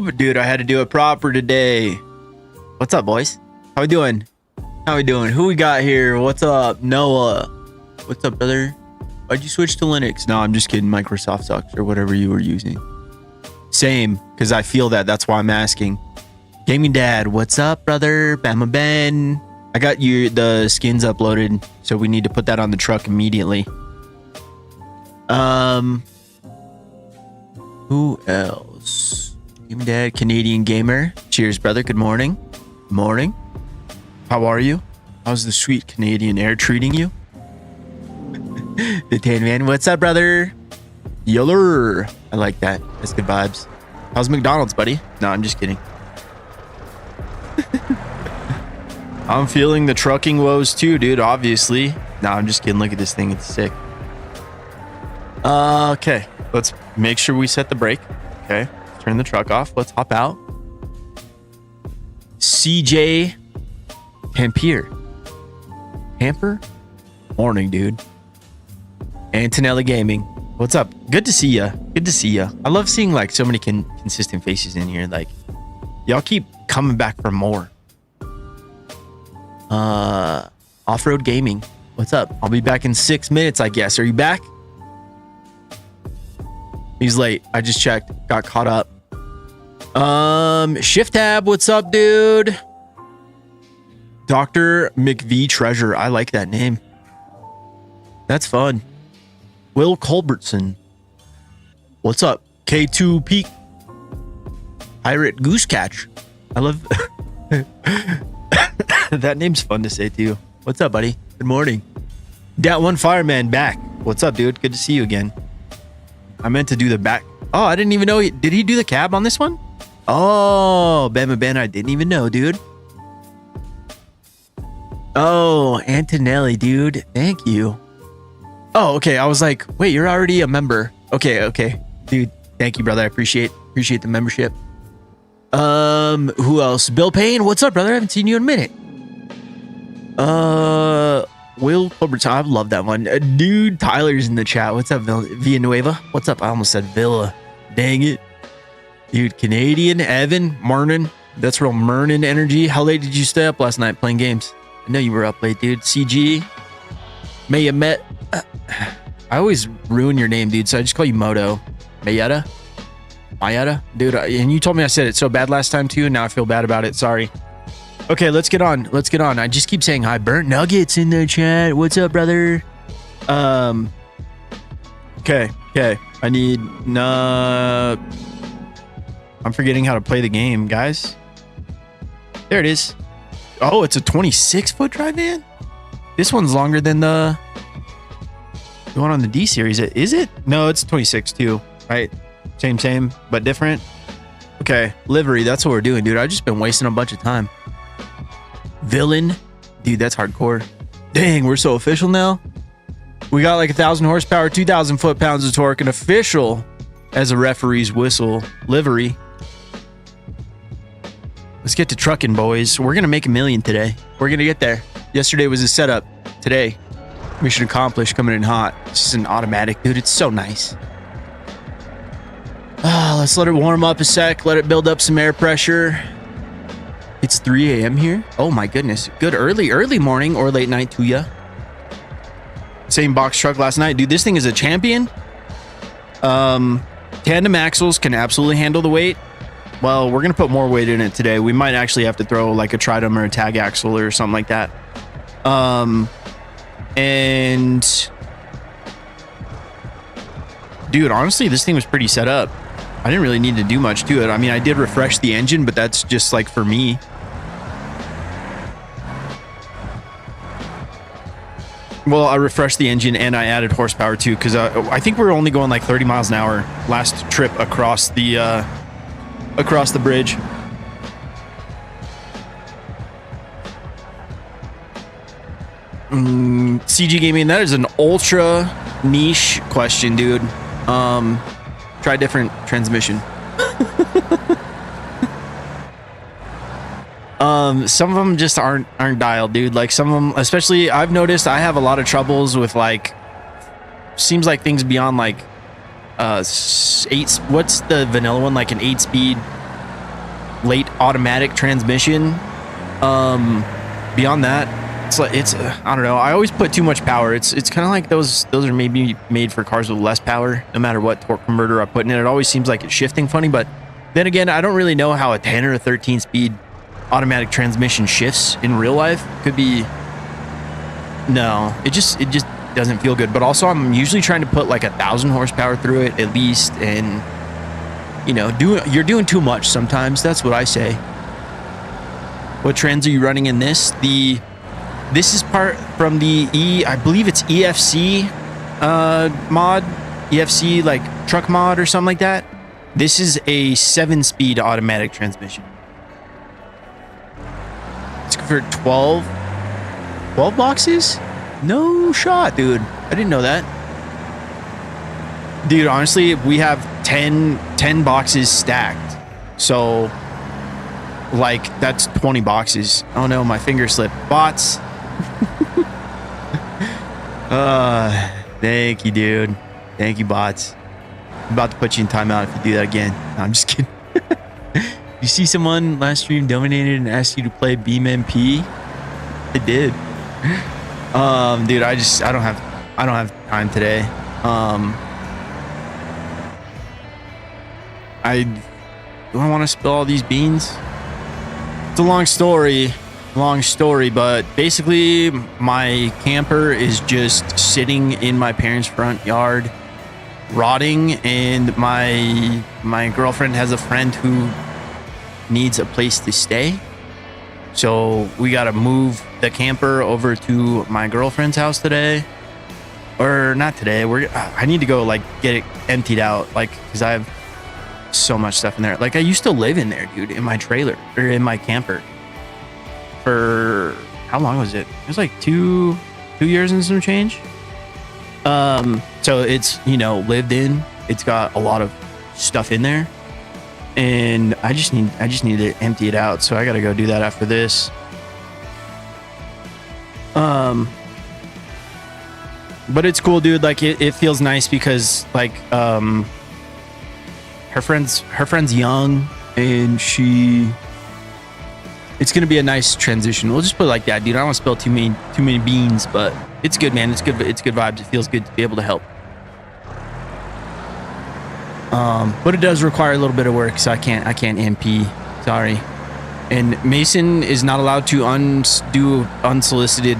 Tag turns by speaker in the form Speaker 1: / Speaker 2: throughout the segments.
Speaker 1: YouTube. Dude, I had to do it proper today. What's up, boys? How we doing? How we doing? Who we got here? What's up? Noah. What's up, brother? Why'd you switch to Linux? No, I'm just kidding. Microsoft sucks or whatever you were using. Same, because I feel that. That's why I'm asking. Gaming Dad, what's up, brother? Bama Ben. I got you the skins uploaded, so we need to put that on the truck immediately. Who else? Gaming Dad, Canadian Gamer. Cheers, brother. Good morning. Morning. How are you? How's the sweet Canadian air treating you? The Tan Man, what's up, brother? Yeller. I like that. That's good vibes. How's McDonald's, buddy? No, I'm just kidding. I'm feeling the trucking woes too, dude, obviously. No, I'm just kidding. Look at this thing. It's sick. Okay. Let's make sure we set the brake. Okay. Turn the truck off. Let's hop out. CJ Hampier. Hamper? Morning, dude. Antonella Gaming. What's up? Good to see ya. Good to see ya. I love seeing like so many consistent faces in here. Like, y'all keep coming back for more. Off-road Gaming. What's up? I'll be back in 6 minutes, I guess. Are you back? He's late. I just checked. Got caught up. Shift Tab. What's up, dude? Dr. McV Treasure. I like that name. That's fun. Will Culbertson. What's up? K2 Peak. Pirate Goose Catch. I love that name's fun to say too. What's up, buddy? Good morning. Dat One Fireman back. What's up, dude? Good to see you again. I meant to do the back. Oh, I didn't even know. Did he do the cab on this one? Oh, Bama Ben, I didn't even know, dude. Oh, Antonelli, dude. Thank you. Oh, okay. I was like, wait, you're already a member. Okay. Dude, thank you, brother. I appreciate the membership. Who else? Bill Payne. What's up, brother? I haven't seen you in a minute. Will Culbertson. I love that one. Dude, Tyler's in the chat. What's up, Villanueva? What's up? I almost said Villa. Dang it. Dude, Canadian. Evan. Mernon. That's real Mernon energy. How late did you stay up last night playing games? I know you were up late, dude. CG. Mayet. I always ruin your name, dude, so I just call you Moto. Mayetta? Dude, and you told me I said it so bad last time too, and now I feel bad about it. Sorry. Okay, let's get on. I just keep saying hi. Burnt Nuggets in the chat. What's up, brother? Okay. I need I'm forgetting how to play the game, guys. There it is. Oh, it's a 26-foot drive van? This one's longer than the one on the D series. Is it? No, it's 26 too, right? Same, but different. Okay, livery. That's what we're doing, dude. I've just been wasting a bunch of time. Villain. Dude, that's hardcore. Dang, we're so official now. We got like 1,000 horsepower, 2,000 foot-pounds of torque, and official as a referee's whistle. Livery. Let's get to trucking, boys. We're going to make $1 million today. We're going to get there. Yesterday was a setup. Today, mission accomplished, coming in hot. It's just an automatic, dude. It's so nice. Let's let it warm up a sec. Let it build up some air pressure. It's 3 a.m. here. Oh my goodness. Good early morning or late night to ya. Same box truck last night. Dude, this thing is a champion. Tandem axles can absolutely handle the weight. Well, we're going to put more weight in it today. We might actually have to throw like a tridem or a tag axle or something like that. And dude, honestly, this thing was pretty set up. I didn't really need to do much to it. I mean, I did refresh the engine, but that's just like for me. Well, I refreshed the engine and I added horsepower too, because I think we were only going like 30 miles an hour last trip across the bridge. CG Gaming, that is an ultra niche question, dude. Try different transmission. Some of them just aren't dialed, dude. Like some of them, especially I've noticed I have a lot of troubles with like, seems like things beyond like 8, what's the vanilla one, like an 8-speed late automatic transmission. Beyond that, it's I don't know. I always put too much power. It's kind of like those are maybe made for cars with less power. No matter what torque converter I put in it, it always seems like it's shifting funny. But then again, I don't really know how a 10 or a 13 speed automatic transmission shifts in real life. Could be, no, it just doesn't feel good. But also, I'm usually trying to put like 1,000 horsepower through it at least, and you know, you're doing too much sometimes. That's what I say. What trends are you running in this? This is part from the I believe it's EFC mod, EFC like truck mod or something like that. This is a 7-speed automatic transmission. It's for 12 boxes? No shot, dude. I didn't know that. Dude, honestly, we have 10 boxes stacked. So like that's 20 boxes. Oh no, my finger slipped. Bots. Thank you, dude. Thank you, bots. I'm about to put you in timeout if you do that again. No, I'm just kidding. You see someone last stream dominated and asked you to play BeamNG? I did. Dude, I don't have time today. Do I want to spill all these beans? It's a long story, but basically my camper is just sitting in my parents' front yard, rotting, and my girlfriend has a friend who needs a place to stay. So we got to move the camper over to my girlfriend's house today. Or not today. I need to go like get it emptied out, like, because I have so much stuff in there. Like I used to live in there, dude, in my trailer or in my camper for how long was it? It was like two years and some change. So it's, you know, lived in. It's got a lot of stuff in there, and I just need to empty it out. So I got to go do that after this. But it's cool, dude. Like it feels nice because like her friend's young, and it's gonna be a nice transition. We'll just put it like that, dude. I don't want to spill too many beans, but it's good, man. It's good vibes. It feels good to be able to help. But it does require a little bit of work, so I can't MP. Sorry. And Mason is not allowed to do unsolicited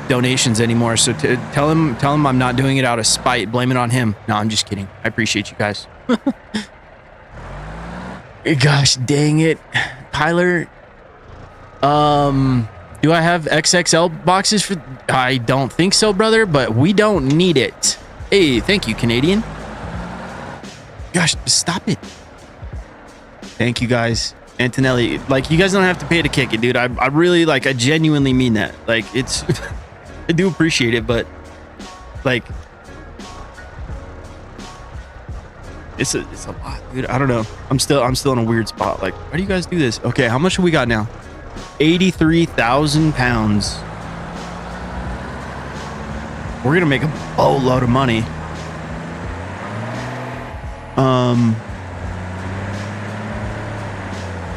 Speaker 1: donations anymore. So tell him I'm not doing it out of spite. Blame it on him. No, I'm just kidding. I appreciate you guys. Gosh dang it, Tyler. Do I have XXL boxes for? I don't think so, brother, but we don't need it. Hey, thank you, Canadian. Gosh, stop it. Thank you, guys. Antonelli, like, you guys don't have to pay to kick it, dude. I really, like, I genuinely mean that. Like, it's, I do appreciate it, but like, it's a lot, dude. I don't know. I'm still in a weird spot. Like, why do you guys do this? Okay, how much have we got now? 83,000 pounds. We're gonna make a boatload of money.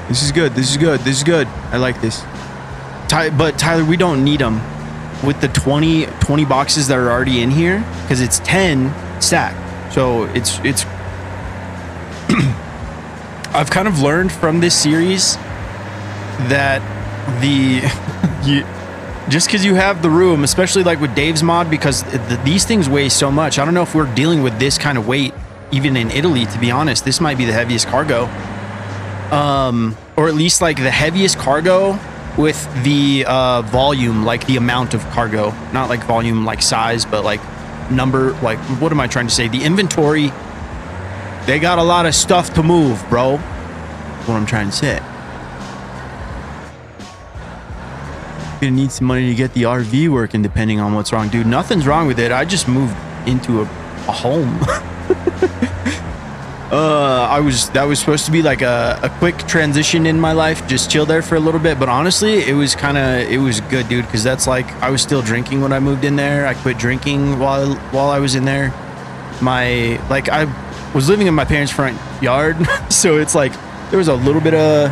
Speaker 1: This is good. This is good. This is good. I like this. But Tyler, we don't need them with the 20 boxes that are already in here, because it's 10 stacked. So it's I've kind of learned from this series that just because you have the room, especially like with Dave's mod, because these things weigh so much. I don't know if we're dealing with this kind of weight even in Italy, to be honest. This might be the heaviest cargo, or at least like the heaviest cargo with the volume, like the amount of cargo, not like volume like size, but like number. Like, what am I trying to say? The inventory, they got a lot of stuff to move, bro. That's what I'm trying to say. Gonna need some money to get the RV working, depending on what's wrong, dude. Nothing's wrong with it. I just moved into a home. That was supposed to be like a quick transition in my life, just chill there for a little bit, but honestly it was good, dude, because that's like, I was still drinking when I moved in there. I quit drinking while I was in there. I was living in my parents' front yard, so it's like there was a little bit of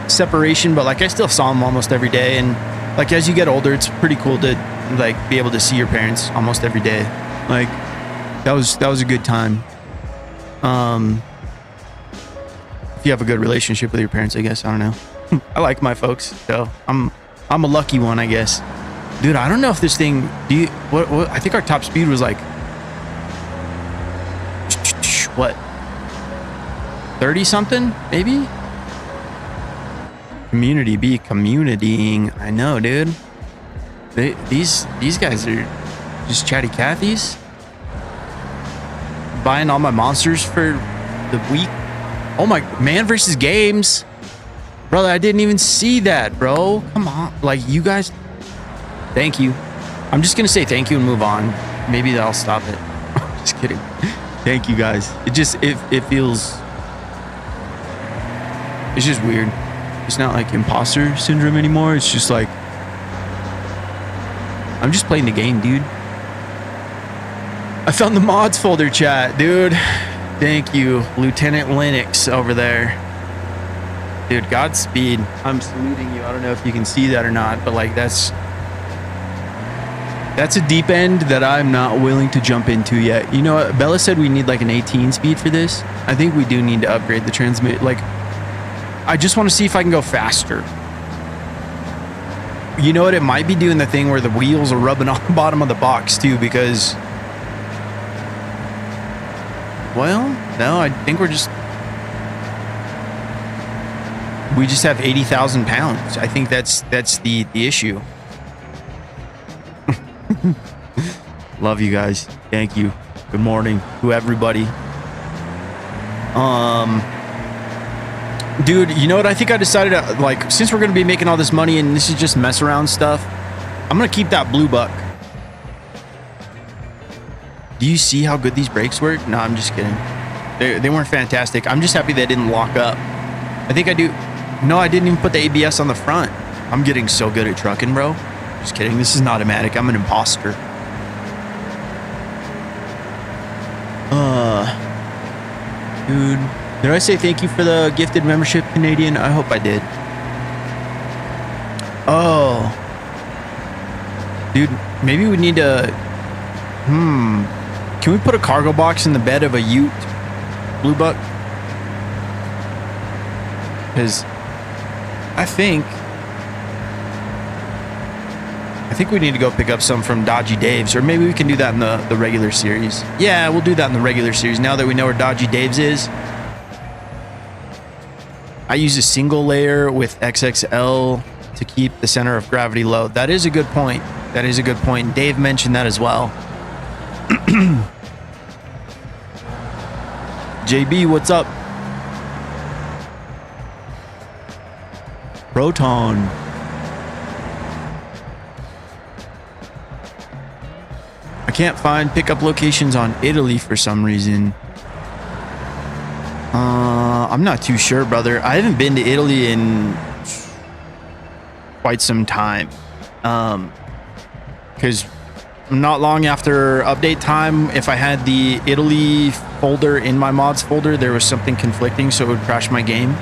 Speaker 1: separation, but like I still saw them almost every day. And like as you get older, it's pretty cool to like be able to see your parents almost every day. Like that was a good time. If you have a good relationship with your parents, I guess. I don't know. I like my folks, so I'm a lucky one, I guess. Dude, I don't know if this thing, what I think our top speed was like, what, 30 something maybe? Community be communitying. I know, dude. These guys are just chatty Cathy's buying all my monsters for the week. Oh my, man versus games. Brother, I didn't even see that, bro. Come on. Like, you guys, thank you. I'm just going to say thank you and move on. Maybe that'll stop it. Just kidding. Thank you, guys. It feels, it's just weird. It's not like imposter syndrome anymore. It's just like, I'm just playing the game, dude. I found the mods folder, chat, dude. Thank you, Lieutenant Linux over there. Dude, Godspeed. I'm saluting you. I don't know if you can see that or not, but like that's a deep end that I'm not willing to jump into yet. You know what? Bella said we need like an 18 speed for this. I think we do need to upgrade the transmit. Like, I just want to see if I can go faster. You know what? It might be doing the thing where the wheels are rubbing on the bottom of the box too, because, well, no, I think we just have 80,000 pounds. I think that's the issue. Love you guys. Thank you. Good morning to everybody. Dude, you know what? I think I decided to, like, since we're going to be making all this money and this is just mess around stuff, I'm going to keep that blue buck. Do you see how good these brakes work? No, I'm just kidding. They weren't fantastic. I'm just happy they didn't lock up. I think I do. No, I didn't even put the ABS on the front. I'm getting so good at trucking, bro. Just kidding. This is not automatic. I'm an imposter. Dude, did I say thank you for the gifted membership, Canadian? I hope I did. Oh. Dude, maybe we need to... Can we put a cargo box in the bed of a Ute Blue Buck? Because I think we need to go pick up some from Dodgy Dave's, or maybe we can do that in the regular series. Yeah, we'll do that in the regular series now that we know where Dodgy Dave's is. I use a single layer with XXL to keep the center of gravity low. That is a good point. That is a good point. Dave mentioned that as well. JB, what's up? Proton. I can't find pickup locations on Italy for some reason. I'm not too sure, brother. I haven't been to Italy in quite some time. Because not long after update time, if I had the Italy folder in my mods folder, there was something conflicting, so it would crash my game.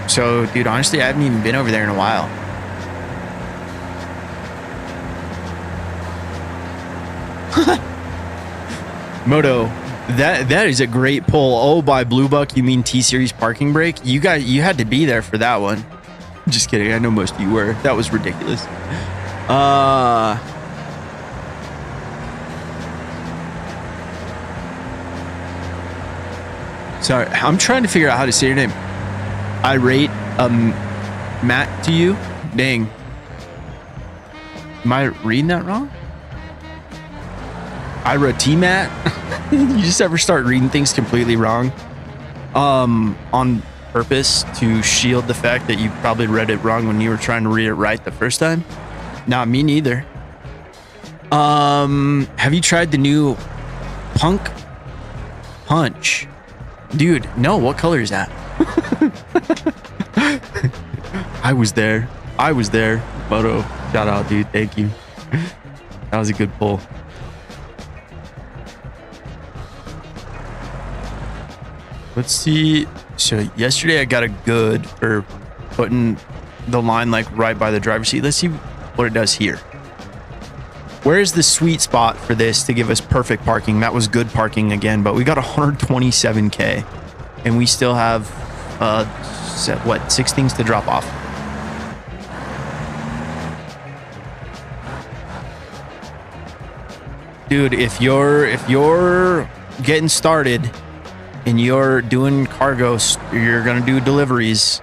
Speaker 1: So, dude, honestly, I haven't even been over there in a while. Moto, that is a great pull. Oh, by Blue Buck, you mean T-Series parking brake? You had to be there for that one. Just kidding. I know most of you were. That was ridiculous. Sorry, I'm trying to figure out how to say your name. Irate, Matt to you? Dang. Am I reading that wrong? Ira T Matt? You just ever start reading things completely wrong? On purpose to shield the fact that you probably read it wrong when you were trying to read it right the first time? Not me neither. Have you tried the new Punk Punch? Dude, no, what color is that? I was there. Moto, shout out, dude. Thank you. That was a good pull. Let's see. So yesterday I got a good for putting the line like right by the driver's seat. Let's see what it does here. Where's the sweet spot for this to give us perfect parking? That was good parking again, but we got 127K and we still have what, 6 things to drop off. Dude, if you're getting started and you're doing cargo, you're gonna do deliveries,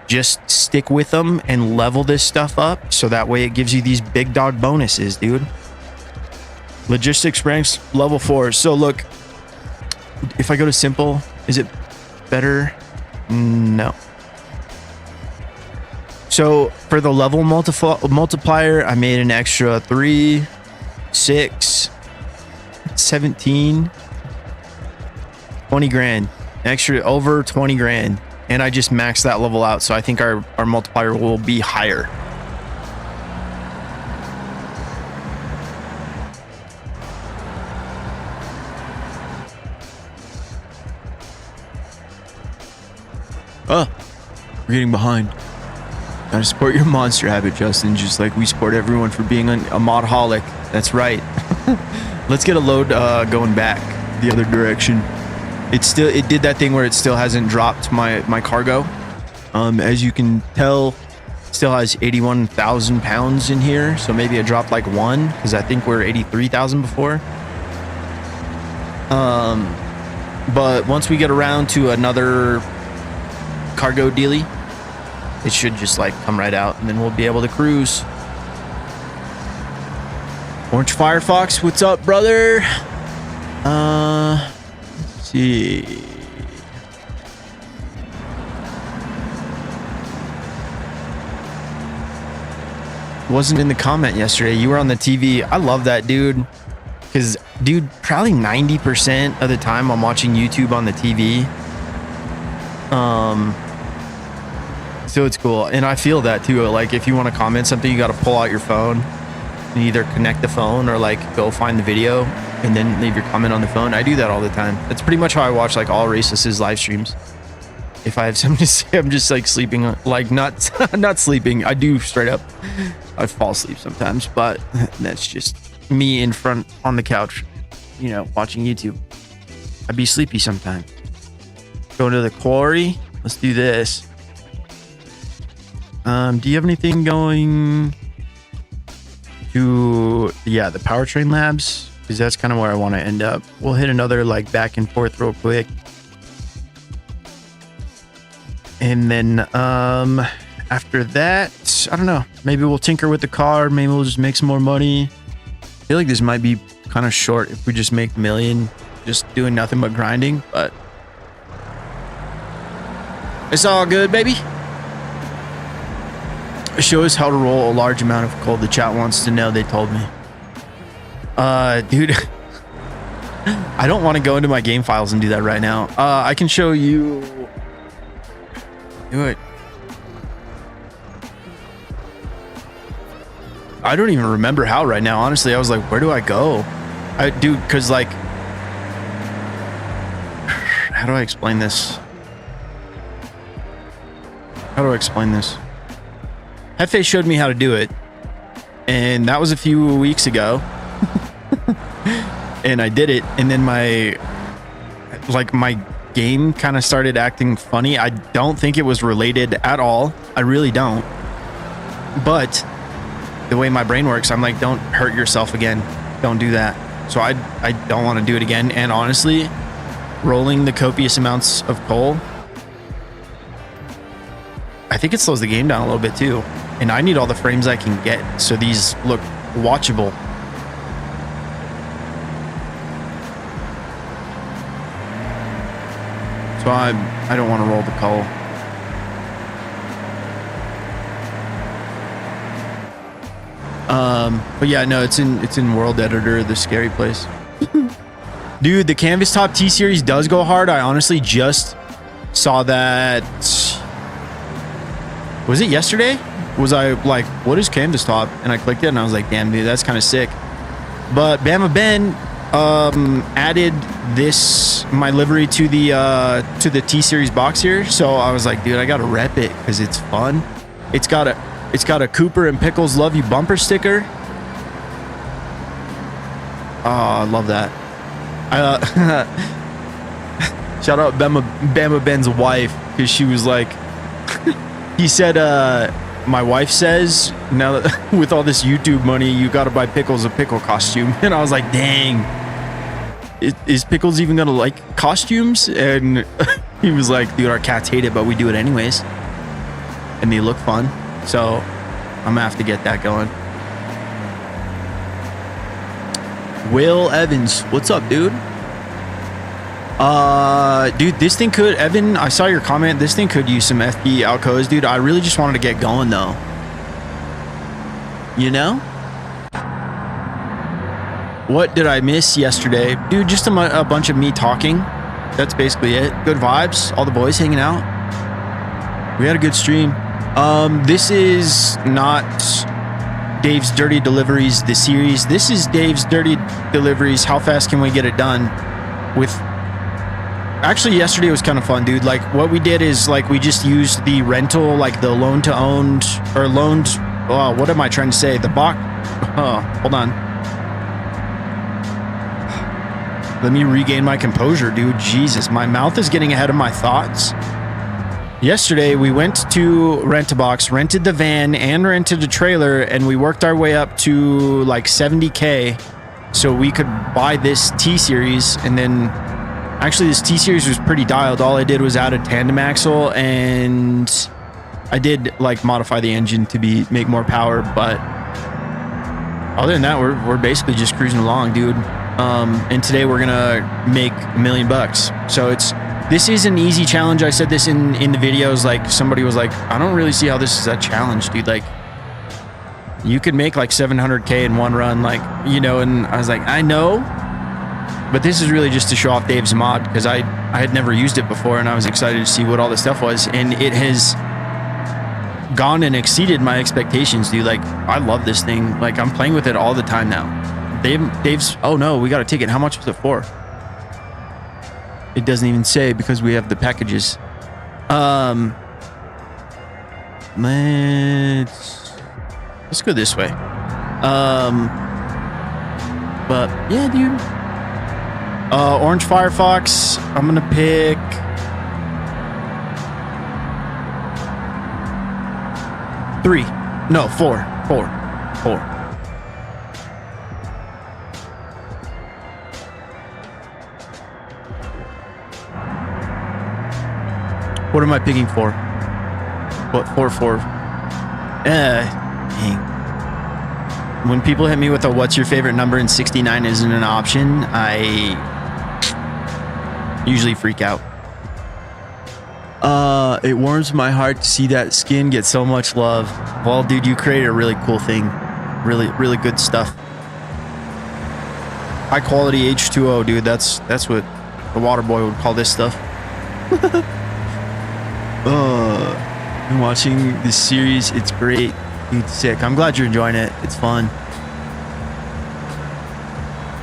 Speaker 1: just stick with them and level this stuff up so that way it gives you these big dog bonuses, dude. Logistics ranks level 4. So look, if I go to simple, is it better? No. So for the level multiplier, I made an extra 3, 6, 17, 20 grand, extra over 20 grand. And I just maxed that level out. So I think our multiplier will be higher. Oh, we're getting behind. Gotta support your monster habit, Justin, just like we support everyone for being a modholic. That's right. Let's get a load going back the other direction. It did that thing where it still hasn't dropped my cargo. As you can tell, it still has 81,000 pounds in here. So maybe it dropped like 1 because I think we're 83,000 before. But once we get around to another cargo dealie, it should just like come right out and then we'll be able to cruise. Orange Firefox, what's up, brother? Let's see. Wasn't in the comment yesterday. You were on the TV. I love that, dude. Because, dude, probably 90% of the time I'm watching YouTube on the TV. So it's cool. And I feel that too. Like if you want to comment something, you got to pull out your phone and either connect the phone or like go find the video and then leave your comment on the phone. I do that all the time. That's pretty much how I watch like all Raceless's live streams. If I have something to say, I'm just like sleeping, like not sleeping. I do straight up. I fall asleep sometimes, but that's just me in front on the couch, you know, watching YouTube. I'd be sleepy sometimes. Going to the quarry. Let's do this. Do you have anything going to, yeah, the powertrain labs? Because that's kind of where I want to end up. We'll hit another like back and forth real quick. And then after that, I don't know. Maybe we'll tinker with the car. Maybe we'll just make some more money. I feel like this might be kind of short if we just make $1 million just doing nothing but grinding, but it's all good, baby. Show us how to roll a large amount of coal. The chat wants to know. They told me. Dude, I don't want to go into my game files and do that right now. I can show you. Do it. I don't even remember how right now. Honestly, I was like, where do I go? Dude, because like, how do I explain this? How do I explain this? Hefty showed me how to do it, and that was a few weeks ago. And I did it, and then my game kind of started acting funny. I don't think it was related at all. I really don't. But the way my brain works, I'm like, don't hurt yourself again. Don't do that. So I don't want to do it again. And honestly, rolling the copious amounts of coal, I think it slows the game down a little bit too. And I need all the frames I can get so these look watchable. So I don't want to roll the coal. But yeah, no, it's in World Editor, the scary place. Dude, the Canvas Top T Series does go hard. I honestly just saw that. Was it yesterday? Was I like, what is Canvas Top? And I clicked it and I was like, damn, dude, that's kind of sick. But Bama Ben added my livery to the T-Series box here. So I was like, dude, I gotta rep it because it's fun. It's got a Cooper and Pickles love you bumper sticker. Oh, I love that. Shout out Bama Ben's wife, because she was like, he said, my wife says, now that with all this YouTube money, you got to buy Pickles a pickle costume. And I was like, dang, is Pickles even going to like costumes? And he was like, dude, our cats hate it, but we do it anyways. And they look fun. So I'm going to have to get that going. Will Evans, what's up, dude? Dude, this thing could, Evan, I saw your comment. This thing could use some FP outcodes, dude. I really just wanted to get going though. You know? What did I miss yesterday? Dude, just a bunch of me talking. That's basically it. Good vibes. All the boys hanging out. We had a good stream. This is not Dave's Dirty Deliveries, the series. This is Dave's Dirty Deliveries. How fast can we get it done? With actually, yesterday was kind of fun, dude. Like, what we did is, like, we just used the rental, like the loan to owned or loaned. Oh, what am I trying to say? The box. Oh, hold on. Let me regain my composure, dude. Jesus, my mouth is getting ahead of my thoughts. Yesterday, we went to Rent-A-Box, rented the van and rented a trailer, and we worked our way up to like 70K so we could buy this T-Series. And then actually this T-Series was pretty dialed. All I did was add a tandem axle, and I did like modify the engine to make more power, but other than that, we're basically just cruising along, dude. And today we're gonna make $1 million. So this is an easy challenge. I said this in the videos. Like, somebody was like, I don't really see how this is a challenge, dude. Like, you could make like 700K in one run, like, you know. And I was like, I know, but this is really just to show off Dave's mod, because I had never used it before, and I was excited to see what all this stuff was, and it has gone and exceeded my expectations, dude. Like, I love this thing. Like, I'm playing with it all the time now. Dave's, oh no, we got a ticket. How much was it for? It doesn't even say, because we have the packages. Let's go this way. But yeah, dude. Orange Firefox. I'm gonna pick four. What am I picking for? What, 4? Dang. When people hit me with a what's your favorite number and 69 isn't an option, I usually freak out. It warms my heart to see that skin get so much love. Well, dude, you created a really cool thing. Really, really good stuff. High quality H2O, dude. That's what the water boy would call this stuff. Been watching this series. It's great. Dude, sick. I'm glad you're enjoying it. It's fun.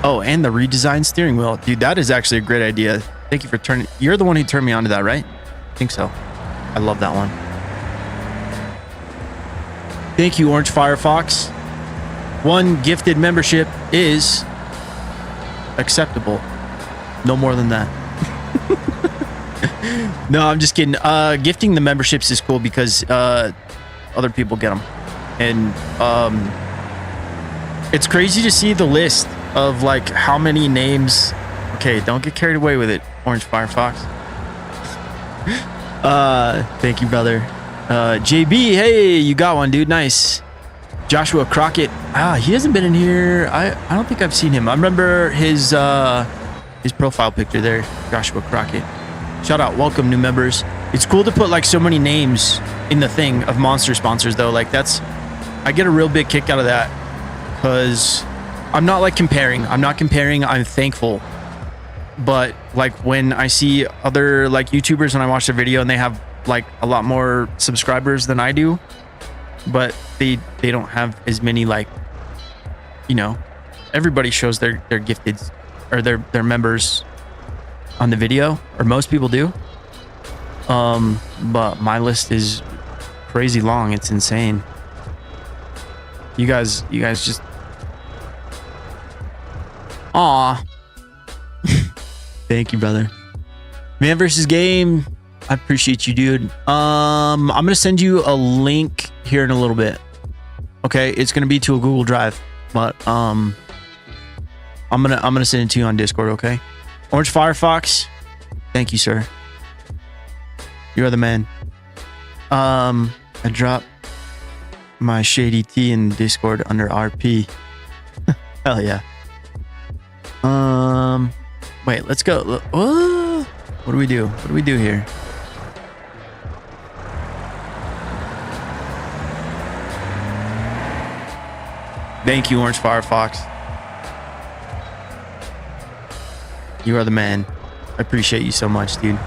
Speaker 1: Oh, and the redesigned steering wheel. Dude, that is actually a great idea. Thank you for turning. You're the one who turned me on to that, right? I think so. I love that one. Thank you, Orange Firefox. One gifted membership is acceptable. No more than that. No, I'm just kidding. Gifting the memberships is cool because other people get them. And it's crazy to see the list of like how many names. Okay, don't get carried away with it, Orange Firefox. Thank you, brother. JB, hey, you got one, dude. Nice. Joshua Crockett. He hasn't been in here. I don't think I've seen him. I remember his profile picture there, Joshua Crockett. Shout out, welcome new members. It's cool to put like so many names in the thing of monster sponsors though. Like I get a real big kick out of that because I'm not like comparing. I'm not comparing. I'm thankful. But like when I see other like YouTubers and I watch their video and they have like a lot more subscribers than I do, but they don't have as many, like, you know, everybody shows their gifted or they're members on the video, or most people do. But my list is crazy long. It's insane. You guys just, aw. Thank you, brother. Man versus game. I appreciate you, dude. I'm gonna send you a link here in a little bit. Okay, it's gonna be to a Google Drive, but I'm gonna send it to you on Discord. Okay. Orange Firefox. Thank you, sir. You are the man. I dropped my shady tea in Discord under RP. Hell yeah. Wait, let's go. What do we do? What do we do here? Thank you, Orange Firefox. You are the man. I appreciate you so much, dude.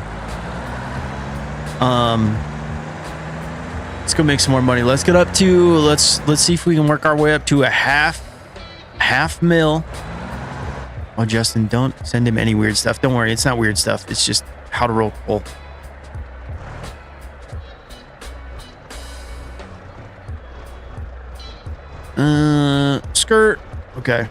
Speaker 1: Let's go make some more money. Let's get up to, let's see if we can work our way up to a half mil. Oh, Justin, don't send him any weird stuff. Don't worry, it's not weird stuff. It's just how to roll coal. Skirt. Okay.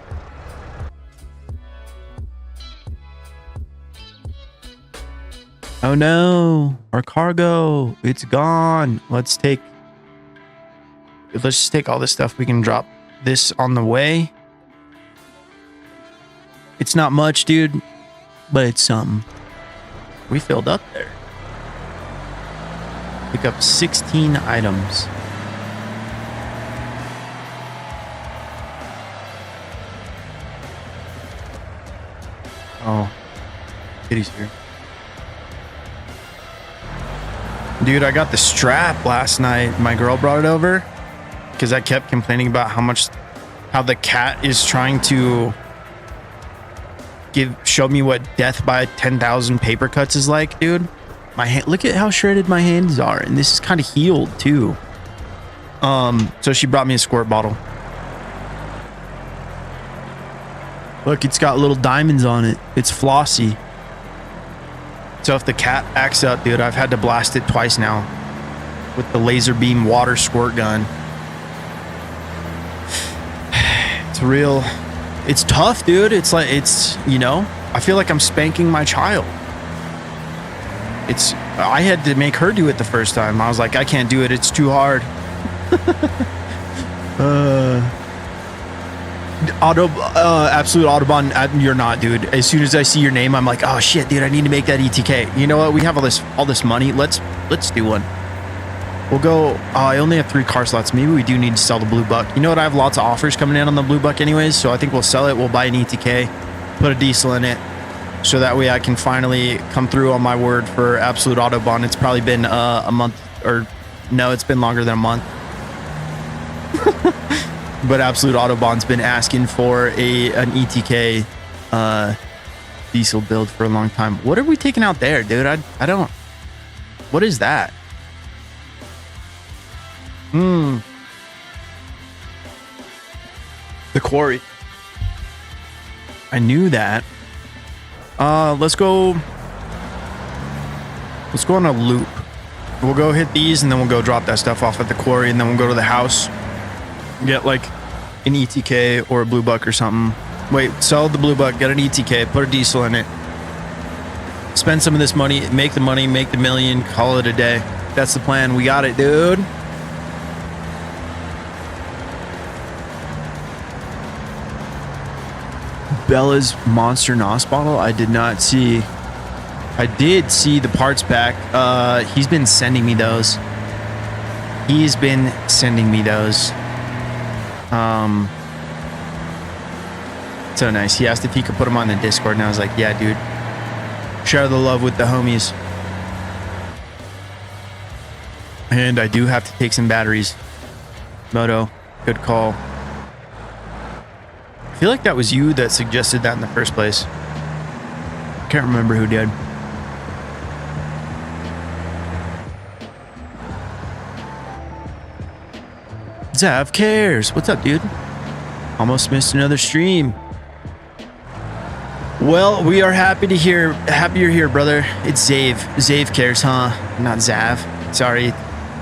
Speaker 1: Oh no, our cargo, it's gone. Let's just take all this stuff. We can drop this on the way. It's not much, dude, but it's something. We filled up there. Pick up 16 items. Oh, Kitty's here. Dude, I got the strap last night. My girl brought it over because I kept complaining about how the cat is trying to show me what death by 10,000 paper cuts is like, dude. My hand, look at how shredded my hands are, and this is kind of healed too. So she brought me a squirt bottle. Look, it's got little diamonds on it. It's flossy. So if the cat acts up, dude, I've had to blast it twice now with the laser beam water squirt gun. It's real. It's tough, dude. It's like, you know, I feel like I'm spanking my child. I had to make her do it the first time. I was like, I can't do it. It's too hard. Absolute Autobahn, you're not, dude. As soon as I see your name, I'm like, oh shit, dude, I need to make that ETK. You know what? We have all this money. Let's do one. We'll go. I only have 3 car slots. Maybe we do need to sell the Blue Buck. You know what? I have lots of offers coming in on the Blue Buck anyways, so I think we'll sell it. We'll buy an ETK, put a diesel in it, so that way I can finally come through on my word for Absolute Autobahn. It's probably been a month, or no, it's been longer than a month. But Absolute Autobahn's been asking for an ETK diesel build for a long time. What are we taking out there, dude? I don't. What is that? The quarry. I knew that. Let's go on a loop. We'll go hit these and then we'll go drop that stuff off at the quarry, and then we'll go to the house, get like an ETK or a Blue Buck or something. Wait, sell the Blue Buck, get an ETK, put a diesel in it, spend some of this money, make the million, call it a day. That's the plan. We got it, dude. Bella's Monster NOS bottle. I did not see. I did see the parts pack. He's been sending me those. So nice. He asked if he could put them on the Discord, and I was like, yeah, dude. Share the love with the homies. And I do have to take some batteries. Moto, good call. I feel like that was you that suggested that in the first place. Can't remember who did. Zav cares. What's up, dude? Almost missed another stream. Well, we are happy you're here, brother. It's Zave. Zave cares, huh? Not Zav. Sorry,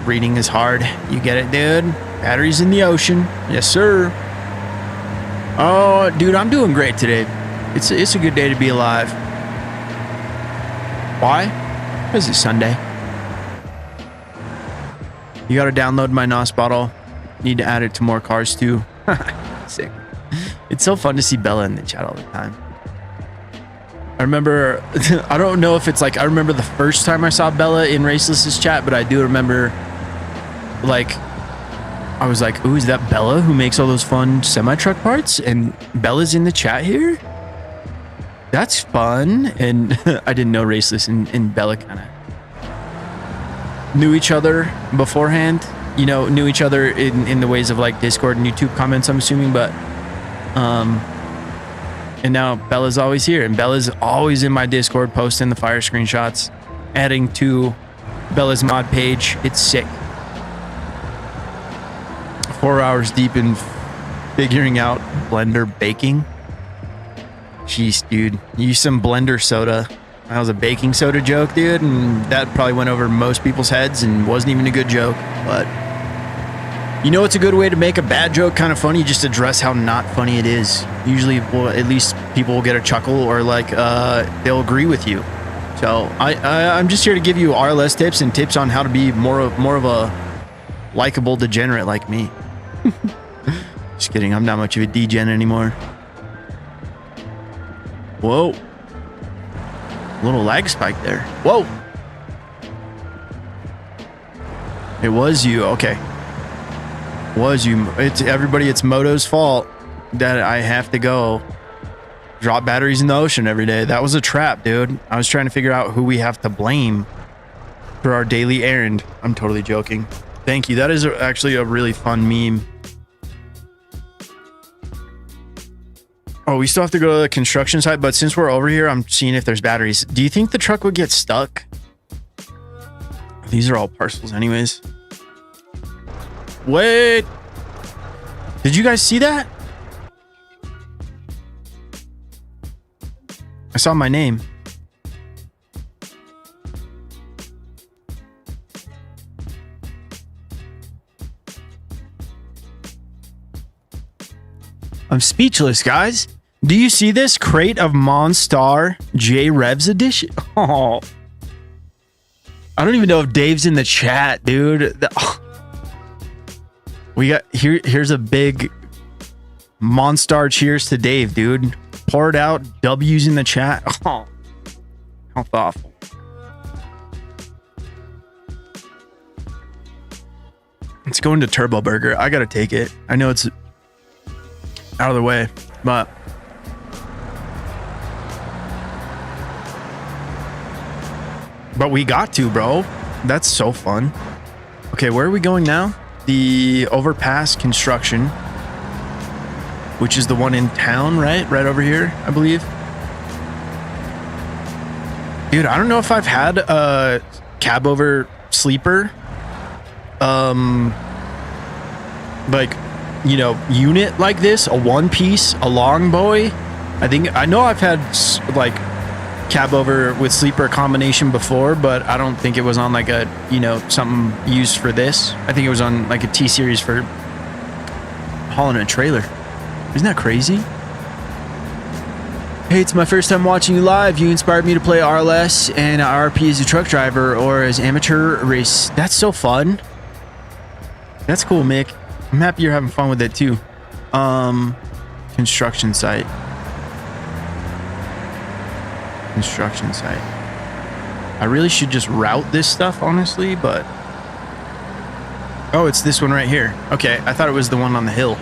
Speaker 1: reading is hard. You get it, dude? Batteries in the ocean. Yes, sir. Oh, dude, I'm doing great today. It's a good day to be alive. Why? Because it's Sunday. You got to download my NOS bottle. Need to add it to more cars too. Sick. It's so fun to see Bella in the chat all the time. I remember, I don't know if it's like, I remember the first time I saw Bella in Raceless's chat, but I do remember, like, I was like, ooh, is that Bella who makes all those fun semi-truck parts? And Bella's in the chat here? That's fun. And I didn't know Raceless and Bella kind of knew each other beforehand. You know, knew each other in the ways of like Discord and YouTube comments, I'm assuming, but and now Bella's always here, and Bella's always in my Discord posting the fire screenshots, adding to Bella's mod page. It's sick. 4 hours deep in figuring out blender baking. Jeez, dude, use some blender soda. That was a baking soda joke, dude, and that probably went over most people's heads and wasn't even a good joke. But you know, it's a good way to make a bad joke kind of funny. Just address how not funny it is. Usually, well, at least people will get a chuckle, or like they'll agree with you. So I'm just here to give you RLS tips and tips on how to be more of a likable degenerate like me. Just kidding. I'm not much of a degen anymore. Whoa. Little lag spike there. Whoa. It was you. Okay. Was you. It's everybody. It's Moto's fault that I have to go drop batteries in the ocean every day. That was a trap, dude. I was trying to figure out who we have to blame for our daily errand. I'm totally joking. Thank you. That is actually a really fun meme. Oh, we still have to go to the construction site, but since we're over here, I'm seeing if there's batteries. Do you think the truck would get stuck? These are all parcels anyways. Wait. Did you guys see that? I saw my name. I'm speechless, guys. Do you see this crate of Monstar J Revs edition? Oh, I don't even know if Dave's in the chat, dude. We got here's a big Monstar cheers to Dave, dude. Pour it out. W's in the chat. Oh, how thoughtful. It's going to Turbo Burger. I gotta take it. I know it's out of the way, but we got to, bro. That's so fun. Okay, where are we going now? The overpass construction, which is the one in town, right over here, I believe. Dude, I don't know if I've had a cab over sleeper like, you know, unit like this, a one piece, a long boy. I know I've had like cab over with sleeper combination before, but I don't think it was on like a, you know, something used for this. I think it was on like a T series for hauling a trailer. Isn't that crazy? Hey, it's my first time watching you live. You inspired me to play RLS and RP as a truck driver or as amateur race. That's so fun. That's cool, Mick. I'm happy you're having fun with it too. Construction site. Construction site. I really should just route this stuff, honestly, but oh, it's this one right here. Okay, I thought it was the one on the hill.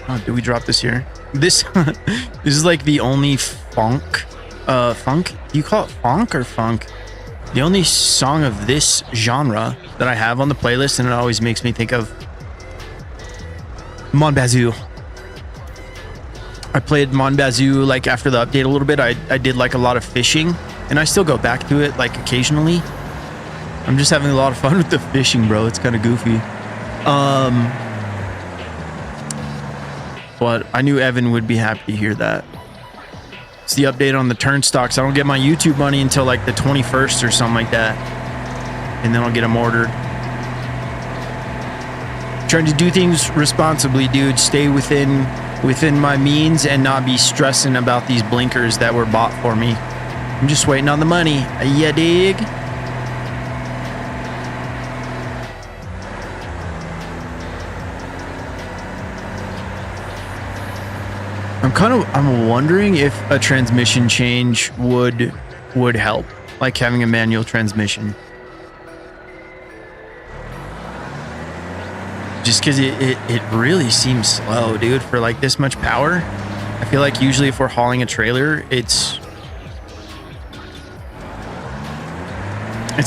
Speaker 1: Oh, did we drop this here? This is like the only funk. Funk? Do you call it funk or funk? The only song of this genre that I have on the playlist, and it always makes me think of Mon Bazoo. I played Mon Bazoo like after the update a little bit. I did like a lot of fishing, and I still go back to it like occasionally. I'm just having a lot of fun with the fishing, bro. It's kind of goofy. but I knew Evan would be happy to hear that. It's the update on the turn stocks. I don't get my YouTube money until like the 21st or something like that, and then I'll get them ordered. Trying to do things responsibly, dude. Stay within my means and not be stressing about these blinkers that were bought for me. I'm just waiting on the money. Ya dig? I'm wondering if a transmission change would help, like having a manual transmission. Just because it really seems slow, dude, for like this much power. I feel like usually if we're hauling a trailer, it's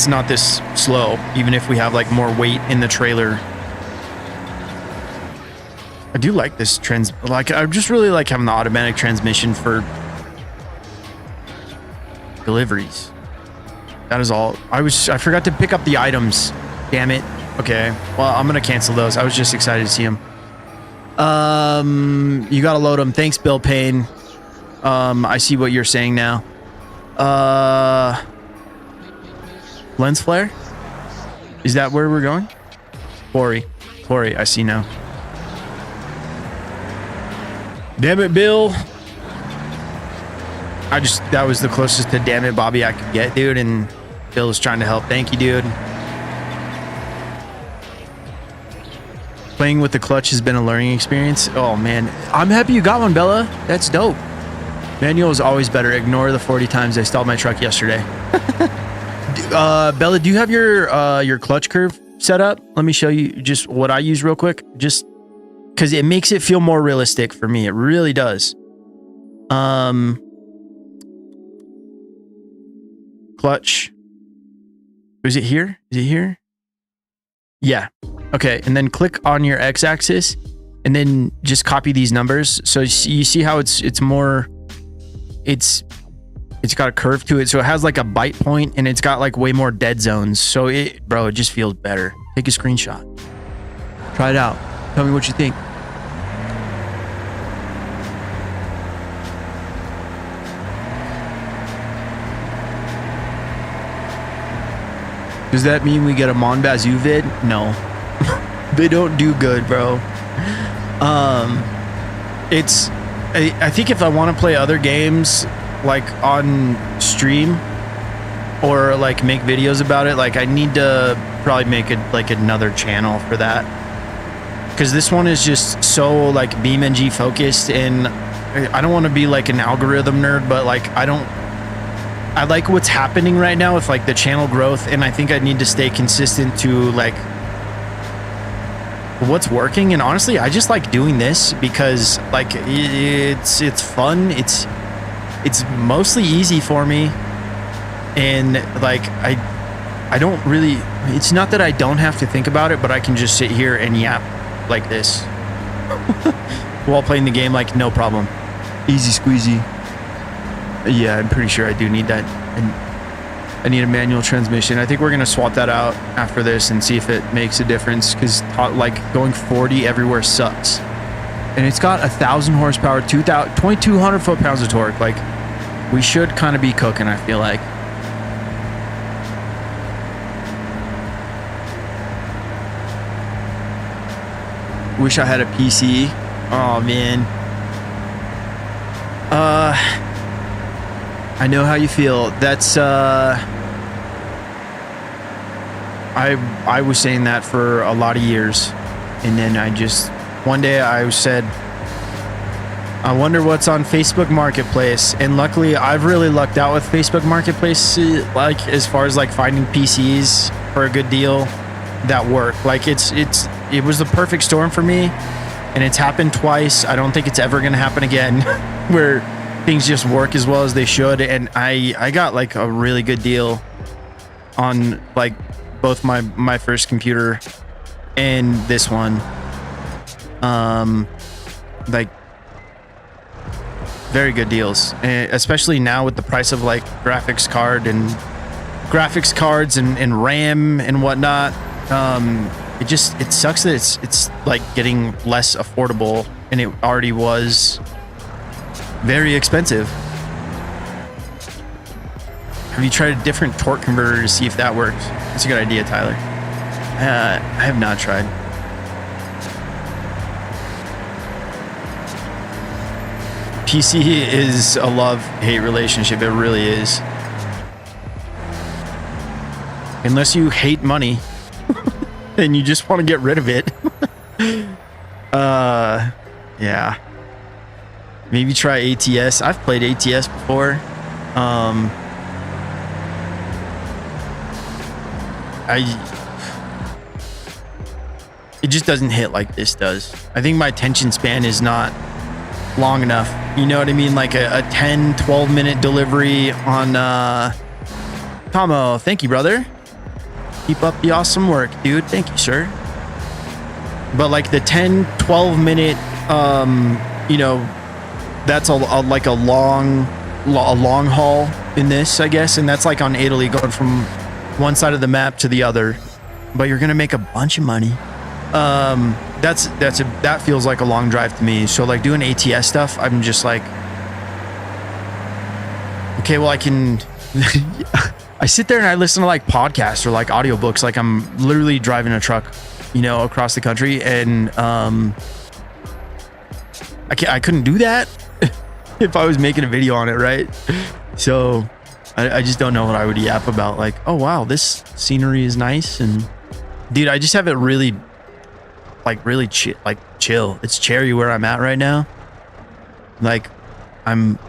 Speaker 1: not this slow, even if we have like more weight in the trailer. I do like this I just really like having the automatic transmission for deliveries. That is all. I forgot to pick up the items. Damn it. Okay. Well, I'm going to cancel those. I was just excited to see them. You got to load them. Thanks, Bill Payne. I see what you're saying now. Lens flare? Is that where we're going? Corey, I see now. Damn it, Bill. That was the closest to damn it, Bobby I could get, dude. And Bill is trying to help. Thank you, dude. Playing with the clutch has been a learning experience. Oh, man. I'm happy you got one, Bella. That's dope. Manual is always better. Ignore the 40 times I stalled my truck yesterday. Bella, do you have your clutch curve set up? Let me show you just what I use real quick. Just because it makes it feel more realistic for me. It really does. Clutch. Is it here? Is it here? Yeah. Okay. And then click on your x-axis and then just copy these numbers. So you see how it's got a curve to it. So it has like a bite point and it's got like way more dead zones. So it just feels better. Take a screenshot. Try it out. Tell me what you think. Does that mean we get a Mon Bazoo vid? No. They don't do good, bro. I think if I want to play other games like on stream or like make videos about it, like I need to probably make it like another channel for that, because this one is just so like BeamNG focused, and I don't want to be like an algorithm nerd, but like I like what's happening right now with like the channel growth, and I think I need to stay consistent to like what's working. And honestly, I just like doing this because like it's fun. It's mostly easy for me, and like I don't really, it's not that I don't have to think about it, but I can just sit here and yap like this while playing the game, like no problem. Easy squeezy. Yeah, I'm pretty sure I do need that. And I need a manual transmission. I think we're gonna swap that out after this and see if it makes a difference, because like going 40 everywhere sucks. And it's got 1,000 horsepower, 2,200 foot-pounds of torque. Like, we should kind of be cooking, I feel like. Wish I had a PC. Oh, man. I know how you feel. That's, I was saying that for a lot of years. And then one day I said, I wonder what's on Facebook Marketplace. And luckily I've really lucked out with Facebook Marketplace, like as far as like finding PCs for a good deal that work. Like it was the perfect storm for me, and it's happened twice. I don't think it's ever going to happen again where things just work as well as they should. And I got like a really good deal on like both my first computer and this one. Like very good deals, especially now with the price of like graphics cards and RAM and whatnot. It sucks that it's like getting less affordable and it already was very expensive. Have you tried a different torque converter to see if that works? That's a good idea, Tyler. I have not tried. PC is a love-hate relationship. It really is. Unless you hate money and you just want to get rid of it. Yeah. Maybe try ATS. I've played ATS before. It just doesn't hit like this does. I think my attention span is not long enough. You know what I mean? Like a 10, 12 minute delivery on Tomo. Thank you, brother. Keep up the awesome work, dude. Thank you, sir. But like the 10, 12 minute, you know, that's like a long haul in this, I guess. And that's like on Italy, going from one side of the map to the other. But you're going to make a bunch of money. That feels like a long drive to me. So like doing ATS stuff, I'm just like, okay, well I can, I sit there and I listen to like podcasts or like audiobooks. Like I'm literally driving a truck, you know, across the country. And, I couldn't do that if I was making a video on it. Right. So I just don't know what I would yap about. Like, oh wow, this scenery is nice. And dude, I just have it really chill. It's cherry where I'm at right now. Like I'm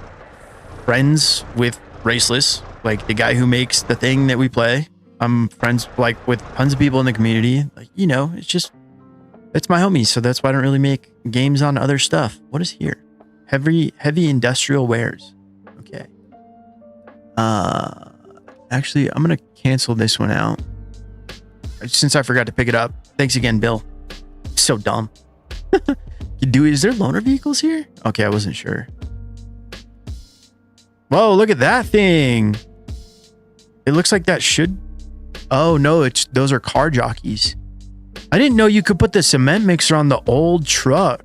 Speaker 1: friends with Raceless, like the guy who makes the thing that we play. I'm friends like with tons of people in the community. Like, you know, it's my homies. So that's why I don't really make games on other stuff. What is here? Heavy industrial wares. Okay. Actually, I'm going to cancel this one out since I forgot to pick it up. Thanks again, Bill. So dumb. Is there loaner vehicles here? Okay, I wasn't sure. Whoa, look at that thing. It looks like that should. Oh no, those are car jockeys. I didn't know you could put the cement mixer on the old truck.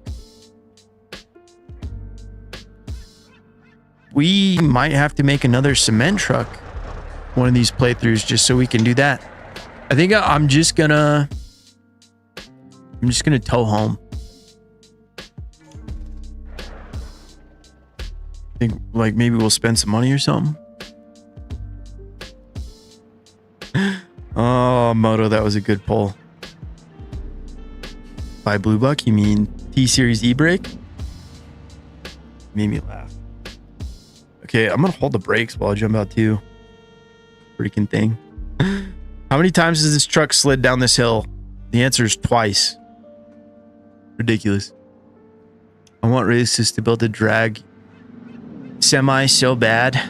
Speaker 1: We might have to make another cement truck one of these playthroughs just so we can do that. I think I'm just gonna tow home. I think like maybe we'll spend some money or something. Oh, Moto, that was a good pull. By BlueBuck, you mean T-Series e-brake? Made me laugh. Okay, I'm gonna hold the brakes while I jump out too. Freaking thing. How many times has this truck slid down this hill? The answer is twice. Ridiculous. I want Races to build a drag semi so bad.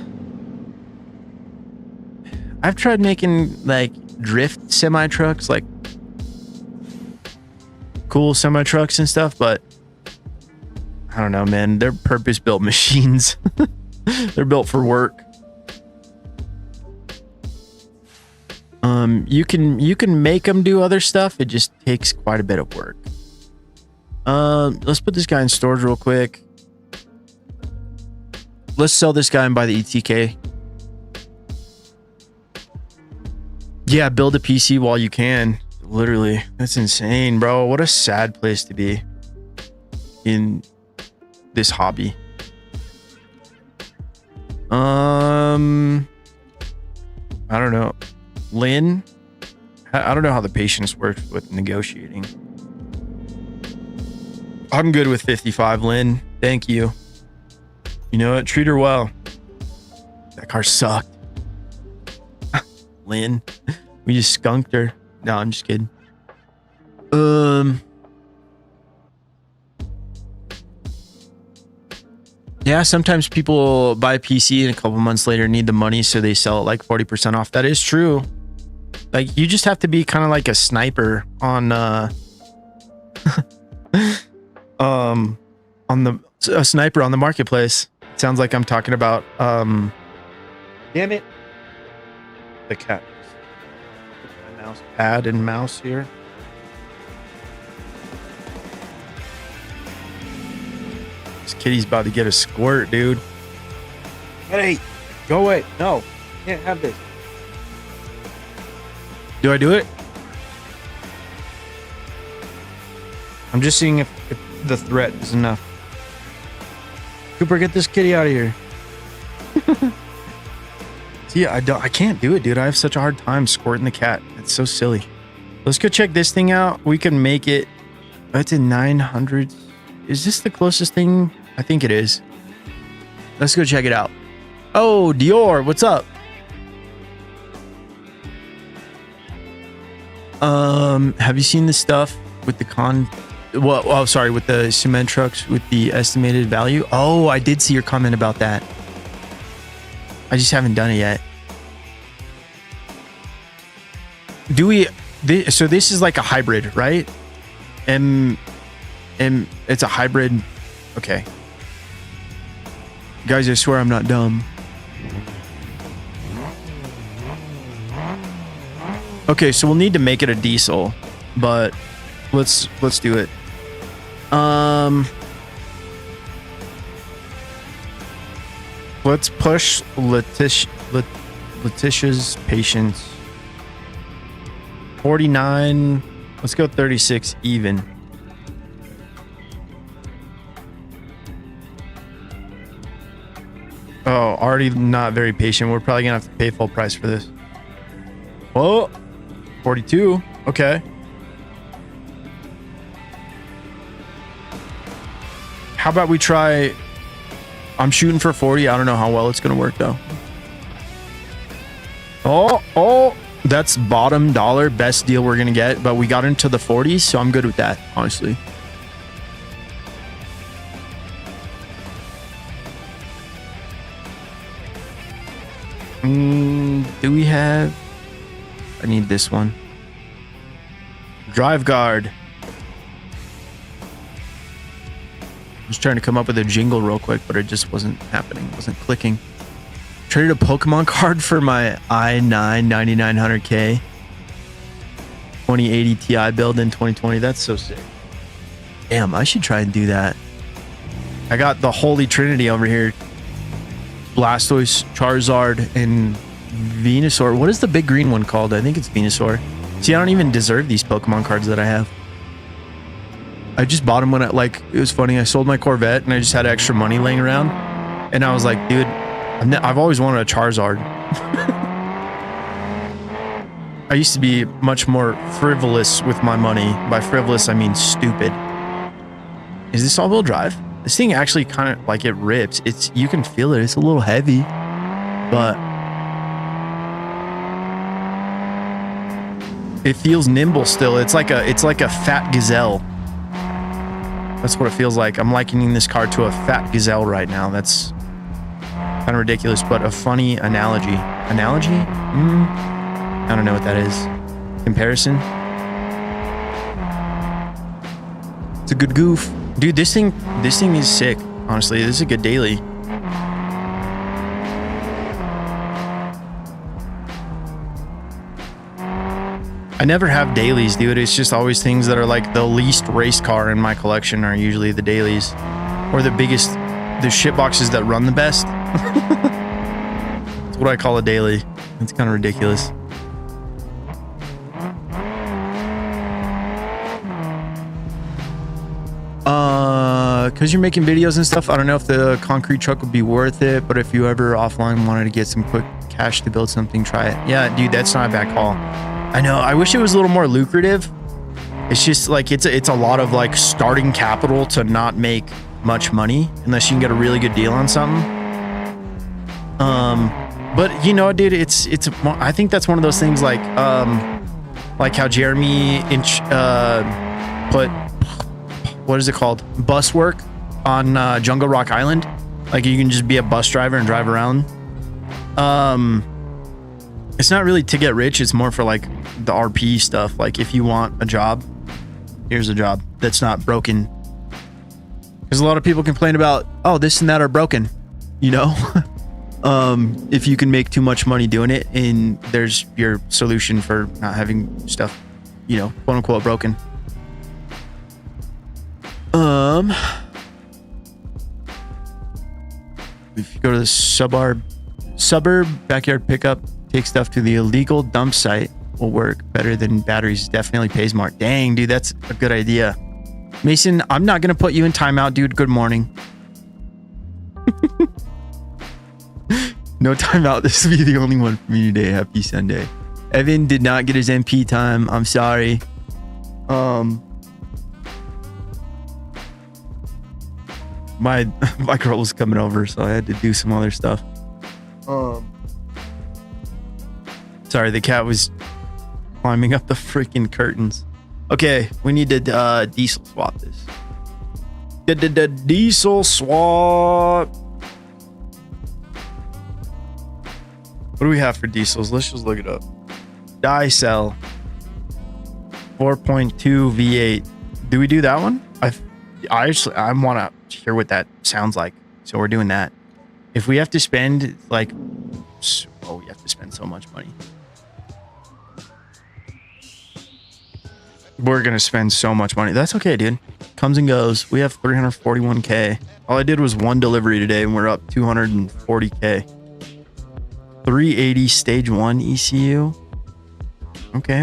Speaker 1: I've tried making like drift semi trucks, like cool semi trucks and stuff, but I don't know, man. They're purpose-built machines. They're built for work. You can make them do other stuff. It just takes quite a bit of work. Let's put this guy in storage real quick. Let's sell this guy and buy the ETK. Yeah, build a PC while you can. Literally, that's insane, bro. What a sad place to be in this hobby. I don't know. Lynn, I don't know how the patience works with negotiating. I'm good with 55, Lynn. Thank you. You know what? Treat her well. That car sucked. Lynn, we just skunked her. No, I'm just kidding. Yeah, sometimes people buy a PC and a couple months later need the money, so they sell it like 40% off. That is true. Like, you just have to be kind of like a sniper on a sniper on the marketplace. It sounds like I'm talking about damn it, the cat. My mouse pad and mouse here. This kitty's about to get a squirt, dude. Hey, go away. No, can't have this. Do I do it? I'm just seeing if the threat is enough. Cooper, get this kitty out of here. See, I can't do it, dude. I have such a hard time squirting the cat. It's so silly. Let's go check this thing out. We can make it. It's in 900. Is this the closest thing? I think it is. Let's go check it out. Oh, Dior, what's up? Have you seen the stuff with the with the cement trucks with the estimated value? Oh, I did see your comment about that. I just haven't done it yet. So this is like a hybrid, right? It's a hybrid. Okay. Guys, I swear I'm not dumb. Okay, so we'll need to make it a diesel, but let's do it. Let's push Letitia's patience. 49. Let's go 36 even. Oh, already not very patient. We're probably gonna have to pay full price for this. Oh, 42. Okay. How about we try? I'm shooting for 40. I don't know how well it's gonna work though. Oh, that's bottom dollar, best deal we're gonna get, but we got into the 40s, so I'm good with that, honestly. Do we have? I need this one. Drive guard. I was trying to come up with a jingle real quick, but it just wasn't happening. It wasn't clicking. Traded a Pokemon card for my i9 9900K 2080 Ti build in 2020. That's so sick. Damn, I should try and do that. I got the Holy Trinity over here. Blastoise, Charizard, and Venusaur. What is the big green one called? I think it's Venusaur. See, I don't even deserve these Pokemon cards that I have. I just bought them when it was funny. I sold my Corvette and I just had extra money laying around. And I was like, dude, I've always wanted a Charizard. I used to be much more frivolous with my money. By frivolous, I mean stupid. Is this all-wheel drive? This thing actually kind of like it rips. You can feel it. It's a little heavy, but it feels nimble still. It's like a fat gazelle. That's what it feels like. I'm likening this car to a fat gazelle right now. That's kind of ridiculous, but a funny analogy. Analogy? I don't know what that is. Comparison? It's a good goof. Dude, this thing is sick. Honestly, this is a good daily. I never have dailies, dude. It's just always things that are like the least race car in my collection are usually the dailies. Or the biggest, the shit boxes that run the best. That's what I call a daily. It's kind of ridiculous. Because you're making videos and stuff, I don't know if the concrete truck would be worth it, but if you ever offline wanted to get some quick cash to build something, try it. Yeah, dude, that's not a bad call. I know. I wish it was a little more lucrative. It's just like it's a lot of like starting capital to not make much money unless you can get a really good deal on something. But you know, dude, I think that's one of those things like how Jeremy put, what is it called? Bus work on Jungle Rock Island. Like you can just be a bus driver and drive around. It's not really to get rich. It's more for like the RP stuff. Like if you want a job, here's a job that's not broken. Because a lot of people complain about, oh, this and that are broken, you know? If you can make too much money doing it, and there's your solution for not having stuff, you know, quote unquote broken. if you go to the suburb backyard pickup, take stuff to the illegal dump site will work better than batteries. Definitely pays more. Dang, dude, that's a good idea. Mason, I'm not going to put you in timeout, dude. Good morning. No timeout. This will be the only one for me today. Happy Sunday. Evan did not get his MP time. I'm sorry. My girl was coming over, so I had to do some other stuff. Sorry, the cat was climbing up the freaking curtains. Okay, we need to diesel swap this. Diesel swap. What do we have for diesels? Let's just look it up. Die cell 4.2 V8. Do we do that one? I want to hear what that sounds like, so we're doing that. If we have to spend like, oh, we have to spend so much money. We're gonna spend so much money. That's okay, dude. Comes and goes. We have 341k. All I did was one delivery today, and we're up 240k. 380 stage 1 ECU. Okay.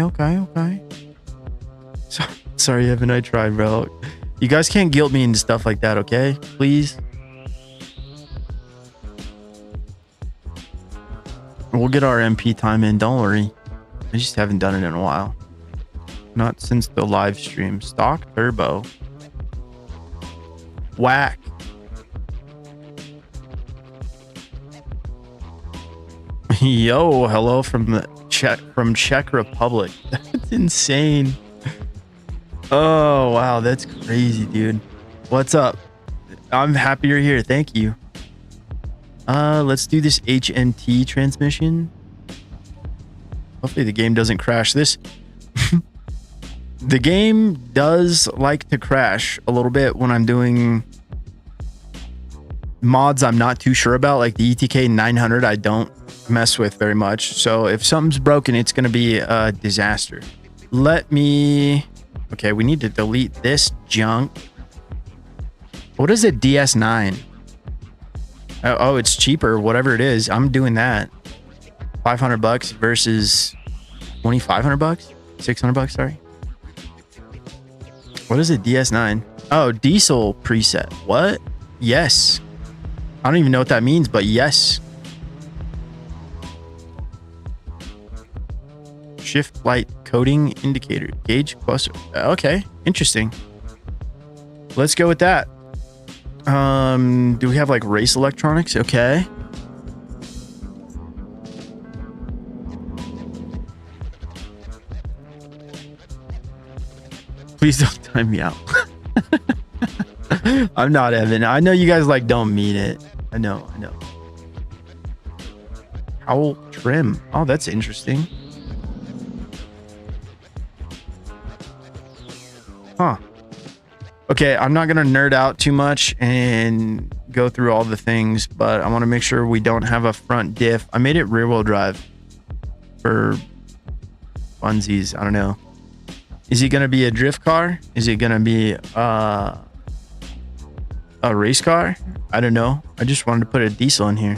Speaker 1: Sorry, Evan, I tried, bro. You guys can't guilt me into stuff like that, okay? Please. We'll get our MP time in, don't worry. I just haven't done it in a while. Not since the live stream. Stock turbo. Whack. Yo, hello from the Czech Republic. That's insane. Oh wow, that's crazy, dude. What's up? I'm happy you're here. Thank you. Let's do this HNT transmission. Hopefully the game doesn't crash. This the game does like to crash a little bit when I'm doing mods I'm not too sure about, like the ETK 900. I don't mess with very much, so if something's broken, it's going to be a disaster. Okay, we need to delete this junk. What is a DS9? Oh, it's cheaper, whatever it is. I'm doing that. $500 versus $2,500, $600, sorry. What is a DS9? Oh, diesel preset. What? Yes. I don't even know what that means, but yes. Shift light coding indicator. Gauge cluster. Okay, interesting. Let's go with that. Do we have like race electronics? Okay. Please don't time me out. I'm not Evan. I know you guys like don't mean it. I know. Owl trim. Oh, that's interesting. Huh. Okay, I'm not going to nerd out too much and go through all the things, but I want to make sure we don't have a front diff. I made it rear wheel drive for funsies. I don't know. Is it going to be a drift car? Is it going to be a race car? I don't know. I just wanted to put a diesel in here.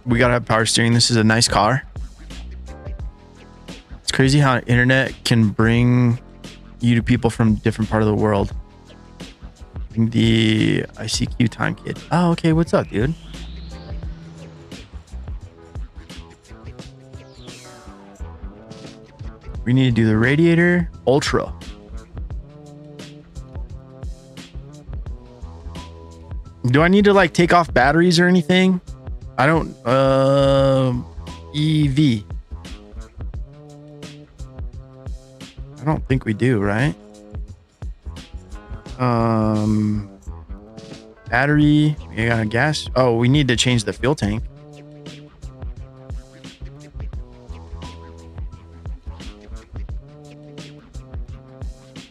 Speaker 1: We got to have power steering. This is a nice car. It's crazy how internet can bring you to people from different part of the world. The ICQ time kid. Oh, okay. What's up, dude? We need to do the radiator ultra. Do I need to like take off batteries or anything? I don't. EV. I don't think we do, right? Battery. We got a gas. Oh, we need to change the fuel tank.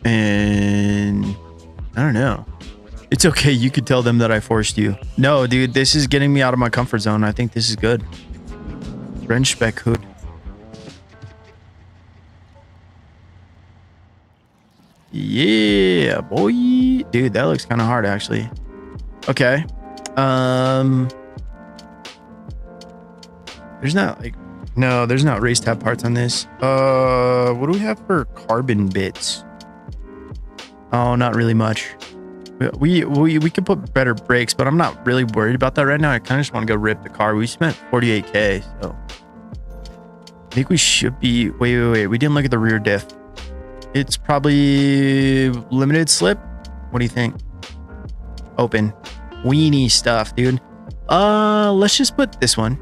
Speaker 1: And I don't know. It's okay. You could tell them that I forced you. No, dude, this is getting me out of my comfort zone. I think this is good. French spec hood. Yeah, boy. Dude, that looks kind of hard, actually. Okay. There's not like, no, there's not race tab parts on this. What do we have for carbon bits? Oh, not really much. We could put better brakes, but I'm not really worried about that right now. I kind of just want to go rip the car. We spent 48K, so I think we should be. Wait. We didn't look at the rear diff. It's probably limited slip. What do you think? Open. Weenie stuff, dude. Let's just put this one.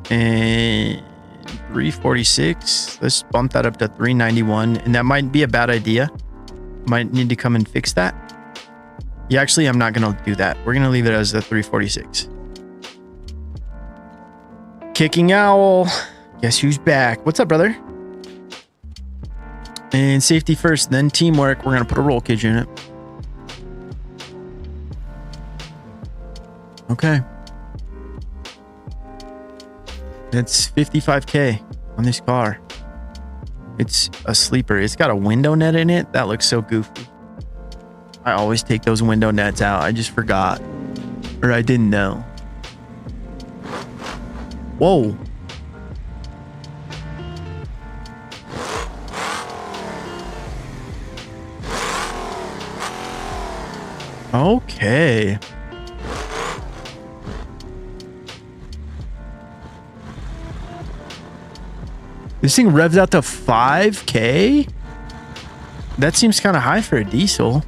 Speaker 1: And 346. Let's bump that up to 391. And that might be a bad idea. Might need to come and fix that. Yeah, actually, I'm not going to do that. We're going to leave it as the 346. Kicking Owl. Guess who's back? What's up, brother? And safety first, then teamwork. We're going to put a roll cage in it. Okay. It's 55K on this car. It's a sleeper. It's got a window net in it. That looks so goofy. I always take those window nets out. I just forgot. Or I didn't know. Whoa. Okay. This thing revs out to 5K? That seems kind of high for a diesel.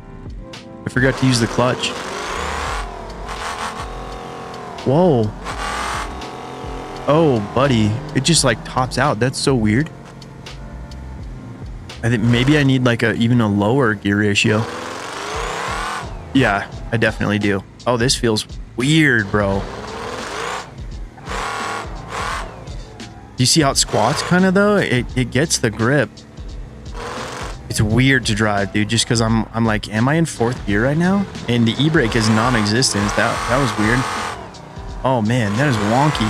Speaker 1: I forgot to use the clutch. Whoa. Oh, buddy. It just like tops out. That's so weird. I think maybe I need like even a lower gear ratio. Yeah, I definitely do. Oh, this feels weird, bro. Do you see how it squats kind of though? It gets the grip. It's weird to drive, dude, just because I'm like, am I in 4th gear right now? And the e-brake is non-existent. That was weird. Oh man, that is wonky.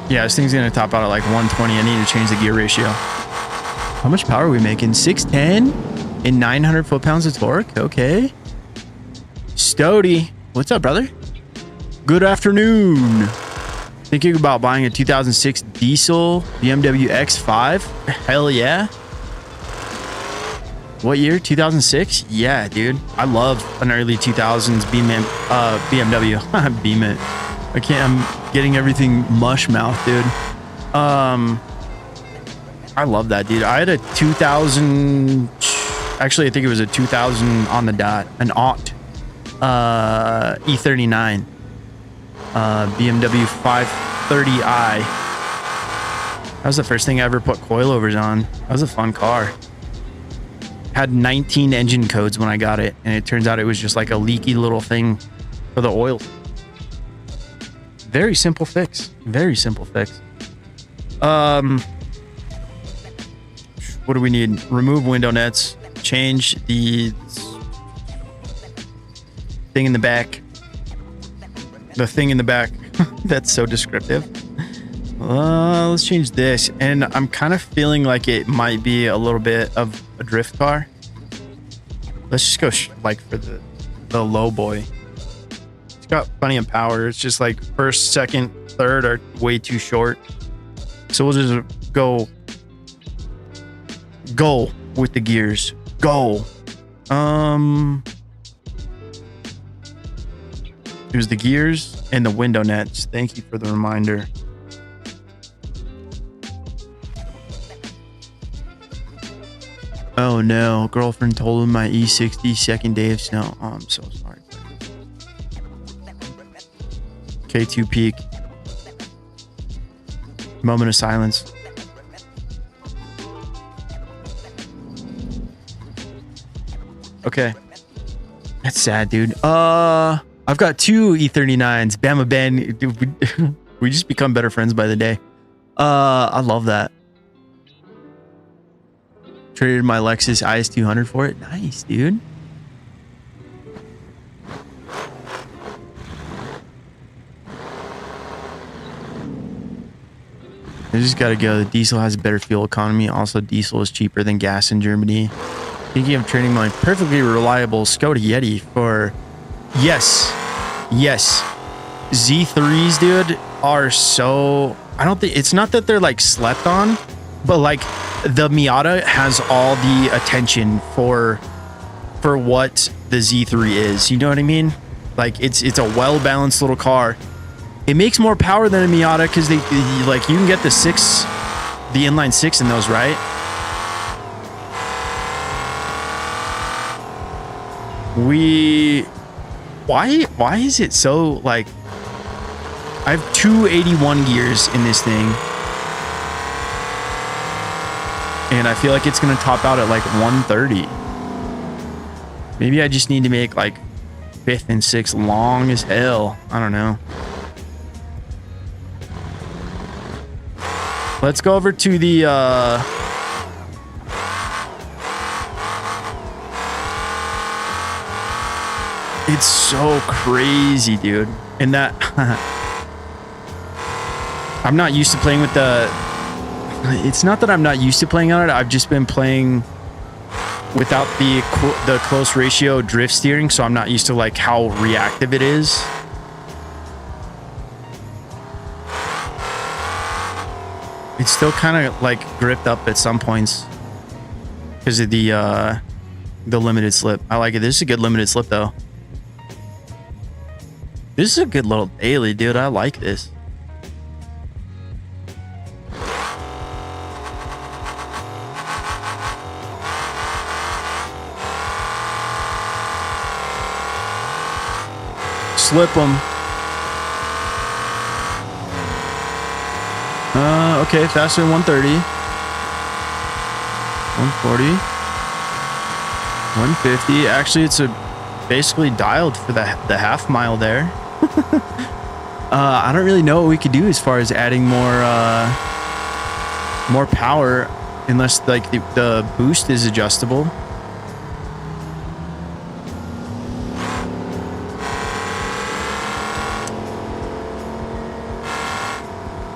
Speaker 1: Yeah, this thing's gonna top out at like 120. I need to change the gear ratio. How much power are we making? 610 and 900 foot-pounds of torque? Okay. Stody, what's up, brother? Good afternoon. Thinking about buying a 2006 diesel BMW X5? Hell yeah. What year? 2006? Yeah, dude. I love an early 2000s BMW. Beam it. I'm getting everything mush mouth, dude. I love that, dude. I had a 2000. Actually, I think it was a 2000 on the dot. An Aught. E39. BMW 530i. That was the first thing I ever put coilovers on. That was a fun car. Had 19 engine codes when I got it, and it turns out it was just like a leaky little thing for the oil. Very simple fix. Very simple fix. What do we need? Remove window nets. Change the thing in the back. The thing in the back. That's so descriptive. Let's change this. And I'm kind of feeling like it might be a little bit of a drift car. Let's just go like for the low boy. It's got plenty of power. It's just like first, second, third are way too short. So we'll just go with the gears. Go. Here's the gears and the window nets. Thank you for the reminder. Oh no, girlfriend told him my E60 second day of snow. Oh, I'm so sorry. K2 peak. Moment of silence. Okay. That's sad, dude. I've got 2 E39s. Bama Ben. Dude, we just become better friends by the day. I love that. Traded my Lexus IS200 for it. Nice, dude. I just gotta go. The diesel has better fuel economy. Also, diesel is cheaper than gas in Germany. Thinking of trading my perfectly reliable Skoda Yeti for... Yes. Yes. Z3s, dude, are so... I don't think... It's not that they're, like, slept on, but, like, the Miata has all the attention for what the Z3 is. You know what I mean? Like, it's a well-balanced little car. It makes more power than a Miata because they like, you can get the inline six in those, right? Why is it so, like, I have 281 gears in this thing, and I feel like it's gonna top out at like 130. Maybe I just need to make like 5th and 6th long as hell. I don't know. Let's go over to the it's so crazy, dude. And that I'm not used to playing with the... It's not that I'm not used to playing on it. I've just been playing without the close ratio drift steering, so I'm not used to like how reactive it is. It's still kind of like gripped up at some points because of the limited slip. I like it. This is a good limited slip though. This is a good little daily, dude. I like this. Slip them. Okay, faster than 130. 140. 150. Actually, it's basically dialed for the half mile there. I don't really know what we could do as far as adding more power, unless like the boost is adjustable.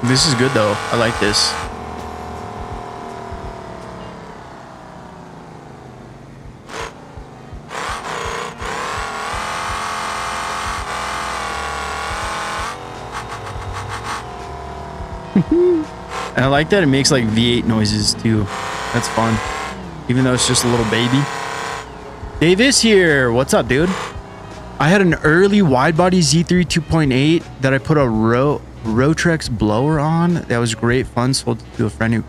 Speaker 1: This is good though. I like this. And I like that it makes like V8 noises too. That's fun. Even though it's just a little baby. Davis here. What's up, dude? I had an early wide body Z3 2.8 that I put a Rotrex blower on. That was great fun. Sold it to a friend who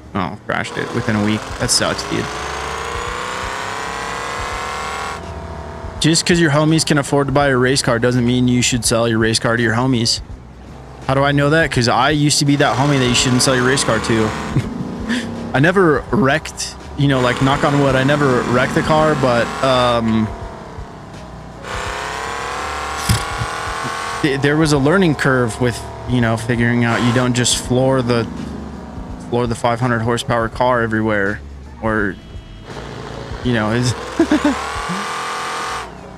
Speaker 1: crashed it within a week. That sucks, dude. Just because your homies can afford to buy a race car doesn't mean you should sell your race car to your homies. How do I know that? Because I used to be that homie that you shouldn't sell your race car to. I never wrecked, you know, like knock on wood, I never wrecked the car, but there was a learning curve with, you know, figuring out you don't just floor the 500 horsepower car everywhere, or, you know,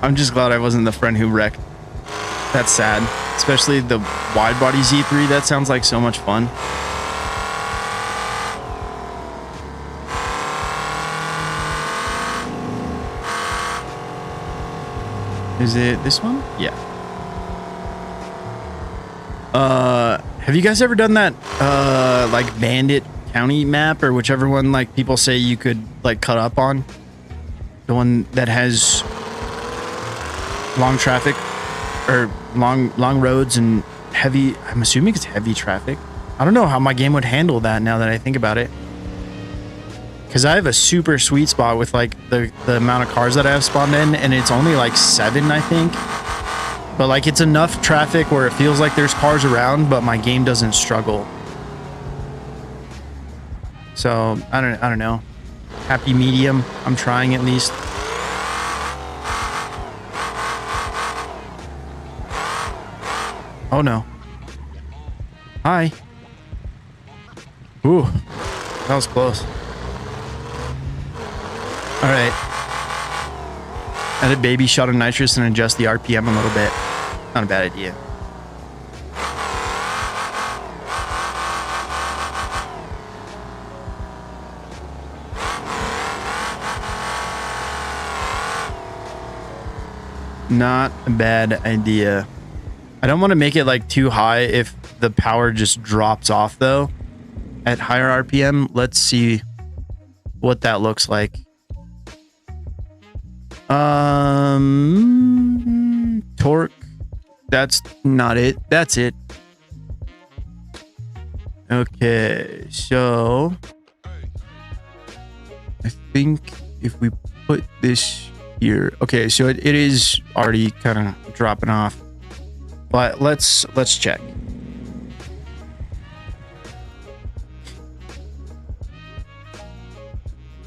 Speaker 1: I'm just glad I wasn't the friend who wrecked. That's sad, especially the wide body Z3. That sounds like so much fun. Is it this one? Yeah. Have you guys ever done that like Bandit County map, or whichever one like people say you could like cut up on? The one that has long traffic, or long roads and heavy, I'm assuming it's heavy traffic. I don't know how my game would handle that now that I think about it. Because I have a super sweet spot with like the amount of cars that I have spawned in, and it's only like 7, I think. But like it's enough traffic where it feels like there's cars around, but my game doesn't struggle. So I don't know. Happy medium. I'm trying at least. Oh no. Hi. Ooh, that was close. All right. Add a baby shot of nitrous and adjust the RPM a little bit. Not a bad idea. Not a bad idea. I don't want to make it like too high if the power just drops off though at higher RPM. Let's see what that looks like. Torque. That's not it. That's it. Okay, so I think if we put this here, okay, so it is already kind of dropping off, but let's check.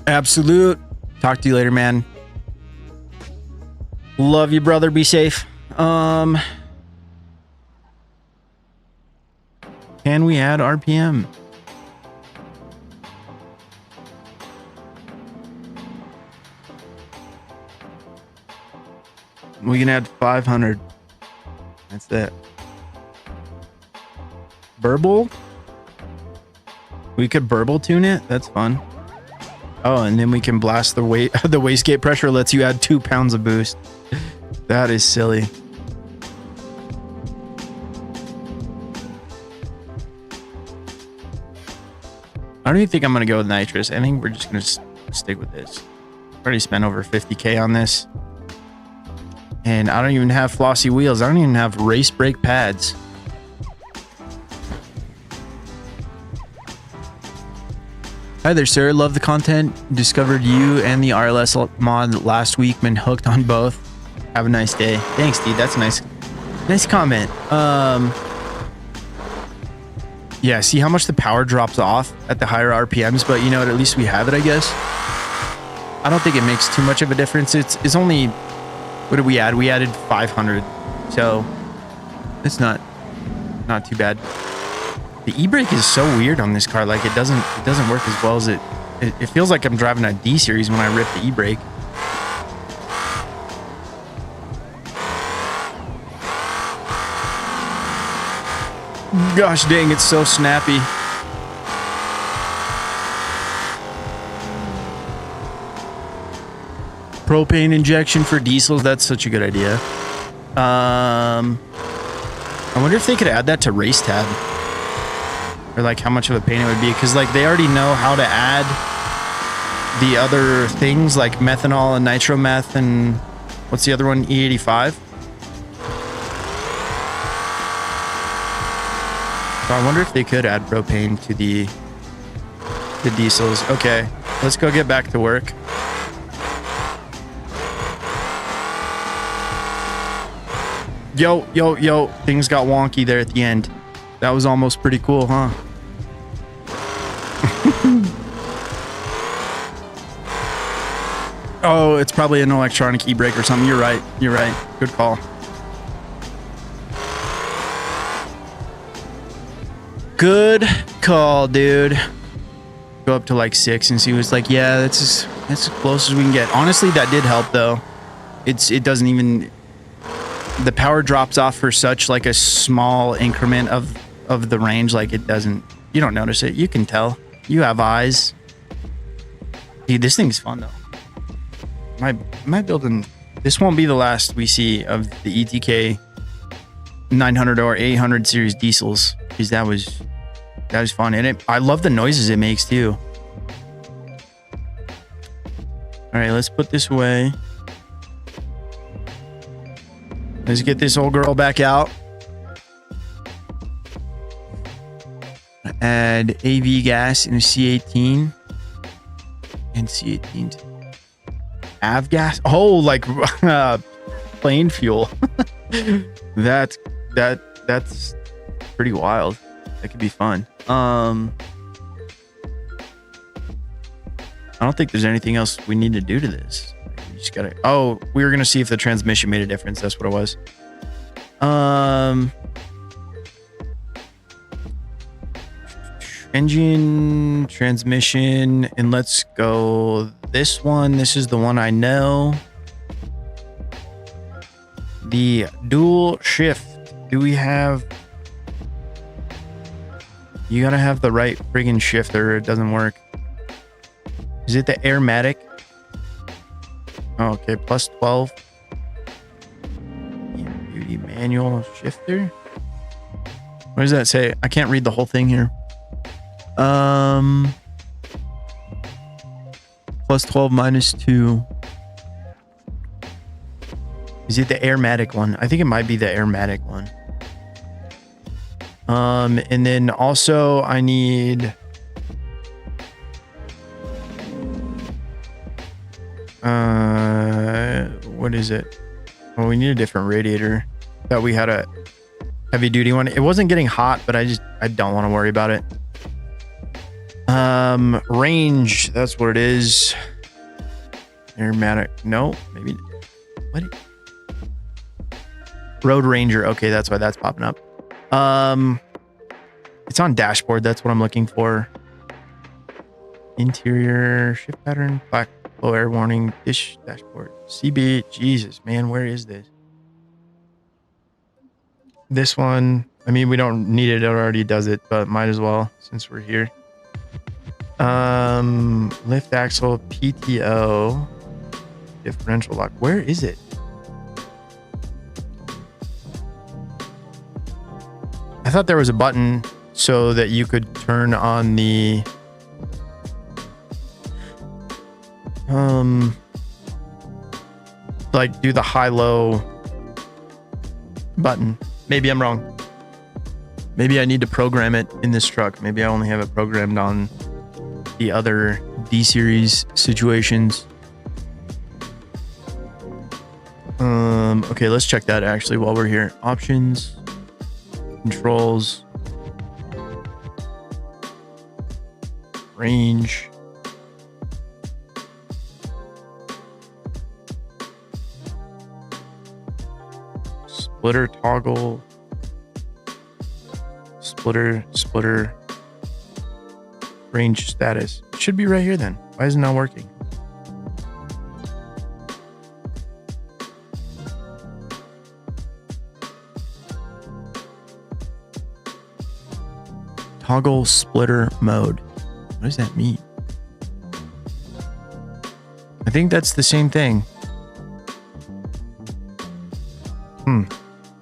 Speaker 1: Absolute. Talk to you later, man. Love you, brother. Be safe. Can we add RPM? We can add 500. That's it. Burble? We could burble tune it. That's fun. Oh, and then we can blast the weight. The wastegate pressure lets you add 2 pounds of boost. That is silly. I don't even think I'm going to go with nitrous. I think we're just going to stick with this. Already spent over 50K on this. And I don't even have flossy wheels. I don't even have race brake pads. Hi there, sir. Love the content. Discovered you and the RLS mod last week. Been hooked on both. Have a nice day. Thanks, dude. That's a nice comment. Yeah, see how much the power drops off at the higher RPMs, but you know what? At least we have it, I guess. I don't think it makes too much of a difference. It's only, what did we add? We added 500, so it's not too bad. The e-brake is so weird on this car. Like it doesn't work as well as it feels like I'm driving a D series when I rip the e-brake. Gosh dang, it's so snappy. Propane injection for diesels, that's such a good idea. I wonder if they could add that to race tab. Or like how much of a pain it would be, because like they already know how to add the other things like methanol and nitrometh and what's the other one, E85. So I wonder if they could add propane to the diesels. Okay, let's go get back to work. Yo, things got wonky there at the end. That was almost pretty cool, huh? Oh, it's probably an electronic e-brake or something. You're right. Good call. Good call, dude. Go up to like 6 and see what's like. Yeah, that's as close as we can get. Honestly, that did help though. It doesn't even, the power drops off for such like a small increment of the range. Like it doesn't, you don't notice it. You can tell. You have eyes. Dude, this thing's fun though. Am I building? This won't be the last we see of the ETK 900 or 800 series diesels, because that was fun, and I love the noises it makes too. All right, let's put this away. Let's get this old girl back out. Add AV gas in a C18 and C18. Avgas? Oh, like plane fuel. That's pretty wild. That could be fun. I don't think there's anything else we need to do to this. You just gotta. Oh, we were gonna see if the transmission made a difference. That's what it was. Engine, transmission, and let's go this one. This is the one I know. The dual shift. Do we have? You gotta have the right friggin' shifter. It doesn't work. Is it the Airmatic? Oh, okay, plus 12. Manual shifter. What does that say? I can't read the whole thing here. Plus 12 minus 2. Is it the Airmatic one? I think it might be the Airmatic one. And then also I need what is it? Oh, we need a different radiator. Thought we had a heavy duty one. It wasn't getting hot, but I don't want to worry about it. Range, that's what it is. Airmatic. No, maybe. What? Road Ranger. Okay, that's why that's popping up. It's on dashboard. That's what I'm looking for. Interior shift pattern, black low air warning, dish dashboard, CB. Jesus, man, where is this? This one. I mean, we don't need it. It already does it, but might as well since we're here. Lift axle, PTO, differential lock. Where is it? I thought there was a button so that you could turn on the like do the high-low button. Maybe I'm wrong. Maybe I need to program it in this truck. Maybe I only have it programmed on the other D-Series situations. Okay, let's check that actually while we're here. Options, controls, range. Splitter toggle. Splitter. Range status. It should be right here then. Why is it not working? Toggle splitter mode. What does that mean? I think that's the same thing.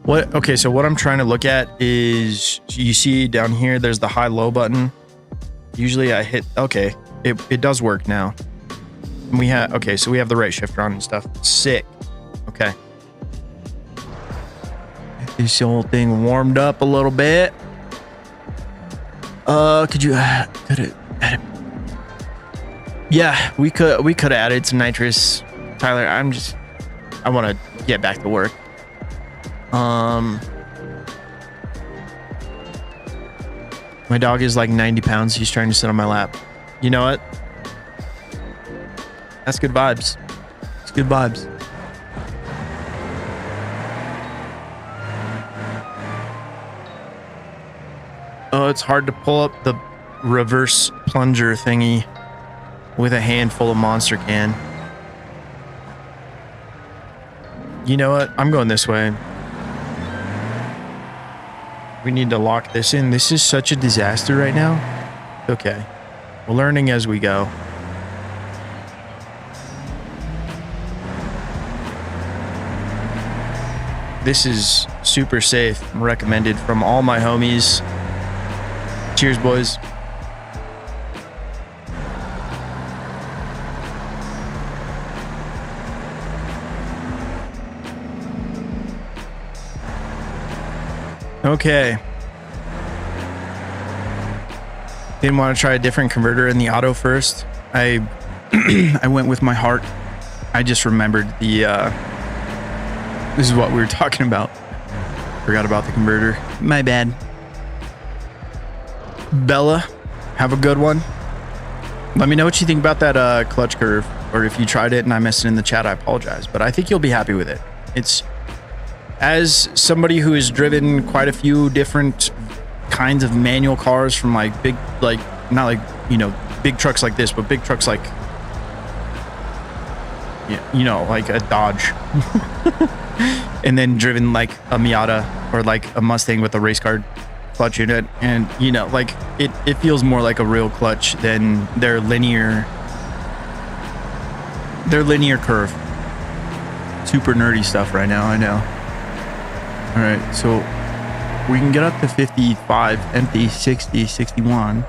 Speaker 1: What? Okay, so what I'm trying to look at is, you see down here, there's the high-low button. Usually I hit, okay, it does work now. And we have, okay, so we have the right shifter on and stuff. Sick. Okay. Get this whole thing warmed up a little bit. Could you add it? Yeah, we could have added some nitrous. Tyler, I want to get back to work. My dog is like 90 pounds. He's trying to sit on my lap. You know what? That's good vibes. It's good vibes. Oh, it's hard to pull up the reverse plunger thingy with a handful of Monster can. You know what? I'm going this way. We need to lock this in. This is such a disaster right now. Okay. We're learning as we go. This is super safe and recommended from all my homies. Cheers, boys. Okay. Didn't want to try a different converter in the auto first. I went with my heart. I just remembered the this is what we were talking about. Forgot about the converter. My bad. Bella, have a good one. Let me know what you think about that clutch curve, or if you tried it and I missed it in the chat, I apologize, but I think you'll be happy with it. It's, as somebody who has driven quite a few different kinds of manual cars from like big, like not like, you know, big trucks like this, but big trucks like, you know, like a Dodge and then driven like a Miata or like a Mustang with a race car clutch unit, and you know, like it feels more like a real clutch than their linear curve. Super nerdy stuff right now, I know. All right, so we can get up to 55, empty, 60, 61.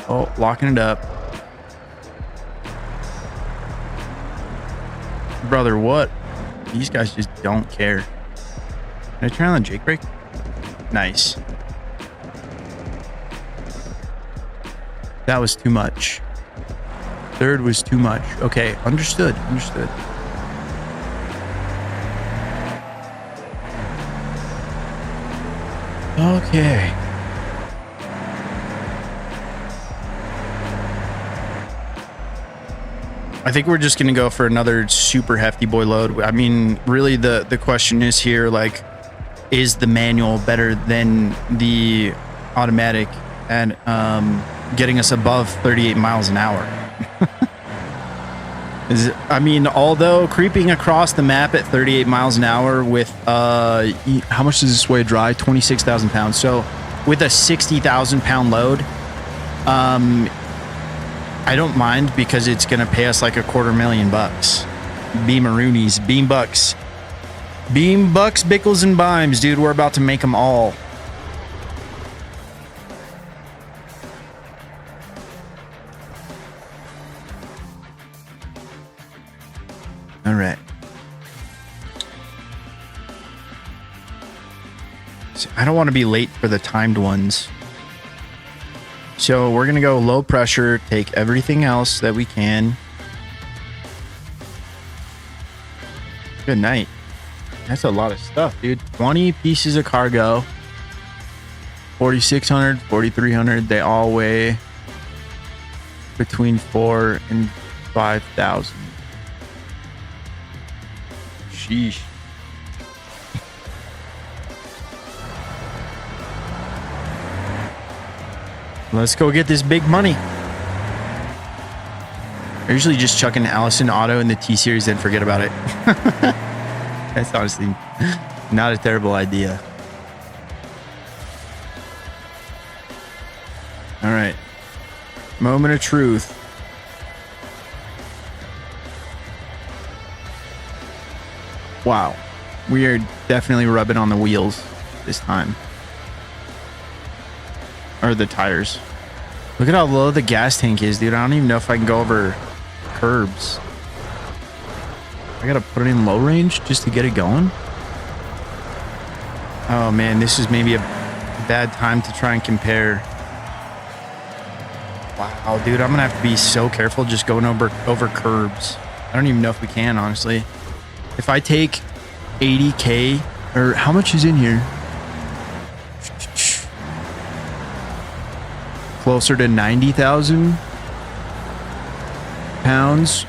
Speaker 1: Oh, locking it up. Brother, what? These guys just don't care. Can I try on the Jake brake? Nice. That was too much. Third was too much. Okay, understood. Understood. Okay. I think we're just going to go for another super hefty boy load. I mean, really the question is here, like, is the manual better than the automatic and getting us above 38 miles an hour? I mean, although creeping across the map at 38 miles an hour with, how much does this weigh dry? 26,000 pounds. So with a 60,000 pound load, I don't mind because it's going to pay us like $250,000 Beamaroonies, BeamBucks. BeamBucks, Pickles, and Bimes, dude. We're about to make them all. All right. So I don't want to be late for the timed ones. So we're going to go low pressure, take everything else that we can. Good night. That's a lot of stuff, dude. 20 pieces of cargo. 4,600, 4,300. They all weigh between 4,000 and 5,000. Sheesh. Let's go get this big money. I usually just chuck an Allison Auto in the T-Series and forget about it. That's honestly not a terrible idea. All right. Moment of truth. Wow. We are definitely rubbing on the wheels this time. Or the tires. Look at how low the gas tank is, dude. I don't even know if I can go over curbs. I gotta put it in low range just to get it going. Oh man, this is maybe a bad time to try and compare. Wow, dude, I'm gonna have to be so careful just going over curbs. I don't even know if we can, honestly. If I take 80K, or how much is in here? Closer to 90,000 pounds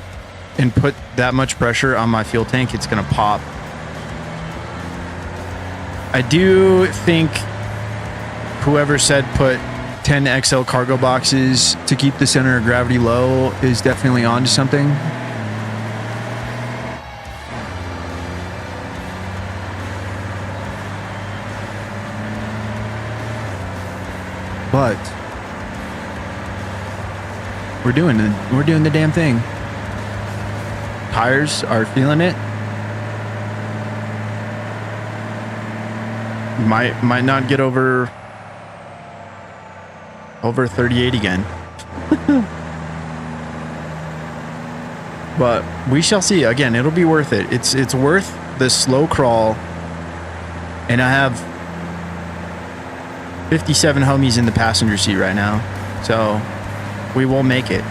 Speaker 1: and put that much pressure on my fuel tank, it's gonna pop. I do think whoever said put 10 XL cargo boxes to keep the center of gravity low is definitely onto something. But we're doing the damn thing. Tires are feeling it. Might not get over 38 again. But we shall see. Again, it'll be worth it. It's worth the slow crawl. And I have 57 homies in the passenger seat right now. So we will make it.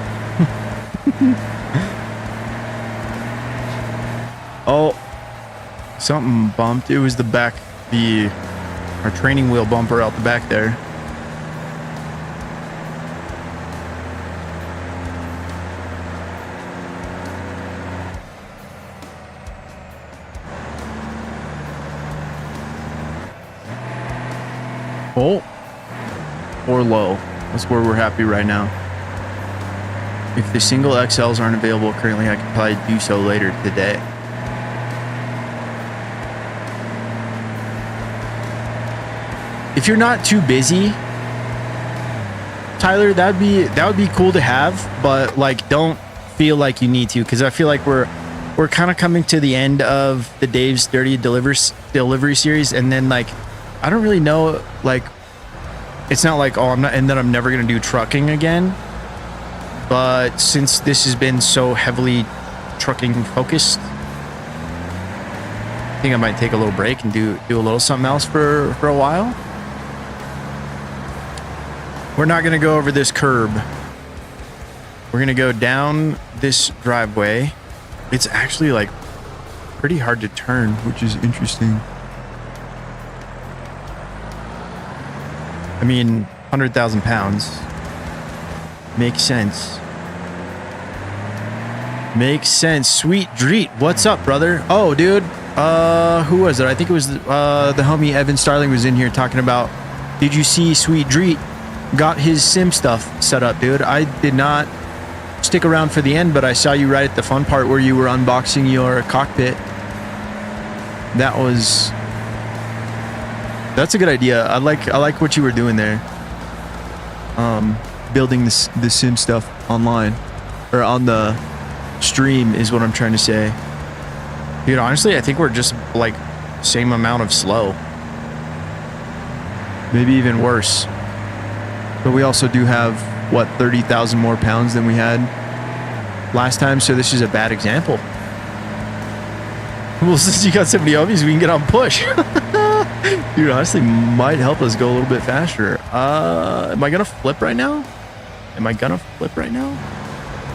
Speaker 1: Oh, something bumped. It was the back, our training wheel bumper out the back there. Oh, or low. That's where we're happy right now. If the single XLs aren't available currently, I could probably do so later today. If you're not too busy, Tyler, that would be cool to have, but like don't feel like you need to, because I feel like we're we're kind of coming to the end of the Dave's Dirty Delivery series, and then like I don't really know, like it's not like, oh, I'm not, and then I'm never gonna do trucking again. But since this has been so heavily trucking focused, I think I might take a little break and do a little something else for a while. We're not gonna go over this curb. We're gonna go down this driveway. It's actually like pretty hard to turn, which is interesting. I mean, 100,000 pounds. Makes sense. Makes sense. Sweet Dreet, what's up, brother? Oh, dude. Who was it? I think it was the homie Evan Starling was in here talking about, did you see Sweet Dreet got his sim stuff set up, dude? I did not stick around for the end, but I saw you right at the fun part where you were unboxing your cockpit. That's a good idea. I like what you were doing there. Building the sim stuff online, or on the stream is what I'm trying to say. Dude, honestly, I think we're just like same amount of slow. Maybe even worse. But we also do have, what, 30,000 more pounds than we had last time, so this is a bad example. Well, since you got so many obvious, we can get on push. Dude, honestly, might help us go a little bit faster. Am I gonna flip right now?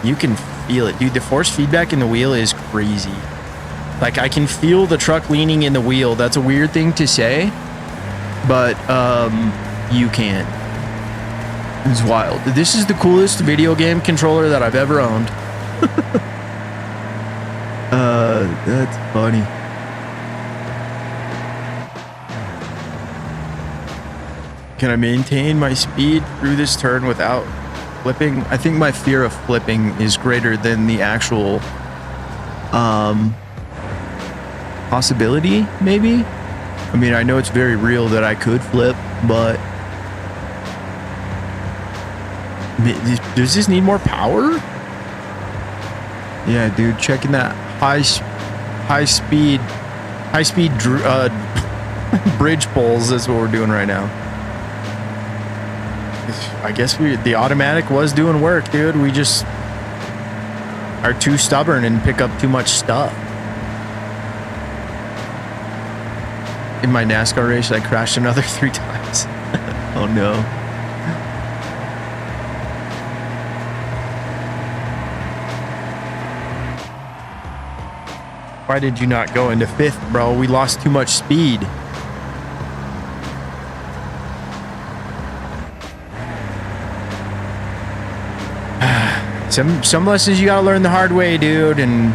Speaker 1: You can feel it, dude. The force feedback in the wheel is crazy. Like, I can feel the truck leaning in the wheel. That's a weird thing to say, but you can. It's wild. This is the coolest video game controller that I've ever owned. That's funny. Can I maintain my speed through this turn without flipping? I think my fear of flipping is greater than the actual possibility, maybe. I mean, I know it's very real that I could flip, but does this need more power? Yeah, dude, checking that high speed bridge pulls is what we're doing right now. I guess the automatic was doing work, dude. We just are too stubborn and pick up too much stuff. In my NASCAR race, I crashed another 3 times. Oh no. Why did you not go into 5th, bro? We lost too much speed. Some lessons you gotta learn the hard way, dude, and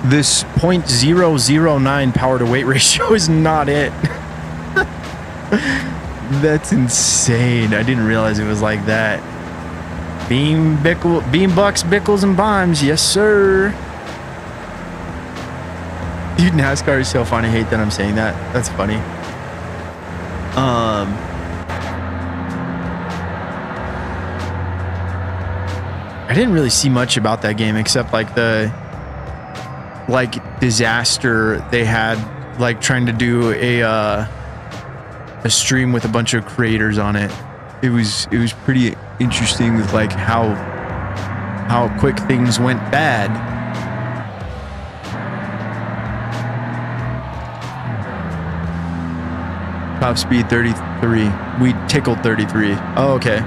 Speaker 1: this 0.009 power to weight ratio is not it. That's insane. I didn't realize it was like that. BeamBucks, Pickles, and Bombs. Yes, sir. Dude, NASCAR is so fun. I hate that I'm saying that. That's funny. I didn't really see much about that game except like the disaster they had, like trying to do a stream with a bunch of creators on it. It was pretty interesting with like how quick things went bad. Top speed 33. We tickled 33. Oh, okay.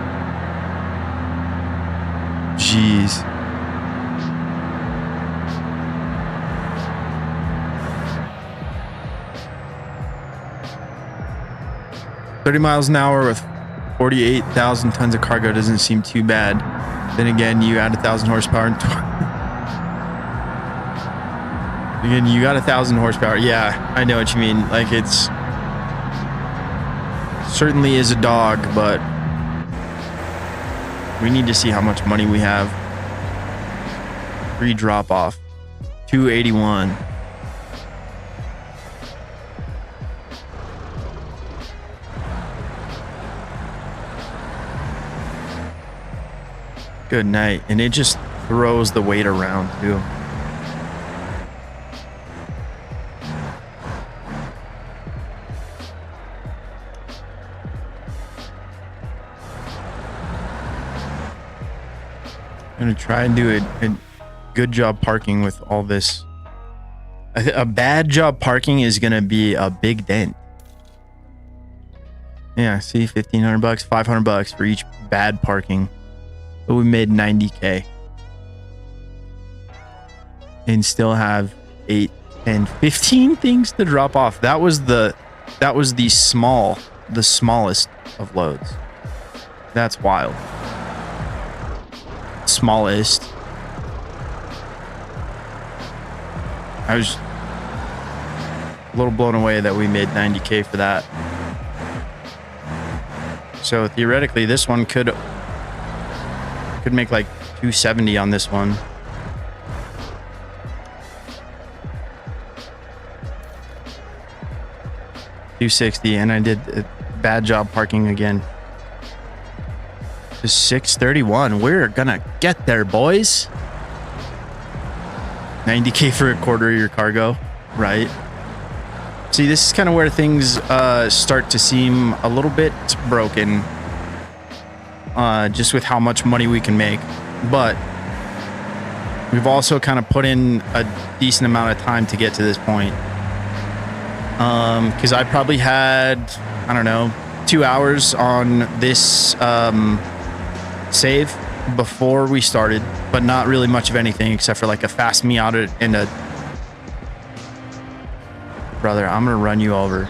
Speaker 1: Jeez. $30 miles an hour with 48,000 tons of cargo doesn't seem too bad. Then again, you add 1,000 horsepower and again, you got 1,000 horsepower. Yeah, I know what you mean. Like, it's certainly is a dog, but we need to see how much money we have. Free drop off. 281. Good night. And it just throws the weight around too. I'm gonna try and do a good job parking with all this. A bad job parking is gonna be a big dent. Yeah, see, $1,500, $500 for each bad parking. But we made 90K. And still have 8, 10, 15 things to drop off. That was the smallest of loads. That's wild. Smallest. I was a little blown away that we made 90K for that. So theoretically, this one could make like 270 on this one. $260, and I did a bad job parking again. To $631. We're gonna get there, boys. 90K for a quarter of your cargo, right? See, this is kind of where things start to seem a little bit broken, just with how much money we can make. But we've also kind of put in a decent amount of time to get to this point. Because I probably had, I don't know, 2 hours on this save before we started, but not really much of anything except for like a fast me audit and a... Brother, I'm gonna run you over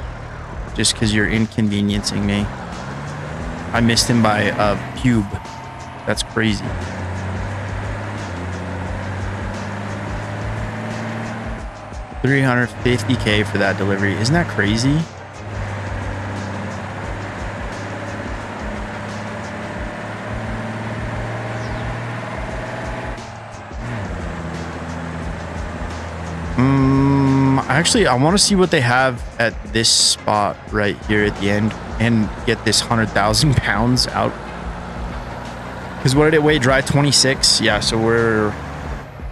Speaker 1: just because you're inconveniencing me. I missed him by a cube. That's crazy. $350K for that delivery. Isn't that crazy? Actually, I want to see what they have at this spot right here at the end and get this 100,000 pounds out. Because what did it weigh dry? 26? Yeah, so we're,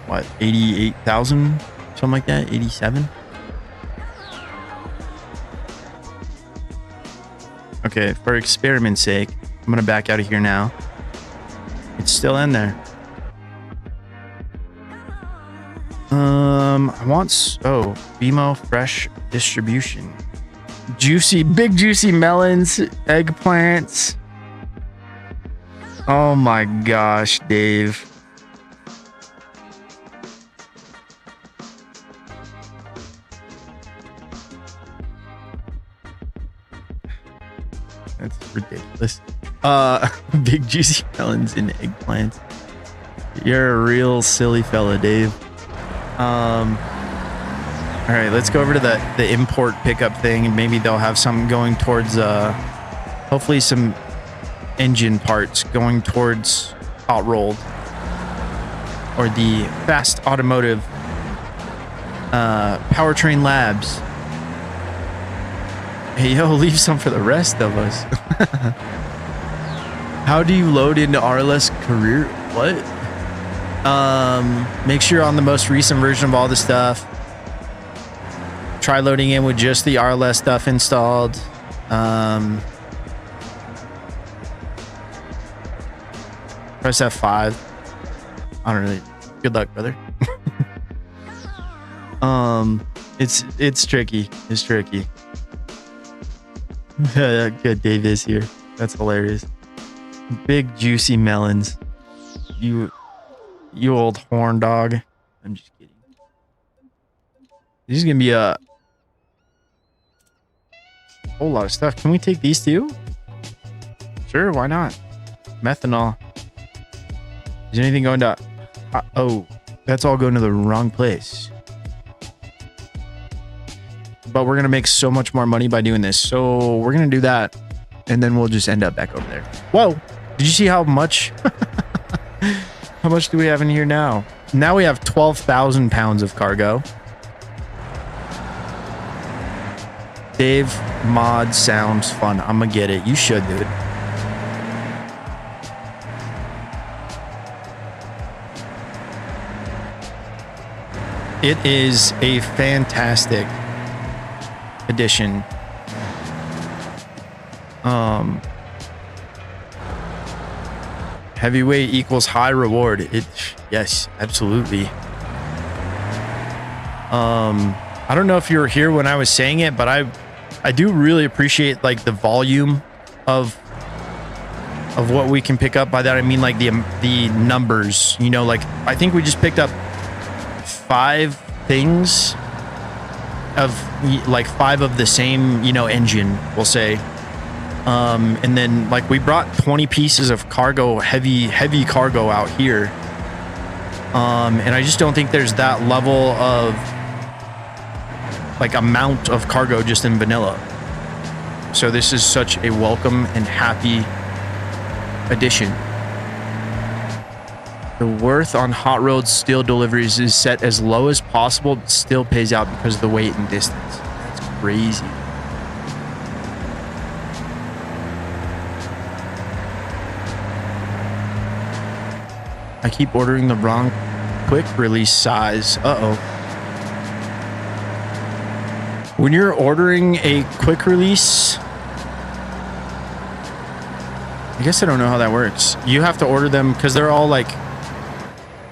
Speaker 1: what, 88,000? Something like that? 87? Okay, for experiment's sake, I'm going to back out of here now. It's still in there. I want, BMO fresh distribution. Juicy, big juicy melons, eggplants. Oh my gosh, Dave. That's ridiculous. Big juicy melons and eggplants. You're a real silly fella, Dave. All right, let's go over to the import pickup thing, and maybe they'll have something going towards hopefully some engine parts going towards hot rolled or the fast automotive powertrain labs. Hey, yo, leave some for the rest of us. How do you load into RLS Career? What? Make sure you're on the most recent version of all the stuff. Try loading in with just the RLS stuff installed. Press F5. I don't really. Good luck, brother. It's tricky. It's tricky. Good, Dave is here. That's hilarious. Big juicy melons. You old horn dog. I'm just kidding. This is gonna be a whole lot of stuff. Can we take these two? Sure, why not? Methanol. Is anything going to... oh, that's all going to the wrong place. But we're going to make so much more money by doing this. So we're going to do that. And then we'll just end up back over there. Whoa. Did you see how much... how much do we have in here now? Now we have 12,000 pounds of cargo. Dave, mod sounds fun. I'm gonna get it. You should, dude. It is a fantastic addition. Heavyweight equals high reward. Yes, absolutely. I don't know if you were here when I was saying it, but I do really appreciate like the volume of what we can pick up. By that I mean like the numbers, you know, like I think we just picked up 5 things of like 5 of the same, you know, engine, we'll say. And then like we brought 20 pieces of cargo, heavy cargo out here. And I just don't think there's that level of like amount of cargo just in vanilla. So this is such a welcome and happy addition. The worth on hot road steel deliveries is set as low as possible, but still pays out because of the weight and distance. That's crazy. I keep ordering the wrong quick release size. Uh-oh. When you're ordering a quick release, I guess I don't know how that works. You have to order them because they're all like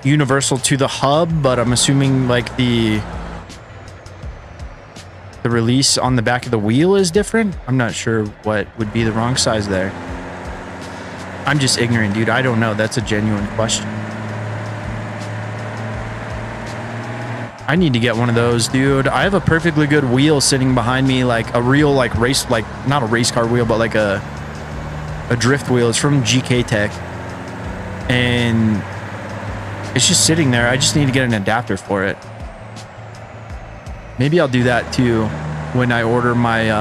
Speaker 1: universal to the hub, but I'm assuming like the release on the back of the wheel is different. I'm not sure what would be the wrong size there. I'm just ignorant, dude. I don't know. That's a genuine question. I need to get one of those, dude. I have a perfectly good wheel sitting behind me, like a real like race, like not a race car wheel, but like a drift wheel. It's from GK Tech, and it's just sitting there. I just need to get an adapter for it. Maybe I'll do that too when I order my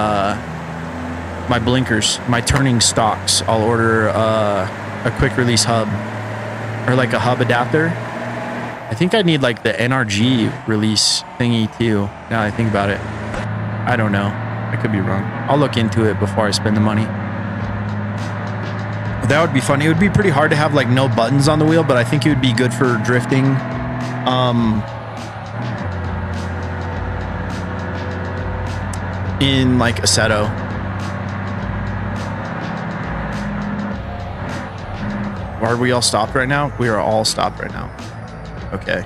Speaker 1: my blinkers, my turning stocks. I'll order a quick release hub or like a hub adapter. I think I need like the NRG release thingy too, now that I think about it. I don't know. I could be wrong. I'll look into it before I spend the money. That would be fun. It would be pretty hard to have like no buttons on the wheel, but I think it would be good for drifting. In like Assetto. Are we all stopped right now? We are all stopped right now. Okay.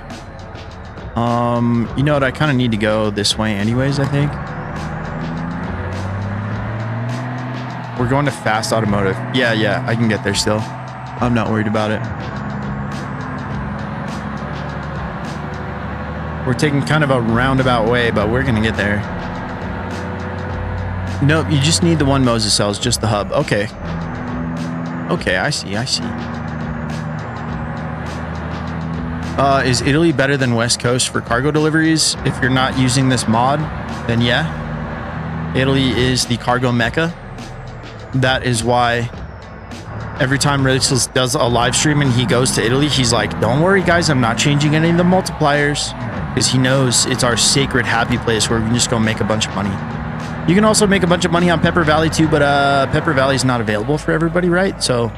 Speaker 1: You know what? I kind of need to go this way anyways, I think. We're going to Fast Automotive. Yeah, I can get there still. I'm not worried about it. We're taking kind of a roundabout way, but we're going to get there. Nope, you just need the one MOZA cells, just the hub. Okay. Okay, I see. Is Italy better than West Coast for cargo deliveries? If you're not using this mod, then yeah. Italy is the cargo mecca. That is why every time Rachel does a live stream and he goes to Italy, he's like, don't worry guys, I'm not changing any of the multipliers, because he knows it's our sacred happy place where we can just go make a bunch of money. You can also make a bunch of money on Pepper Valley too, but Pepper Valley is not available for everybody, right? So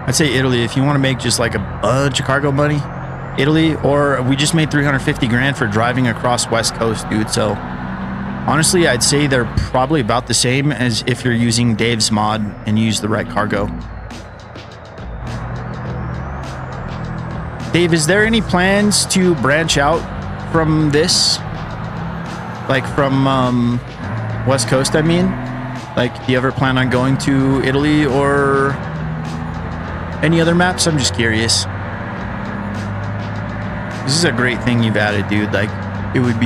Speaker 1: I'd say Italy if you want to make just like a bunch of cargo money. Italy, or we just made 350 grand for driving across West Coast, dude. So honestly, I'd say they're probably about the same as if you're using Dave's mod and use the right cargo. Dave, is there any plans to branch out from this? Like from West Coast, I mean? Like, do you ever plan on going to Italy or any other maps? I'm just curious. This is a great thing you've added, dude. Like, it would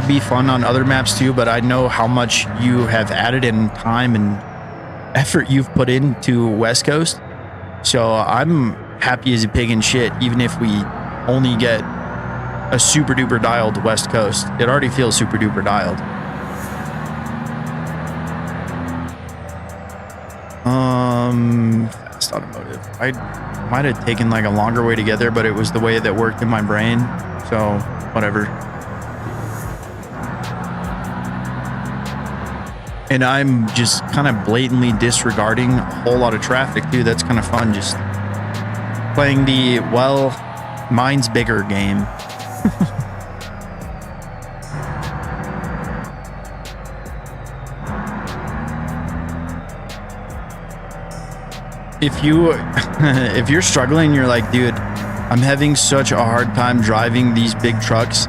Speaker 1: be fun on other maps too, but I know how much you have added in time and effort you've put into West Coast. So I'm happy as a pig in shit, even if we only get a super duper dialed West Coast. It already feels super duper dialed. Fast Automotive. I might have taken like a longer way to get there, but it was the way that worked in my brain. So whatever. And I'm just kind of blatantly disregarding a whole lot of traffic too. That's kind of fun. Just playing the, well, Mine's bigger game. If you're struggling, you're like, dude, I'm having such a hard time driving these big trucks.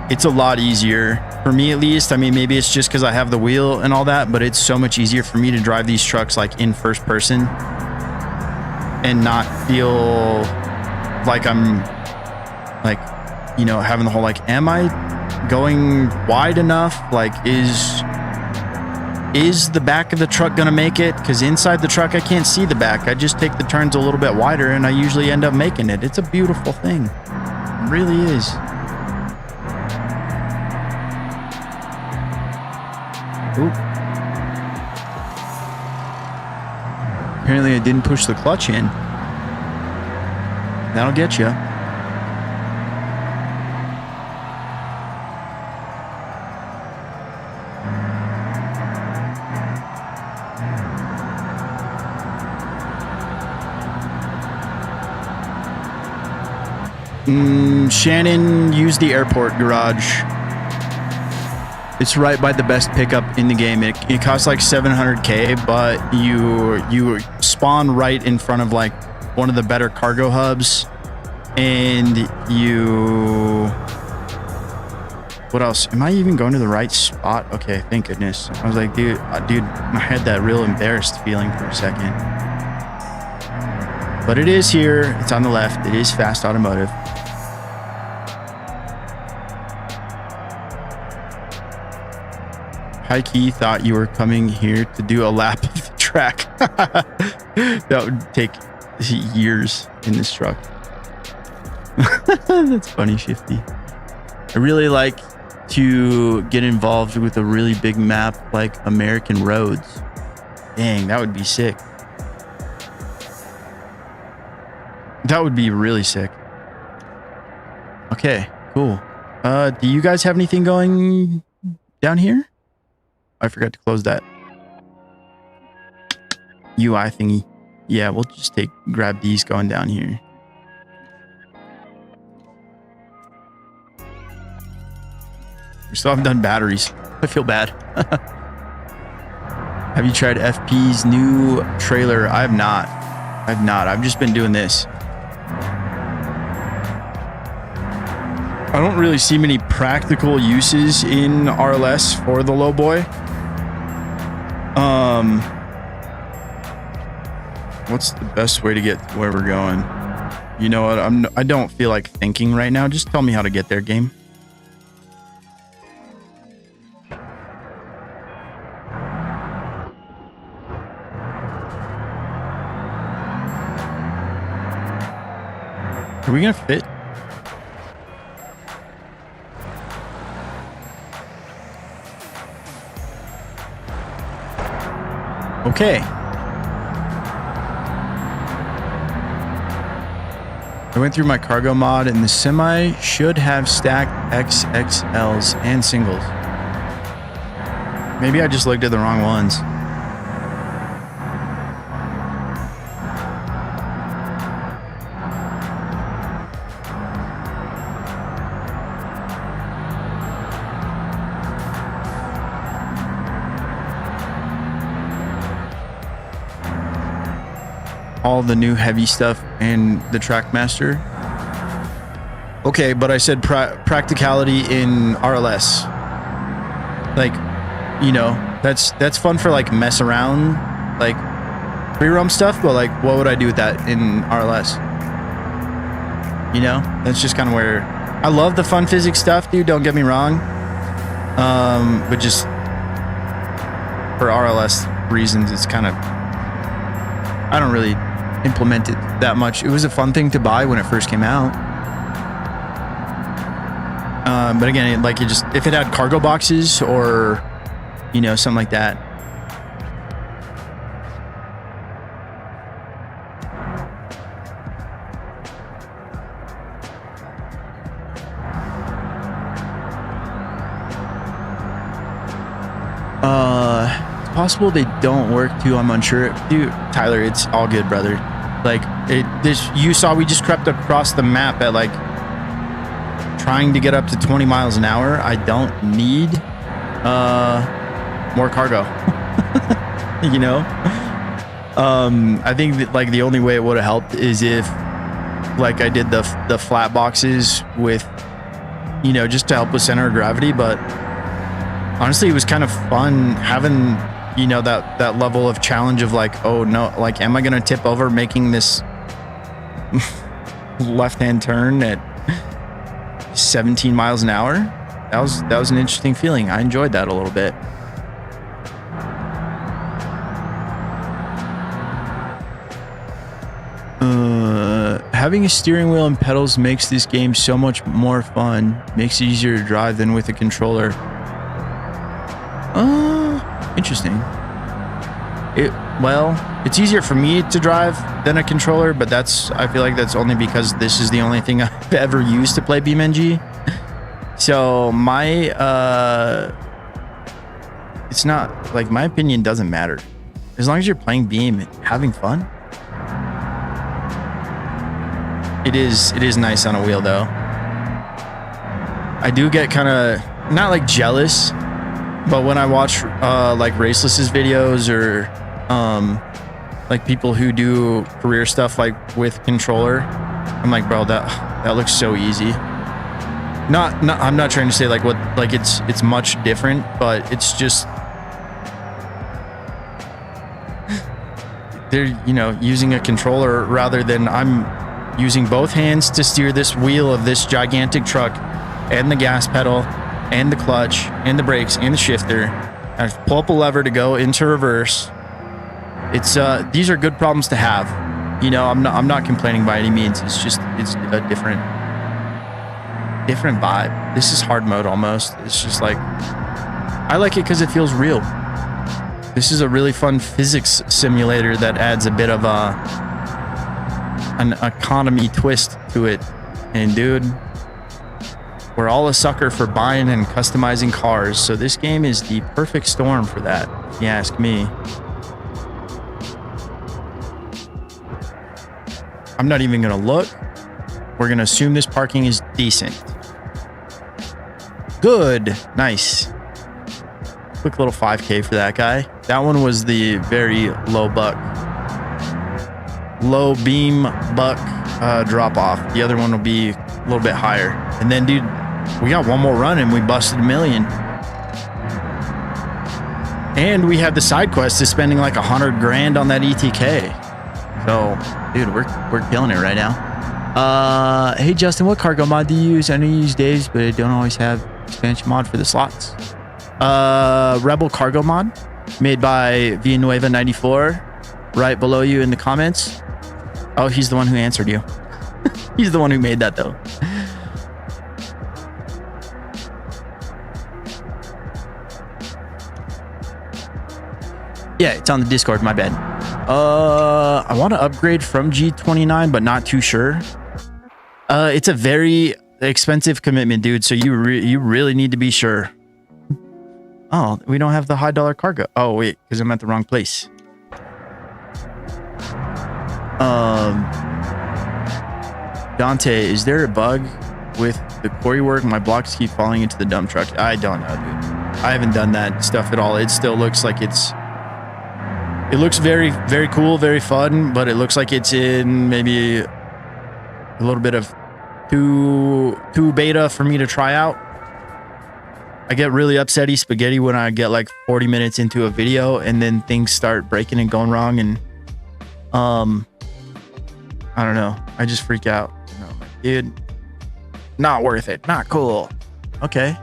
Speaker 1: It's a lot easier for me, at least. I mean, maybe it's just because I have the wheel and all that, but it's so much easier for me to drive these trucks like in first person and not feel like I'm like, you know, having the whole like, am I going wide enough? Like, is the back of the truck gonna make it? Because inside the truck I can't see the back. I just take the turns a little bit wider and I usually end up making it. It's a beautiful thing. It really is. Oop. Apparently I didn't push the clutch in. That'll get you. Shannon used the airport garage. It's right by the best pickup in the game. It costs like 700K, but you spawn right in front of like one of the better cargo hubs, and you. What else? Am I even going to the right spot? Okay, thank goodness. I was like, dude, I had that real embarrassed feeling for a second. But it is here. It's on the left. It is Fast Automotive. High key thought you were coming here to do a lap of the track. That would take years in this truck. That's funny, Shifty. I really like to get involved with a really big map like American Roads. Dang, that would be sick. That would be really sick. Okay, cool. Do you guys have anything going down here? I forgot to close that UI thingy. Yeah, we'll just grab these going down here. We still haven't done batteries. I feel bad. Have you tried FP's new trailer? I have not. I've just been doing this. I don't really see many practical uses in RLS for the low boy. What's the best way to get to where we're going? You know what? I don't feel like thinking right now. Just tell me how to get there, game. Are we gonna fit? Okay. I went through my cargo mod and the semi should have stacked XXLs and singles. Maybe I just looked at the wrong ones. All the new heavy stuff and the Trackmaster. Okay, but I said practicality in RLS. Like, you know, that's fun for like mess around, like free roam stuff, but like what would I do with that in RLS? You know, that's just kind of where I love the fun physics stuff, dude, don't get me wrong. But just for RLS reasons, it's kind of, I don't really implement it that much. It was a fun thing to buy when it first came out. But again, like it just, if it had cargo boxes or, you know, something like that. It's possible they don't work too. I'm unsure. Dude, Tyler, it's all good, brother.
Speaker 2: Like you saw we just crept across the map at like trying to get up to 20 miles an hour. I don't need more cargo. You know, I think that like the only way it would have helped is if like I did the flat boxes with, you know, just to help with center of gravity. But honestly, it was kind of fun having, you know, that level of challenge of like, oh no, like, am I gonna tip over making this left-hand turn at 17 miles an hour? That was an interesting feeling. I enjoyed that a little bit. Having a steering wheel and pedals makes this game so much more fun. Makes it easier to drive than with a controller. Interesting. It's easier for me to drive than a controller, but I feel like that's only because this is the only thing I've ever used to play BeamNG. So it's not like, my opinion doesn't matter. As long as you're playing Beam and having fun. It is nice on a wheel though. I do get kind of, not like jealous, but when I watch like Raceless's videos or like people who do career stuff like with controller, I'm like, bro, that looks so easy. I'm not trying to say like it's much different, but it's just they're, you know, using a controller rather than I'm using both hands to steer this wheel of this gigantic truck and the gas pedal and the clutch and the brakes and the shifter. I pull up a lever to go into reverse. It's these are good problems to have. You know, I'm not complaining by any means. It's just, it's a different vibe. This is hard mode almost. It's just like, I like it because it feels real. This is a really fun physics simulator that adds a bit of an economy twist to it. And dude, we're all a sucker for buying and customizing cars, so this game is the perfect storm for that, if you ask me. I'm not even gonna look. We're gonna assume this parking is decent. Good, nice. Quick little 5K for that guy. That one was the very low BeamBuck drop off. The other one will be a little bit higher. And then, dude, we got one more run and we busted 1 million. And we had the side quest of spending like 100 grand on that ETK. So, dude, we're killing it right now. Hey Justin, what cargo mod do you use? I know you use Dave's, but I don't always have expansion mod for the slots. Rebel cargo mod, made by Villanueva94, right below you in the comments. Oh, he's the one who answered you. He's the one who made that though. Yeah, it's on the Discord, my bad. I want to upgrade from G29, but not too sure. It's a very expensive commitment, dude, so you really need to be sure. Oh, we don't have the high dollar cargo. Oh, wait, because I'm at the wrong place. Dante, is there a bug with the quarry work? My blocks keep falling into the dump truck. I don't know, dude. I haven't done that stuff at all. It still looks like it looks very, very cool, very fun, but it looks like it's in maybe a little bit of too beta for me to try out. I get really upsetty spaghetti when I get like 40 minutes into a video and then things start breaking and going wrong, and I don't know. I just freak out. You know, like, dude, not worth it. Not cool. Okay.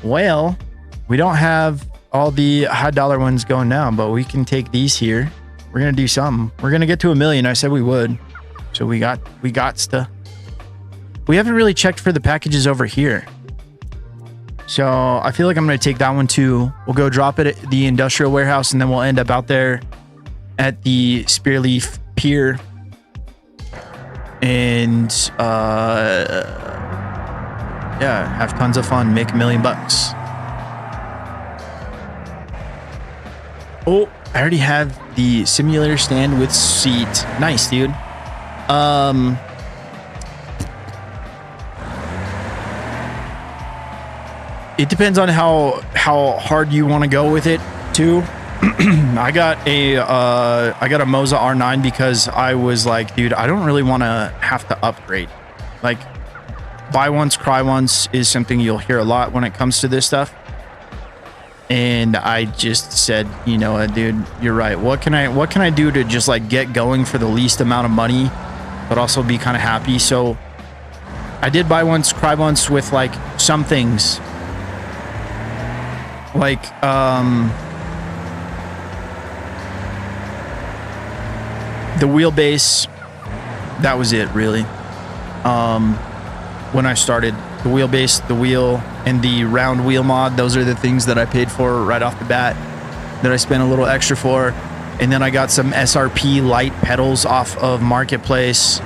Speaker 2: Well, we don't have all the high dollar ones going now, but we can take these here. We're gonna do something. We're gonna get to 1 million. I said we would. So we got to. We haven't really checked for the packages over here. So I feel like I'm gonna take that one too. We'll go drop it at the industrial warehouse, and then we'll end up out there at the Spearleaf Pier. And yeah, have tons of fun, make $1 million. Oh, I already have the simulator stand with seat. Nice, dude. It depends on how hard you want to go with it too. I got a MOZA R9 because I was like, dude, I don't really want to have to upgrade. Like, buy once, cry once is something you'll hear a lot when it comes to this stuff. And I just said, you know what, dude, you're right. What can I do to just like get going for the least amount of money, but also be kind of happy? So I did buy once, cry once with like some things. Like, the wheelbase, that was it really. When I started, the wheelbase, the wheel, and the round wheel mod, those are the things that I paid for right off the bat, that I spent a little extra for. And then I got some SRP light pedals off of Marketplace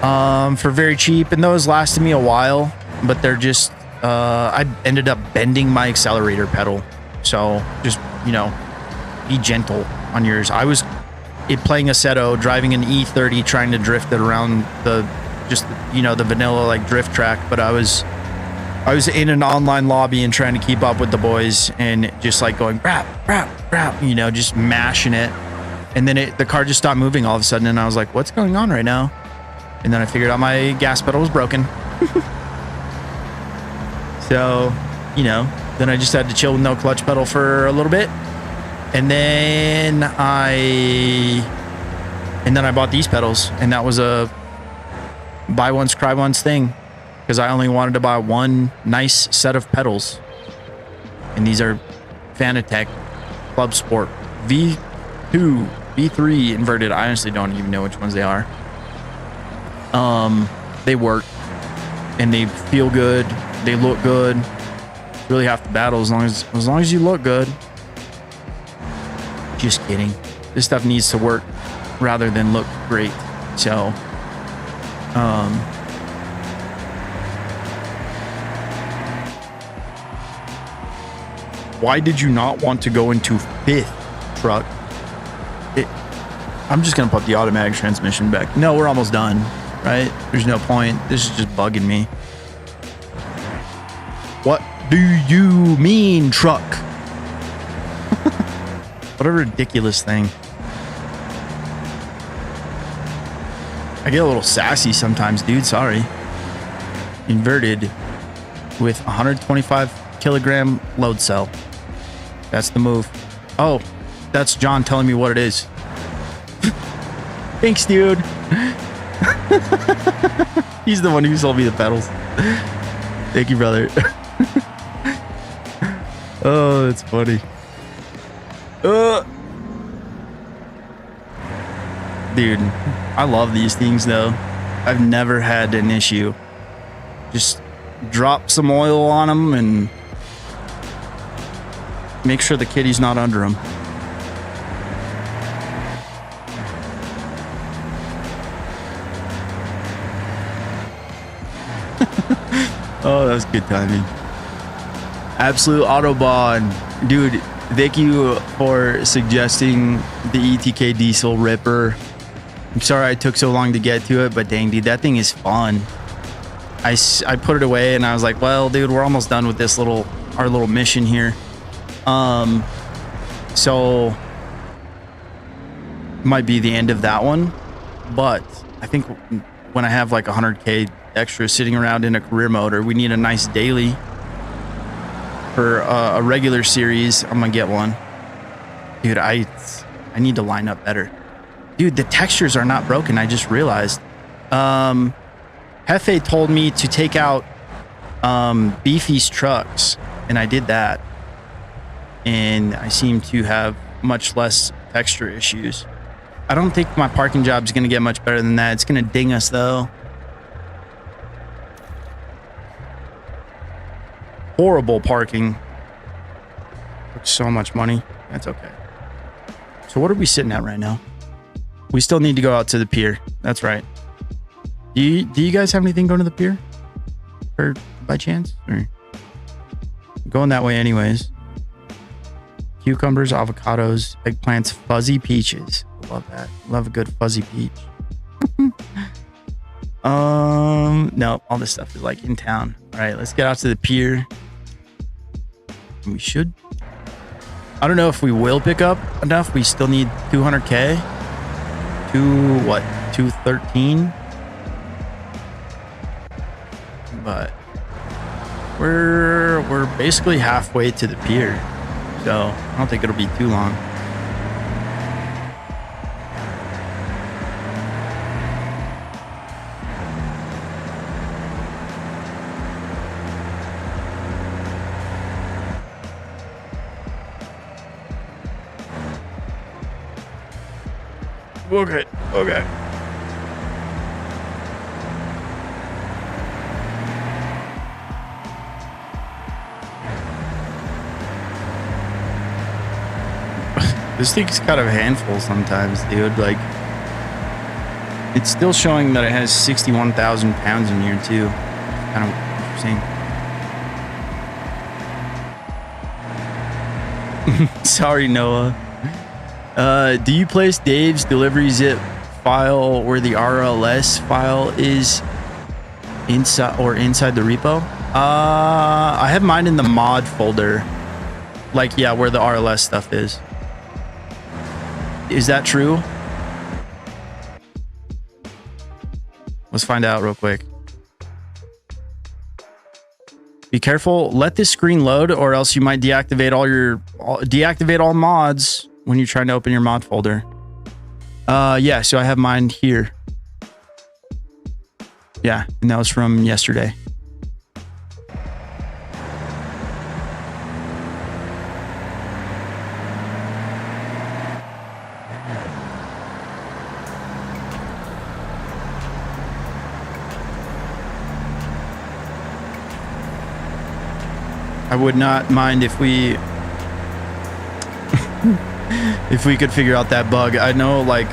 Speaker 2: for very cheap, and those lasted me a while, but they're just, I ended up bending my accelerator pedal. So just, you know, be gentle on yours. I was playing Assetto, driving an E30, trying to drift it around the, just, you know, the vanilla like drift track, but I was in an online lobby and trying to keep up with the boys and just like going brap, brap, brap, you know, just mashing it. And then the car just stopped moving all of a sudden, and I was like, what's going on right now? And then I figured out my gas pedal was broken. So, you know, then I just had to chill with no clutch pedal for a little bit. And then I bought these pedals, and that was a buy once, cry once thing, because I only wanted to buy one nice set of pedals. And these are Fanatec ClubSport V2, V3 inverted. I honestly don't even know which ones they are. They work, and they feel good. They look good. It's really half the battle as long as you look good. Just kidding. This stuff needs to work rather than look great. So, why did you not want to go into 5th truck? I'm just gonna put the automatic transmission back. No, we're almost done, right? There's no point. This is just bugging me. What do you mean, truck? What a ridiculous thing. I get a little sassy sometimes, dude. Sorry. Inverted with 125 kilogram load cell. That's the move. Oh, that's John telling me what it is. Thanks, dude. He's the one who sold me the pedals. Thank you, brother. Oh, that's funny. Dude, I love these things though. I've never had an issue. Just drop some oil on them and make sure the kitty's not under them. Oh, that was good timing. Absolute Autobahn. Dude, thank you for suggesting the ETK Diesel Ripper. I'm sorry I took so long to get to it, but dang, dude, that thing is fun. I put it away and I was like, well, dude, we're almost done with this our little mission here. So might be the end of that one, but I think when I have like 100K extra sitting around in a career mode, or we need a nice daily for a regular series, I'm gonna get one. Dude, I need to line up better. Dude, the textures are not broken. I just realized. Hefty told me to take out Beefy's trucks, and I did that. And I seem to have much less texture issues. I don't think my parking job is going to get much better than that. It's going to ding us, though. Horrible parking. So much money. That's okay. So what are we sitting at right now? We still need to go out to the pier. That's right. Do you guys have anything going to the pier? Or by chance? Or going that way anyways. cucumbers, avocados, eggplants, fuzzy peaches. Love that. Love a good fuzzy peach. No, all this stuff is like in town. All right, let's get out to the pier. We should. I don't know if we will pick up enough. We still need 200K. To what? 213. But we're basically halfway to the pier, so I don't think it'll be too long. Okay. Okay. This thing's kind of a handful sometimes, dude. Like, it's still showing that it has 61,000 pounds in here too. Kind of interesting. Sorry, Noah. Do you place Dave's delivery zip file where the RLS file is inside the repo? I have mine in the mod folder. Like, yeah, where the RLS stuff is. Is that true? Let's find out real quick. Be careful. Let this screen load, or else you might deactivate all mods when you're trying to open your mod folder. Yeah, so I have mine here. Yeah, and that was from yesterday. I would not mind if we if we could figure out that bug. I know, like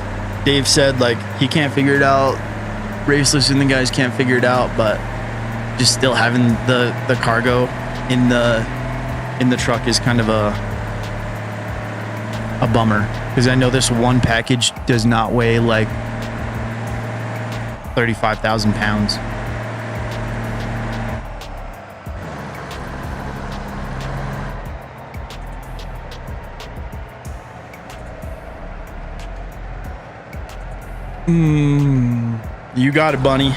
Speaker 2: Dave said, like he can't figure it out. Raceless and the guys can't figure it out, but just still having the cargo in the truck is kind of a bummer, because I know this one package does not weigh like 35,000 pounds. You got it, Bunny.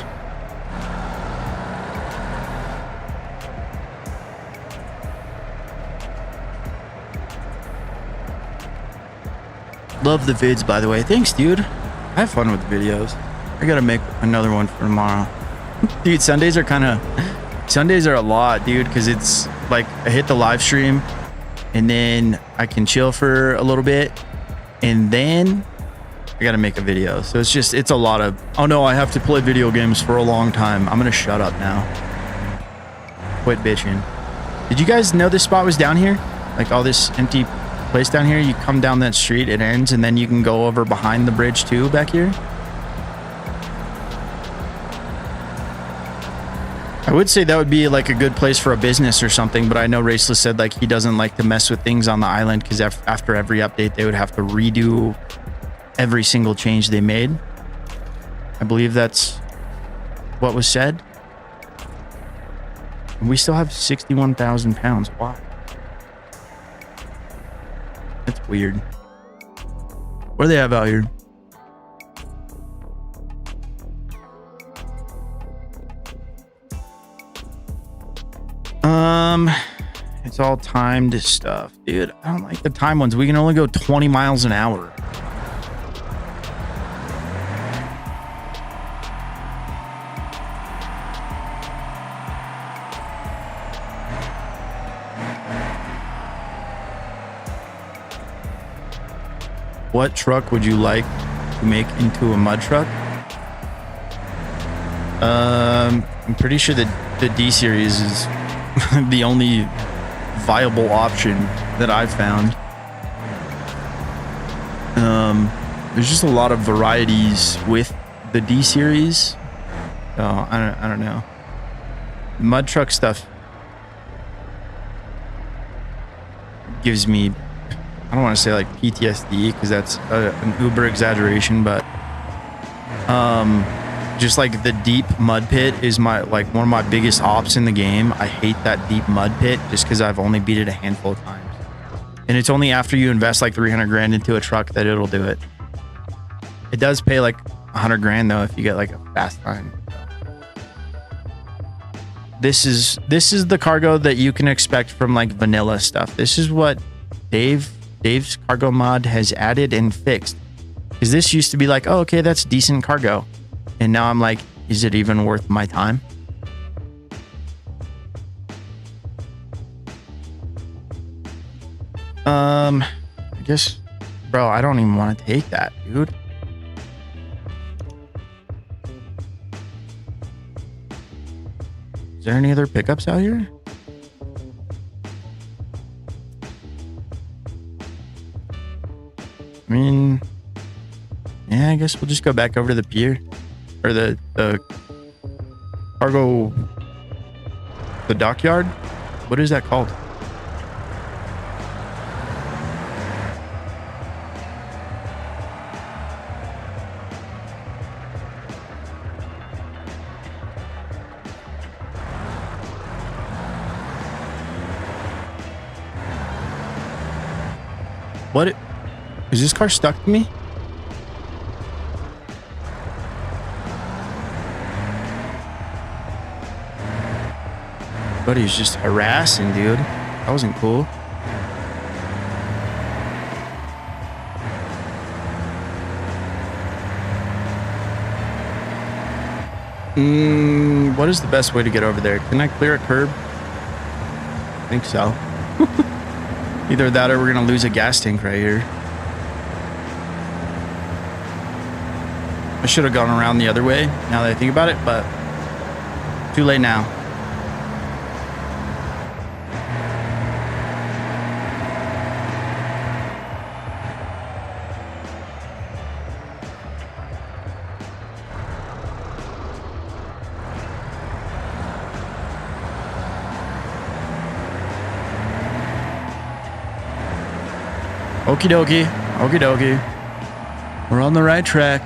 Speaker 2: Love the vids, by the way. Thanks, dude. I have fun with the videos. I gotta make another one for tomorrow. Dude, Sundays are a lot, dude, because it's like I hit the live stream and then I can chill for a little bit and then I gotta make a video. So it's a lot of, oh no, I have to play video games for a long time. I'm gonna shut up now. Quit bitching. Did you guys know this spot was down here? Like all this empty place down here? You come down that street, it ends, and then you can go over behind the bridge too back here. I would say that would be like a good place for a business or something, but I know Raceless said like he doesn't like to mess with things on the island because after every update they would have to redo every single change they made. I believe that's what was said. And we still have 61,000 pounds. Why? That's weird. What do they have out here? It's all timed stuff, dude. I don't like the time ones. We can only go 20 miles an hour. What truck would you like to make into a mud truck? I'm pretty sure that the D series is the only viable option that I've found. There's just a lot of varieties with the D series. Oh, I don't know. Mud truck stuff gives me don't want to say like PTSD because that's an uber exaggeration, but just like the deep mud pit is one of my biggest ops in the game. I hate that deep mud pit just because I've only beat it a handful of times. And it's only after you invest like 300 grand into a truck that it'll do it. It does pay like 100 grand though if you get like a fast time. This is the cargo that you can expect from like vanilla stuff. This is what Dave's cargo mod has added and fixed. Because this used to be like, oh, okay, that's decent cargo. And now I'm like, is it even worth my time? I guess, bro, I don't even want to take that, dude. Is there any other pickups out here? I mean, yeah, I guess we'll just go back over to the pier or the cargo, the dockyard. What is that called? What? Is this car stuck to me? Buddy's just harassing, dude. That wasn't cool. What is the best way to get over there? Can I clear a curb? I think so. Either that or we're gonna lose a gas tank right here. I should have gone around the other way now that I think about it, but too late now. Okie dokie. Okie dokie. We're on the right track.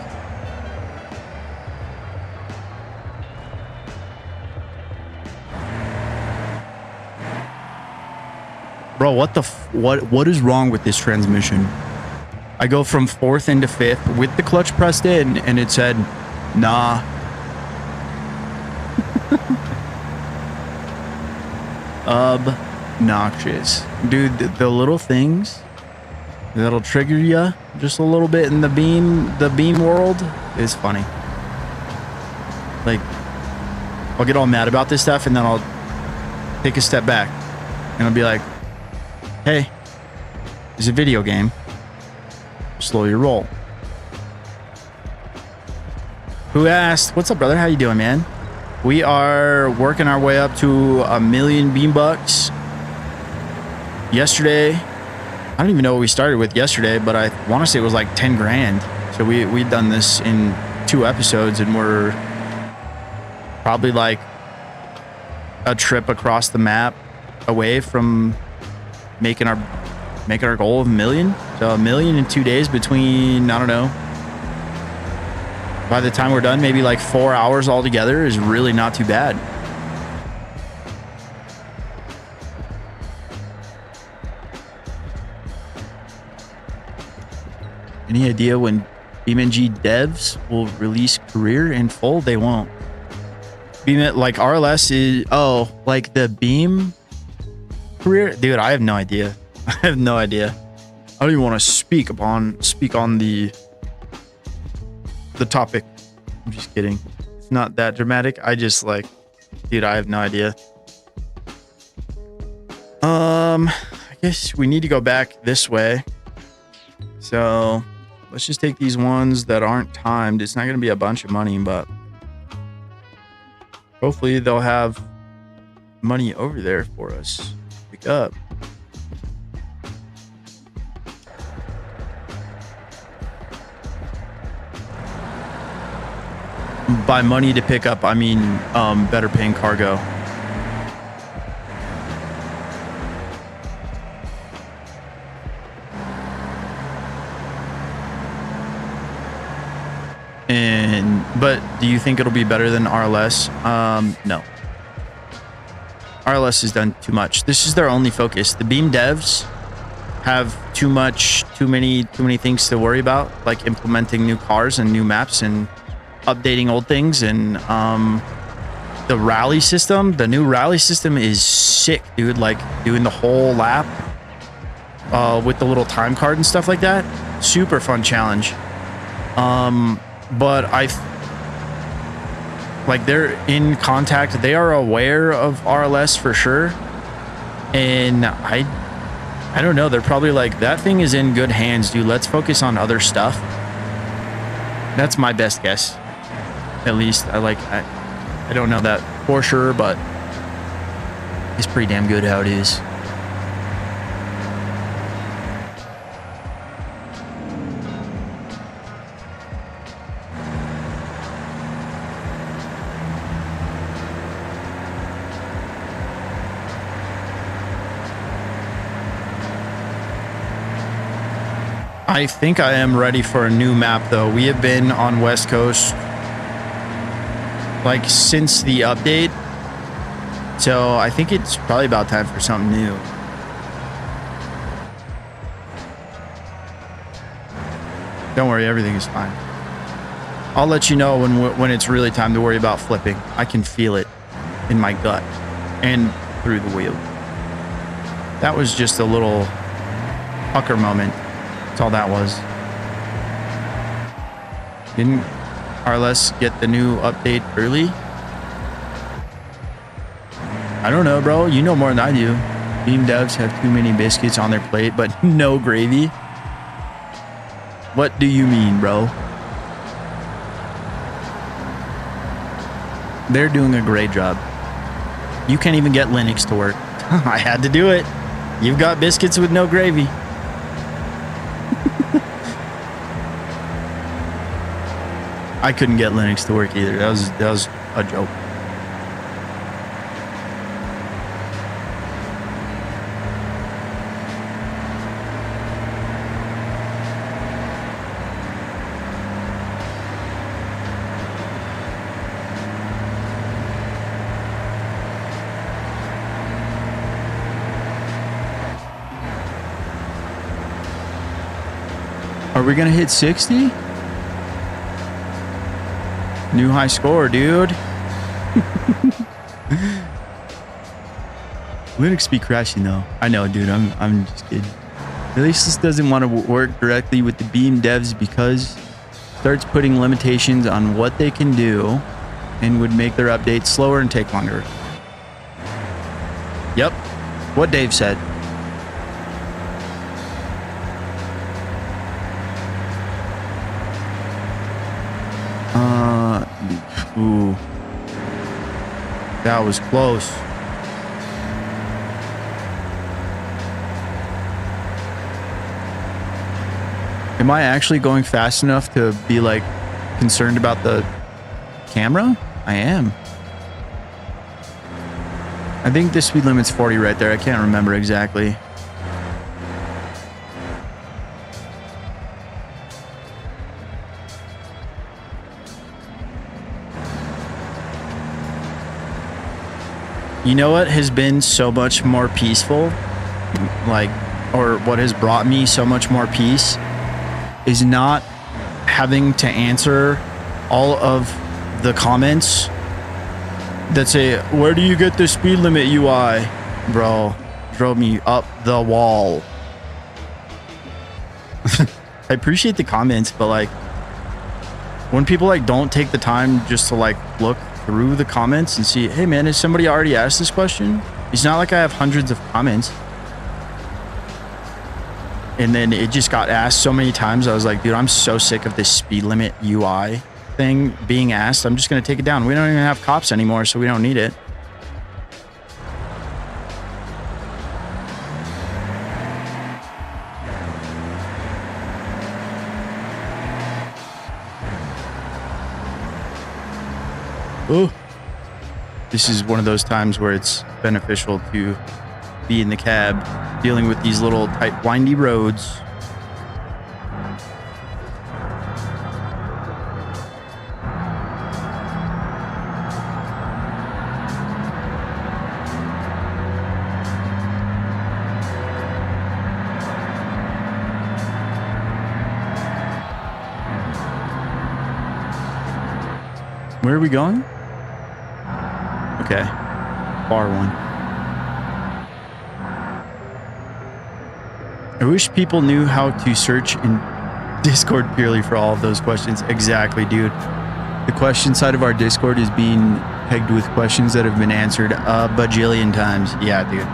Speaker 2: Bro, what is wrong with this transmission? I go from 4th into 5th with the clutch pressed in and it said, nah. Obnoxious. Dude, the little things that'll trigger you just a little bit in the beam world is funny. Like, I'll get all mad about this stuff and then I'll take a step back and I'll be like, hey, it's a video game. Slow your roll. Who asked? What's up, brother? How you doing, man? We are working our way up to 1 million BeamBucks. Yesterday, I don't even know what we started with yesterday, but I want to say it was like 10 grand. So we've done this in 2 episodes and we're probably like a trip across the map away from making our goal of 1 million. So 1 million in 2 days between, I don't know, by the time we're done, maybe like 4 hours altogether is really not too bad. Any idea when BeamNG devs will release Career in full? They won't. Like RLS is, oh, like the Beam Career? Dude, I have no idea. I have no idea. I don't even want to speak on the topic. I'm just kidding. It's not that dramatic. I just like, dude, I have no idea. I guess we need to go back this way. So let's just take these ones that aren't timed. It's not going to be a bunch of money, but hopefully they'll have money over there for us. Pick up. By money to pick up, I mean better paying cargo. But do you think it'll be better than RLS? No. RLS has done too much. This is their only focus. The Beam devs have too many things to worry about, like implementing new cars and new maps and updating old things. And the rally system, the new rally system is sick, dude. Like doing the whole lap with the little time card and stuff like that. Super fun challenge. But like they're in contact. They are aware of RLS for sure. And I don't know. They're probably like, that thing is in good hands, dude. Let's focus on other stuff. That's my best guess. At least I don't know that for sure, but it's pretty damn good how it is. I think I am ready for a new map though. We have been on West Coast like since the update. So I think it's probably about time for something new. Don't worry, everything is fine. I'll let you know when it's really time to worry about flipping. I can feel it in my gut and through the wheel. That was just a little pucker moment. That's all that was. Didn't RLS get the new update early? I don't know, bro. You know more than I do. Beam devs have too many biscuits on their plate, but no gravy. What do you mean, bro? They're doing a great job. You can't even get Linux to work. I had to do it. You've got biscuits with no gravy. I couldn't get Linux to work either. That was a joke. Are we gonna hit 60? New high score, dude. Linux be crashing though. I know, dude. I'm just kidding. At least this doesn't want to work directly with the Beam devs because it starts putting limitations on what they can do and would make their updates slower and take longer. Yep. What Dave said. Ooh. That was close. Am I actually going fast enough to be like concerned about the camera? I am. I think the speed limit's 40 right there. I can't remember exactly. You know what has been so much more peaceful, like, or what has brought me so much more peace is not having to answer all of the comments that say, where do you get the speed limit UI? Bro, drove me up the wall. I appreciate the comments, but like when people like don't take the time just to like look through the comments and see, hey man, has somebody already asked this question? It's not like I have hundreds of comments. And then it just got asked so many times. I was like, dude, I'm so sick of this speed limit UI thing being asked. I'm just going to take it down. We don't even have cops anymore, so we don't need it. Oh, this is one of those times where it's beneficial to be in the cab dealing with these little tight, windy roads. Where are we going? Okay. Bar one. I wish people knew how to search in Discord purely for all of those questions. Exactly, dude. The question side of our Discord is being pegged with questions that have been answered a bajillion times. Yeah, dude.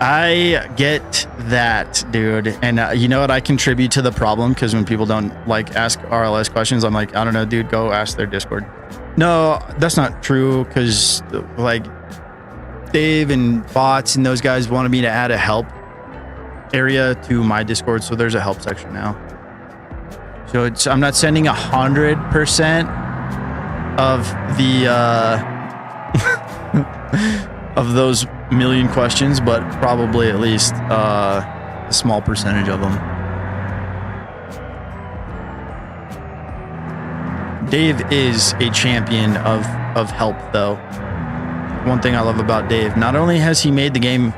Speaker 2: I get that, dude. And you know what? I contribute to the problem because when people don't like ask RLS questions, I'm like, I don't know, dude, go ask their Discord. No, that's not true because like Dave and bots and those guys wanted me to add a help area to my Discord. So there's a help section now. So I'm not sending 100% of the of those million questions, but probably at least a small percentage of them. Dave is a champion of help, though. One thing I love about Dave, not only has he made the game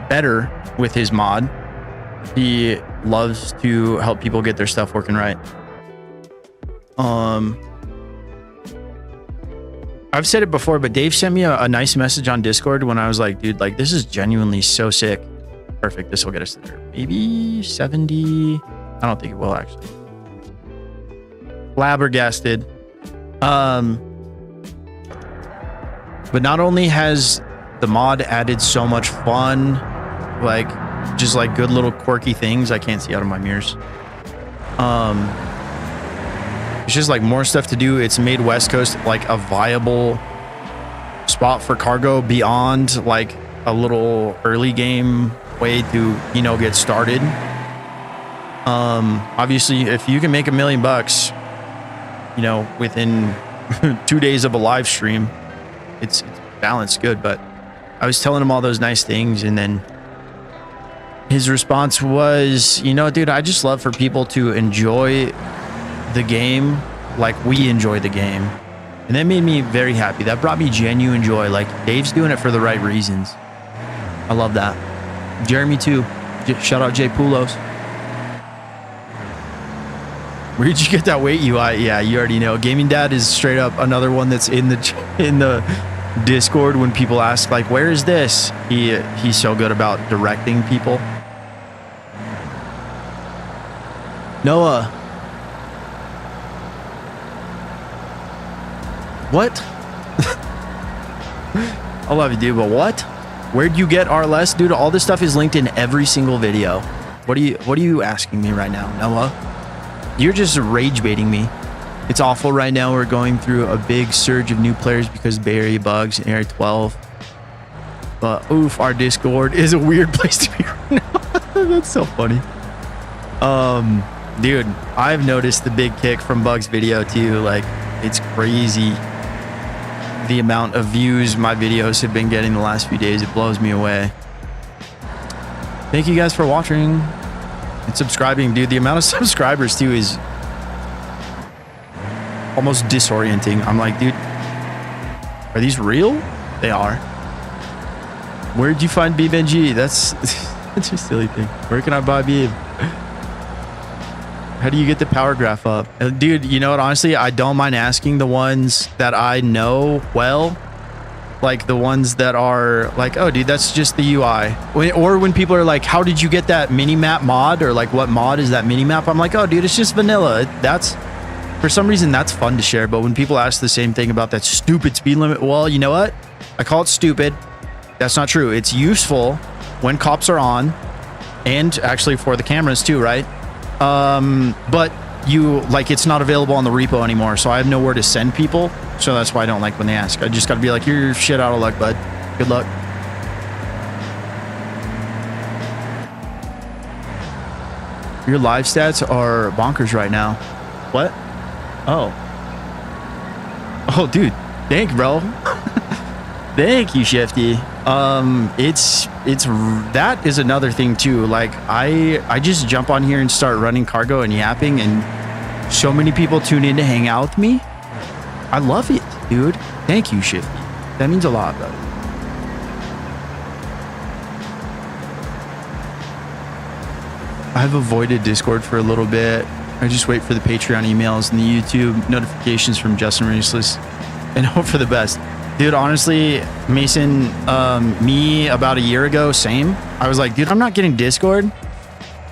Speaker 2: better with his mod, he loves to help people get their stuff working right. I've said it before, but Dave sent me a nice message on Discord when I was like, dude, like this is genuinely so sick. Perfect. This will get us there. Maybe 70. I don't think it will actually. Flabbergasted. But not only has the mod added so much fun, like just like good little quirky things I can't see out of my mirrors. It's just like more stuff to do. It's made West Coast like a viable spot for cargo beyond like a little early game way to, you know, get started. Obviously, if you can make $1 million, you know, within 2 days of a live stream, it's balanced good. But I was telling him all those nice things, and then his response was, you know, dude, I just love for people to enjoy the game like we enjoy the game. And that made me very happy. That brought me genuine joy. Like Dave's doing it for the right reasons. I love that. Jeremy too. Shout out Jay Poulos. Where did you get that weight UI? Yeah, you already know. Gaming Dad is straight up another one that's in the Discord when people ask like, where is this? He's so good about directing people. Noah. What? I love you, dude, but what? Where'd you get RLS? Dude, all this stuff is linked in every single video. What are you asking me right now, Noah? You're just rage baiting me. It's awful right now. We're going through a big surge of new players because Bay Area bugs in Area 12. But oof, our Discord is a weird place to be right now. That's so funny. Dude, I've noticed the big kick from Bug's video too. Like, it's crazy the amount of views my videos have been getting the last few days. It blows me away. Thank you guys for watching and subscribing, dude. The amount of subscribers too is almost disorienting. I'm like, dude, are these real? They are. Where'd you find BeamNG? That's a silly thing. Where can I buy Beam? How do you get the power graph up? Dude, you know what? Honestly, I don't mind asking the ones that I know well. Like the ones that are like, oh, dude, that's just the UI. Or when people are like, how did you get that mini-map mod? Or like, what mod is that mini-map? I'm like, oh, dude, it's just vanilla. That's, for some reason, that's fun to share. But when people ask the same thing about that stupid speed limit, well, you know what? I call it stupid. That's not true. It's useful when cops are on, and actually for the cameras too, right? But you like, it's not available on the repo anymore, so I have nowhere to send people. So that's why I don't like when they ask. I just got to be like, you're shit out of luck, bud. Good luck. Your live stats are bonkers right now. What? Oh. Oh, dude. Thank you, bro. Thank you, Shifty. It's that is another thing too. Like I just jump on here and start running cargo and yapping, and so many people tune in to hang out with me. I love it, dude. Thank you, Shifty. That means a lot, brother. I've avoided Discord for a little bit. I just wait for the Patreon emails and the YouTube notifications from Justin Reeseless and hope for the best. Dude, honestly, Mason, me about a year ago, same. I was like, dude, I'm not getting Discord.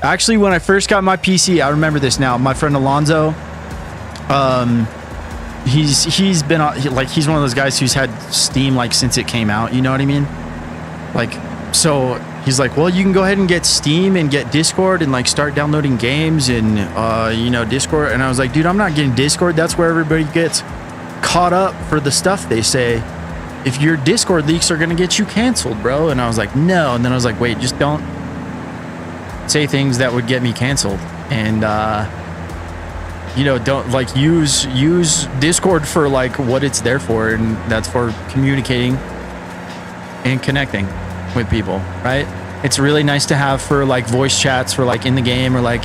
Speaker 2: Actually, when I first got my PC, I remember this now. My friend Alonzo, he's been like, he's one of those guys who's had Steam like since it came out. You know what I mean? Like, so he's like, well, you can go ahead and get Steam and get Discord and like start downloading games and you know, Discord. And I was like, dude, I'm not getting Discord. That's where everybody gets caught up for the stuff they say. If your Discord leaks are gonna get you canceled, bro. And I was like, no. And then I was like, wait, just don't say things that would get me canceled. And you know, don't like use Discord for like what it's there for, and that's for communicating and connecting with people, right? It's really nice to have for like voice chats for like in the game, or like,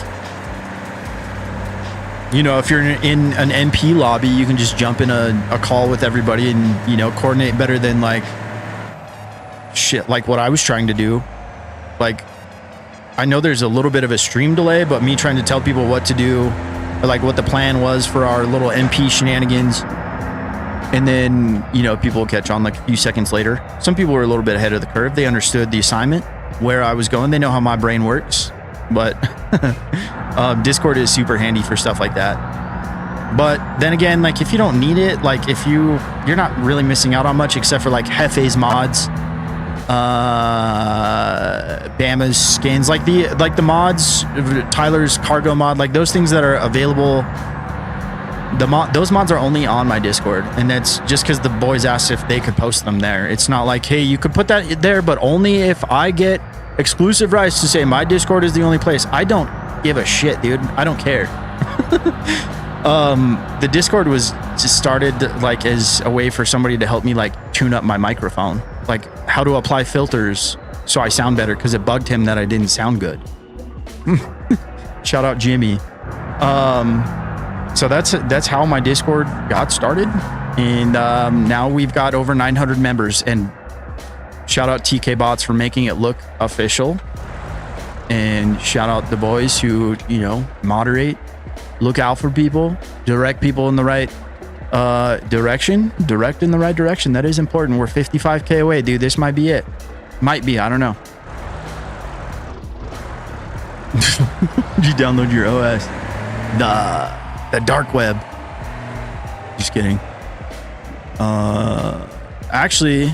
Speaker 2: you know, if you're in an MP lobby, you can just jump in a call with everybody and, you know, coordinate better than like shit like what I was trying to do. Like, I know there's a little bit of a stream delay, but me trying to tell people what to do, or like what the plan was for our little MP shenanigans, and then, you know, people will catch on like a few seconds later. Some people were a little bit ahead of the curve. They understood the assignment, where I was going. They know how my brain works. But Discord is super handy for stuff like that. But then again, like if you don't need it, like if you're not really missing out on much except for like Hefty's mods, Bama's skins, like the mods, Tyler's cargo mod, like those things that are available. Those mods are only on my Discord, and that's just because the boys asked if they could post them there. It's not like, hey, you could put that there, but only if I get exclusive rights to say my Discord is the only place. I don't give a shit, dude. I don't care. The Discord was just started like as a way for somebody to help me like tune up my microphone, like how to apply filters so I sound better, because it bugged him that I didn't sound good. Shout out Jimmy. So that's how my Discord got started, and now we've got over 900 members. And shout out TK Bots for making it look official, and shout out the boys who, you know, moderate, look out for people, direct people in the right direction, direct in the right direction. That is important. We're 55K away, dude. This might be it. Might be. I don't know. You download your OS. The dark web. Just kidding. Actually,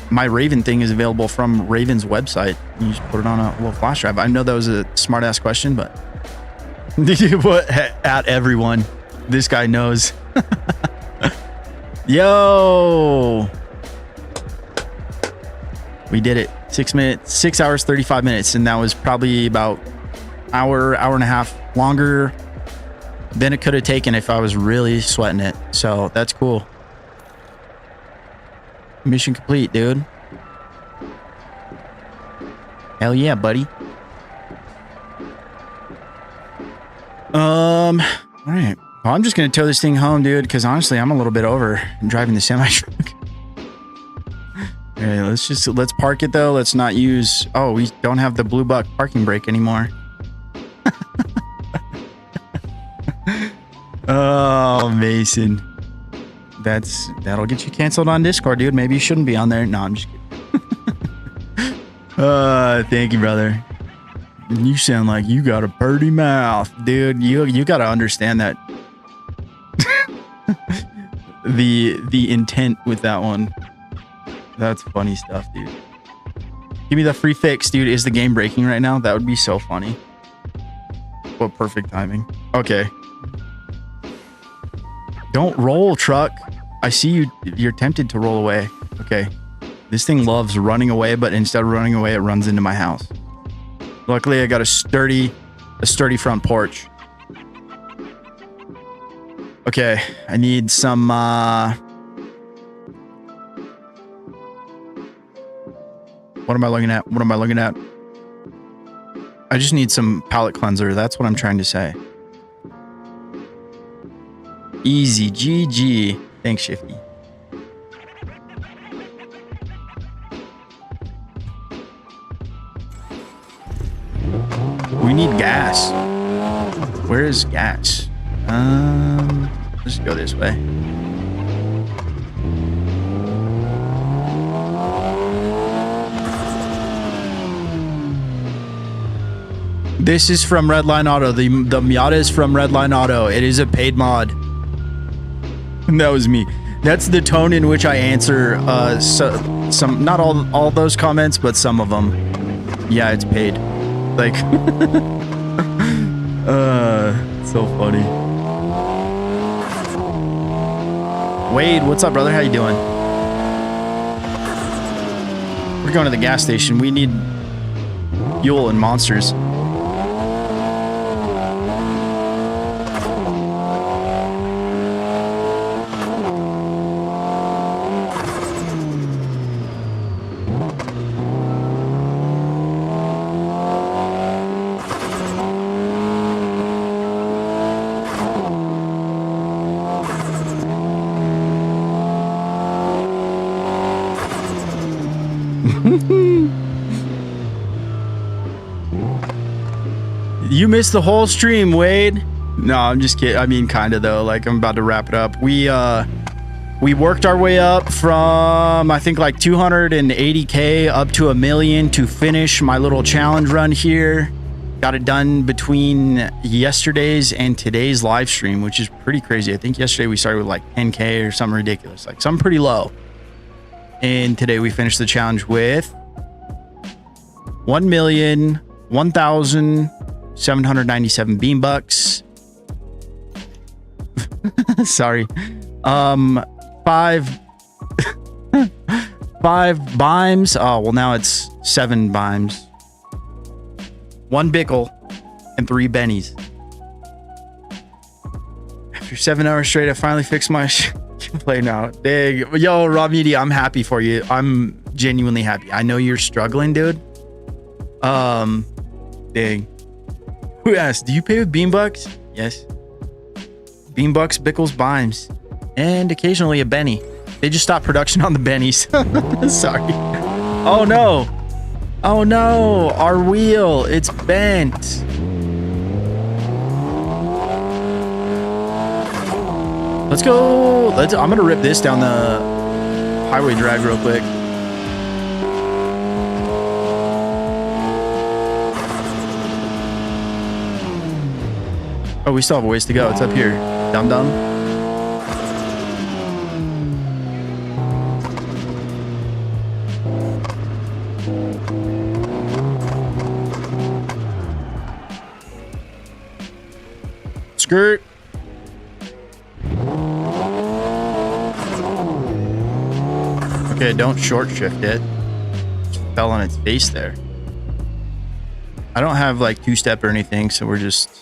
Speaker 2: my Raven thing is available from Raven's website. You just put it on a little flash drive. I know that was a smart ass question, but what at everyone? This guy knows. Yo, we did it. 6 hours, 35 minutes, and that was probably about hour and a half longer than it could have taken if I was really sweating it. So that's cool. Mission complete, dude. Hell yeah, buddy. All right. Well, I'm just gonna tow this thing home, dude, because honestly, I'm a little bit over driving the semi truck. Okay, let's park it though. Let's not use. Oh, we don't have the BeamBuck parking brake anymore. Oh, Mason. That'll get you canceled on Discord, dude. Maybe you shouldn't be on there. No, I'm just kidding. Thank you, brother. You sound like you got a pretty mouth, dude. You got to understand that. the intent with that one. That's funny stuff, dude. Give me the free fix, dude. Is the game breaking right now? That would be so funny. What perfect timing. Okay. Don't roll, truck. I see you. You're tempted to roll away. Okay. This thing loves running away, but instead of running away, it runs into my house. Luckily, I got a sturdy front porch. Okay. I need some, what am I looking at? What am I looking at? I just need some palette cleanser. That's what I'm trying to say. Easy, GG. Thanks, Shifty. We need gas. Where is gas? Let's go this way. This is from Redline Auto. The Miata is from Redline Auto. It is a paid mod. And that was me. That's the tone in which I answer some, not all those comments, but some of them. Yeah, it's paid. Like, so funny. Wade, what's up, brother? How you doing? We're going to the gas station. We need fuel and monsters. You missed the whole stream, Wade. No, I'm just kidding. I mean, kind of though. Like, I'm about to wrap it up. We worked our way up from, I think, like 280K up to 1 million to finish my little challenge run here. Got it done between yesterday's and today's live stream, which is pretty crazy. I think yesterday we started with like 10K or something ridiculous, like something pretty low. And today we finished the challenge with 1,001,797 BeamBucks. Sorry. 5 Bimes. Oh, well, now it's 7 Bimes. 1 Pickle and 3 Bennies. After 7 hours straight, I finally fixed my play now. Dang. Yo, Raw Media, I'm happy for you. I'm genuinely happy. I know you're struggling, dude. Dang. Who asked? Do you pay with BeamBucks? Yes. BeamBucks, Pickles, Bimes, and occasionally a Benny. They just stopped production on the Bennies. Sorry. Oh no. Oh no. Our wheel. It's bent. Let's go. I'm gonna rip this down the highway drag real quick. Oh, we still have a ways to go. It's up here. Dum dum. Skirt. Okay, don't short shift it. Just fell on its face there. I don't have like 2-step or anything, so we're just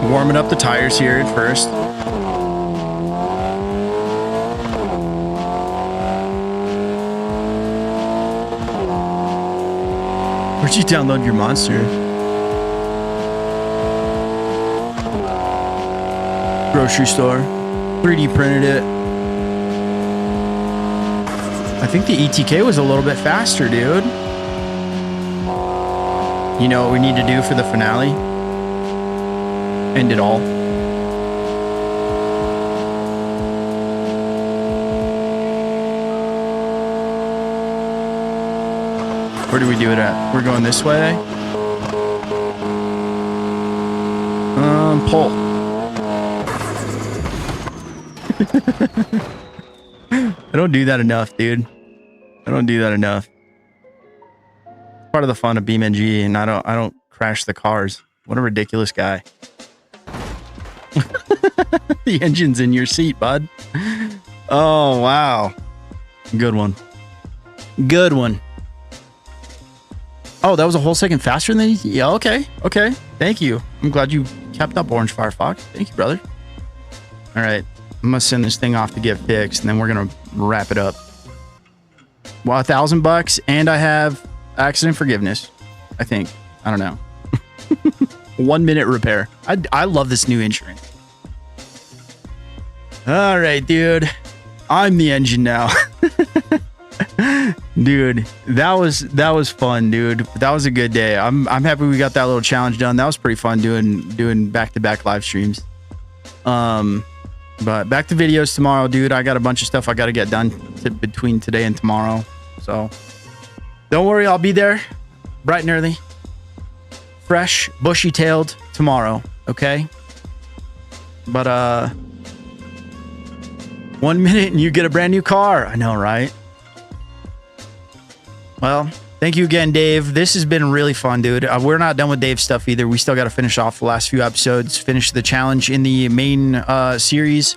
Speaker 2: warming up the tires here at first. Where'd you download your monster? Grocery store. 3D printed it. I think the ETK was a little bit faster, dude. You know what we need to do for the finale? End it all. Where do we do it at? We're going this way. Pull. I don't do that enough, dude. I don't do that enough. It's part of the fun of BeamNG, and I don't crash the cars. What a ridiculous guy. The engine's in your seat, bud. Oh, wow. Good one. Good one. Oh, that was a whole second faster than... Yeah, okay. Okay. Thank you. I'm glad you kept up, Orange Firefox. Thank you, brother. All right. I'm going to send this thing off to get fixed, and then we're going to wrap it up. Well, $1,000, and I have accident forgiveness, I think. I don't know. 1 minute repair. I love this new insurance. All right, dude. I'm the engine now. Dude, that was fun, dude. That was a good day. I'm happy we got that little challenge done. That was pretty fun doing back-to-back live streams. But back to videos tomorrow, dude. I got a bunch of stuff I got to get done between today and tomorrow. So don't worry, I'll be there bright and early, fresh, bushy-tailed tomorrow, okay? But 1 minute and you get a brand new car. I know, right? Well, thank you again, Dave. This has been really fun, dude. We're not done with Dave's stuff either. We still got to finish off the last few episodes, finish the challenge in the main series.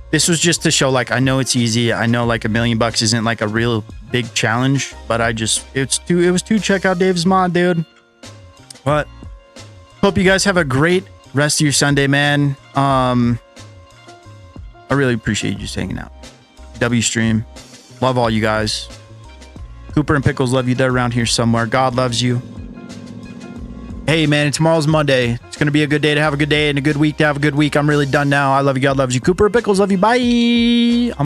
Speaker 2: This was just to show, like, I know it's easy. I know, like, $1 million isn't like a real big challenge, but it was to check out Dave's mod, dude. But hope you guys have a great rest of your Sunday, man. I really appreciate you just hanging out. W stream. Love all you guys. Cooper and Pickles love you. They're around here somewhere. God loves you. Hey, man, tomorrow's Monday. It's going to be a good day to have a good day and a good week to have a good week. I'm really done now. I love you. God loves you. Cooper and Pickles love you. Bye.